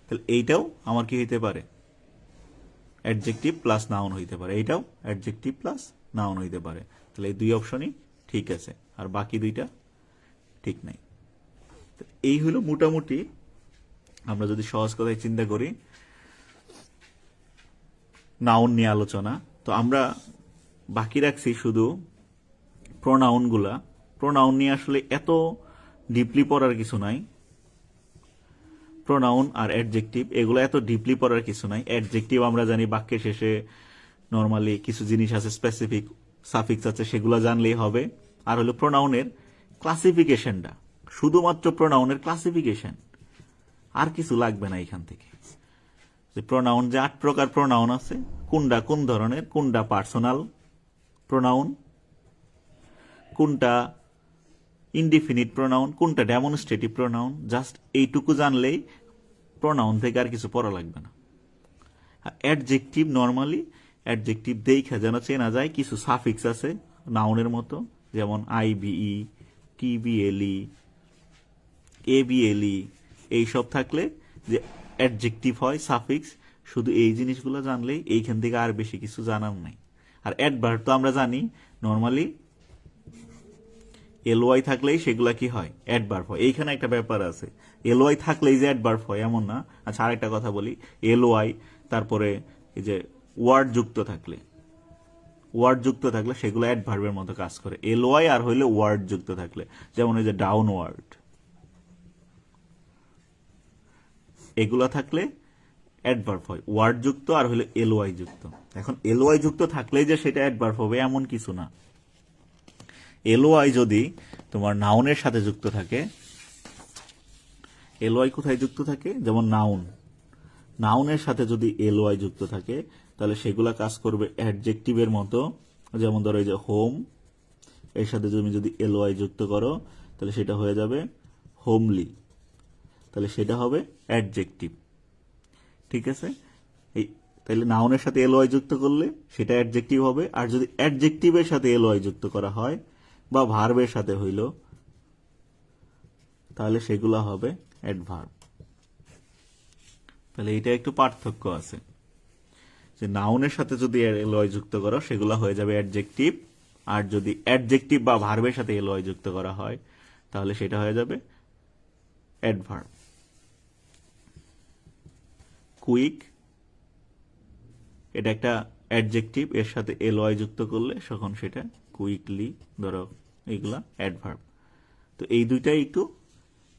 তাহলে এইটাও আমার কি হইতে পারে, অ্যাডজেক্টিভ প্লাস নাউন হইতে পারে, এইটাও অ্যাডজেক্টিভ প্লাস নাউন হইতে পারে। তাহলে এই দুই অপশনই ঠিক আছে, আর বাকি দুইটা ঠিক নাই। এই হলো মোটামুটি, আমরা যদি সহজ কথায় চিন্তা করি, নাউন নিয়ে আলোচনা। তো আমরা বাকি রাখছি শুধু প্রোনাউনগুলা। প্রোনাউন নিয়ে আসলে এত ডিপলি পড়ার কিছু নাই, প্রোনাউন আর অ্যাডজেক্টিভ এগুলো এত ডিপলি পড়ার কিছু নাই। অ্যাডজেক্টিভ আমরা জানি বাক্যের শেষে নর্মালি কিছু জিনিস আছে, স্পেসিফিক সাফিক্স আছে, সেগুলো জানলেই হবে। আর হলো প্রোনাউনের ক্লাসিফিকেশনটা, শুধুমাত্র প্রোনাউনের ক্লাসিফিকেশন, আর কিছু লাগবে না এখান থেকে। যে প্রোনাউন, যে 8 প্রকার প্রোনাউন আছে, কোনটা কোন ধরনের, কোনটা পার্সোনাল প্রোনাউন, কোনটা ইনডিফিনিট প্রোনাউন, কোনটা ডেমনস্ট্রেটিভ প্রোনাউন, জাস্ট এইটুকু জানলেই প্রোনাউন থেকে আর কিছু পড়া লাগবে না। অ্যাডজেক্টিভ নর্মালি অ্যাডজেক্টিভ দেখা যেন চেনা যায়, কিছু সাফিক্স আছে নাউনের মতো, যেমন আইবিই, টিবিএলই, এবিএলই, এইসব থাকলে যে অ্যাডজেক্টিভ হয় সাফিক্স, শুধু এই জিনিসগুলো জানলেই এইখান থেকে আর বেশি কিছু জানার নাই। আর অ্যাডভার্ব তো আমরা জানি নর্মালি এলওয়াই থাকলেই সেগুলা কি হয়, অ্যাডভার্ব হয়। এইখানে একটা ব্যাপার আছে, এলওয়াই থাকলেই যে অ্যাডভার্ব হয় এমন না। আচ্ছা আরেকটা কথা বলি, এলওয়াই তারপরে এই যে ওয়ার্ড যুক্ত থাকলে সেগুলো অ্যাডভার্বের মতো কাজ করে। এলওয়াই আর হইলে ওয়ার্ড যুক্ত থাকলে, যেমন এই যে ডাউনওয়ার্ড, এগুলা থাকলে অ্যাডভার্ব হয়। ওয়ার্ড যুক্ত আর হইলে এলওয়াই যুক্ত। এখন এলওয়াই যুক্ত থাকলেই যে সেটা অ্যাডভার্ব হবে এমন কিছু না। এলওয়াই যদি তোমার নাউনের সাথে যুক্ত থাকে, এলওয়াই কোথায় যুক্ত থাকে, যেমন নাউনের সাথে যদি এলওয়াই যুক্ত থাকে তাহলে সেগুলা কাজ করবে অ্যাডজেক্টিভের মতো। যেমন ধরো এই যে হোম, এর সাথে তুমি যদি এলওয়াই যুক্ত করো তাহলে সেটা হয়ে যাবে হোমলি, তাহলে সেটা হবে অ্যাডজেক্টিভ। ঠিক আছে, এই তাহলে নাউনের সাথে এলওয়াই যুক্ত করলে সেটা অ্যাডজেক্টিভ হবে। আর যদি অ্যাডজেক্টিভের সাথে এলওয়াই যুক্ত করা হয় বা ভার্বের সাথে হইল তাহলে সেগুলো হবে অ্যাডভার্ব। তাহলে এটা একটু পার্থক্য আছে, যে নাউনের সাথে যদি এলওয়াই যুক্ত করো সেগুলো হয়ে যাবে অ্যাডজেক্টিভ, আর যদি অ্যাডজেক্টিভ বা ভার্বের সাথে এলওয়াই যুক্ত করা হয় তাহলে সেটা হয়ে যাবে অ্যাডভার্ব। কুইক, এটা একটা অ্যাডজেক্টিভ, এর সাথে এলওয়াই যুক্ত করলে তখন সেটা কুইকলি, ধরো এইগুলা অ্যাডভার্ব। তো এই দুইটাই একটু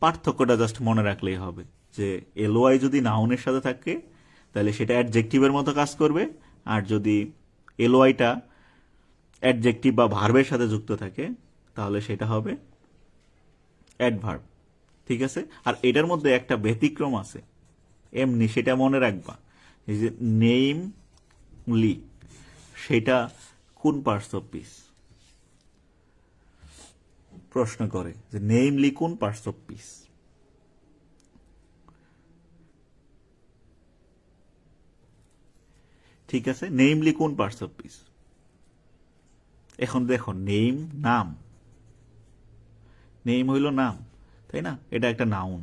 পার্থক্যটা জাস্ট মনে রাখলেই হবে, যে এলওয়াই যদি নাউনের সাথে থাকে তাহলে সেটা অ্যাডজেক্টিভের মতো কাজ করবে, আর যদি এলওয়াইটা অ্যাডজেক্টিভ বা ভার্বের সাথে যুক্ত থাকে তাহলে সেটা হবে অ্যাডভার্ব। ঠিক আছে, আর এটার মধ্যে একটা ব্যতিক্রম আছে, এমনি সেটা মনে রাখবা। এই যে নেমলি, সেটা কোন পার্টস অফ পিস, প্রশ্ন করে যে নেমলি কোন পার্টস অফ পিস। ঠিক আছে, নেমলি কোন পার্টস অফ পিস। এখন দেখো নেম, নাম, নেম হইল নাম, তাই না, এটা একটা নাউন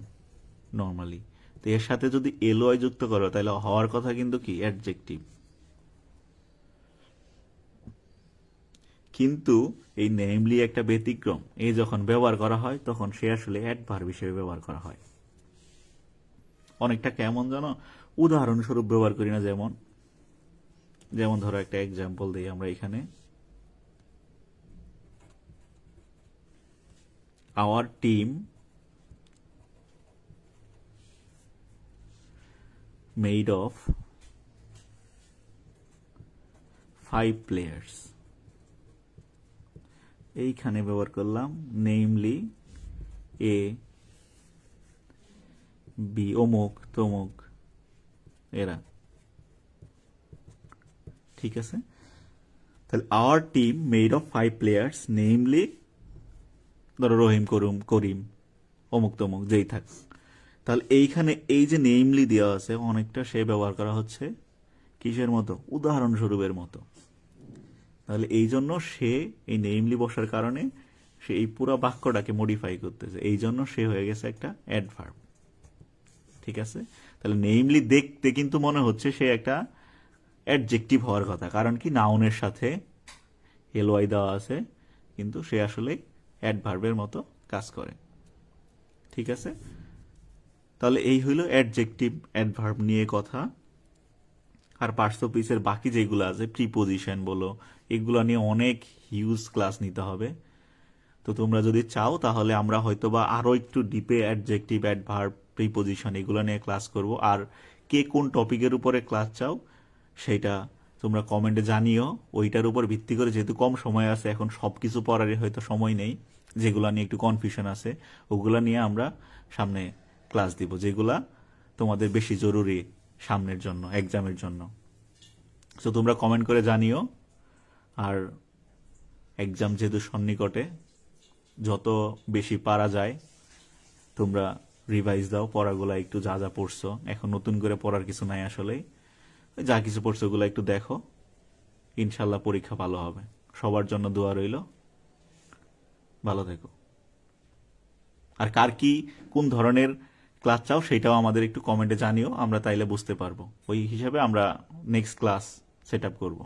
নর্মালি। তো এর সাথে যদি এলওয়াই যুক্ত করো তাহলে হওয়ার কথা কিন্তু কি অ্যাডজেক্টিভ। কিন্তু এই নেমলি একটা ব্যতিক্রম, এই যখন ব্যবহার করা হয় তখন সে আসলে অ্যাডভার্ব হিসেবে ব্যবহার করা হয়। অনেকটা কেমন জানো, উদাহরণস্বরূপ ব্যবহার করি না, যেমন যেমন ধরো একটা এক্সাম্পল দিই আমরা এখানে, our team made of 5 players। এইখানে ব্যবহার করলাম নেমলি এ, বি, অমুক তমুক এরা। ঠিক আছে, তাহলে our team made of 5 players namely, ধরো রহিম, করিম, অমুক তমুক যেই থাক। তাহলে এইখানে এই যে নেমলি দেওয়া আছে অনেকটা সে ব্যবহার করা হচ্ছে কিসের মতো, উদাহরণস্বরূপের মতো। তাহলে এই জন্য সে এই নেমলি বসার কারণে সে এই পুরো বাক্যটাকে মডিফাই করতেছে, এই জন্য সে হয়ে গেছে একটা অ্যাডভার্ব। ঠিক আছে, তাহলে নেমলি দেখতে কিন্তু মনে হচ্ছে সে একটা অ্যাডজেক্টিভ হওয়ার কথা, কারণ কি নাউনের সাথে এলওয়াই দেওয়া আছে, কিন্তু সে আসলে অ্যাডভার্বের মতো কাজ করে। ঠিক আছে, তাহলে এই হইল অ্যাডজেক্টিভ অ্যাডভার্ব নিয়ে কথা। আর পার্টস অফ স্পিচের বাকি যেগুলো আছে, প্রিপোজিশন বলো, এগুলো নিয়ে অনেক হিউজ ক্লাস নিতে হবে। তো তোমরা যদি চাও তাহলে আমরা হয়তোবা আরো একটু ডিপে অ্যাডজেক্টিভ, অ্যাডভার্ব, প্রিপোজিশন এগুলো নিয়ে ক্লাস করব। আর কে কোন টপিকের উপরে ক্লাস চাও সেটা তোমরা কমেন্টে জানিও। ওইটার উপর ভিত্তি করে, যেহেতু কম সময় আছে এখন সবকিছু পড়ারই হয়তো সময় নেই, যেগুলো নিয়ে একটু কনফিউশন আছে ওগুলা নিয়ে আমরা সামনে ক্লাস দিব, যেগুলা তোমাদের বেশি জরুরি সামনের জন্য, এক্সামের জন্য। তো তোমরা কমেন্ট করে জানিও। আর এক্সাম যেহেতু সন্নিকটে, যত বেশি পারা যায় তোমরা রিভাইজ দাও পড়াগুলা, একটু যা যা পড়ছো। এখন নতুন করে পড়ার কিছু নাই আসলে, যা কিছু পড়ছো ওগুলো একটু দেখো, ইনশাল্লাহ পরীক্ষা ভালো হবে। সবার জন্য দোয়া রইল, ভালো থেকো। আর কার কি কোন ধরনের ক্লাস চাও সেটাও আমাদের একটু কমেন্টে জানিও, আমরা তাইলে বুঝতে পারবো। ওই হিসাবে আমরা নেক্সট ক্লাস সেট আপ করবো।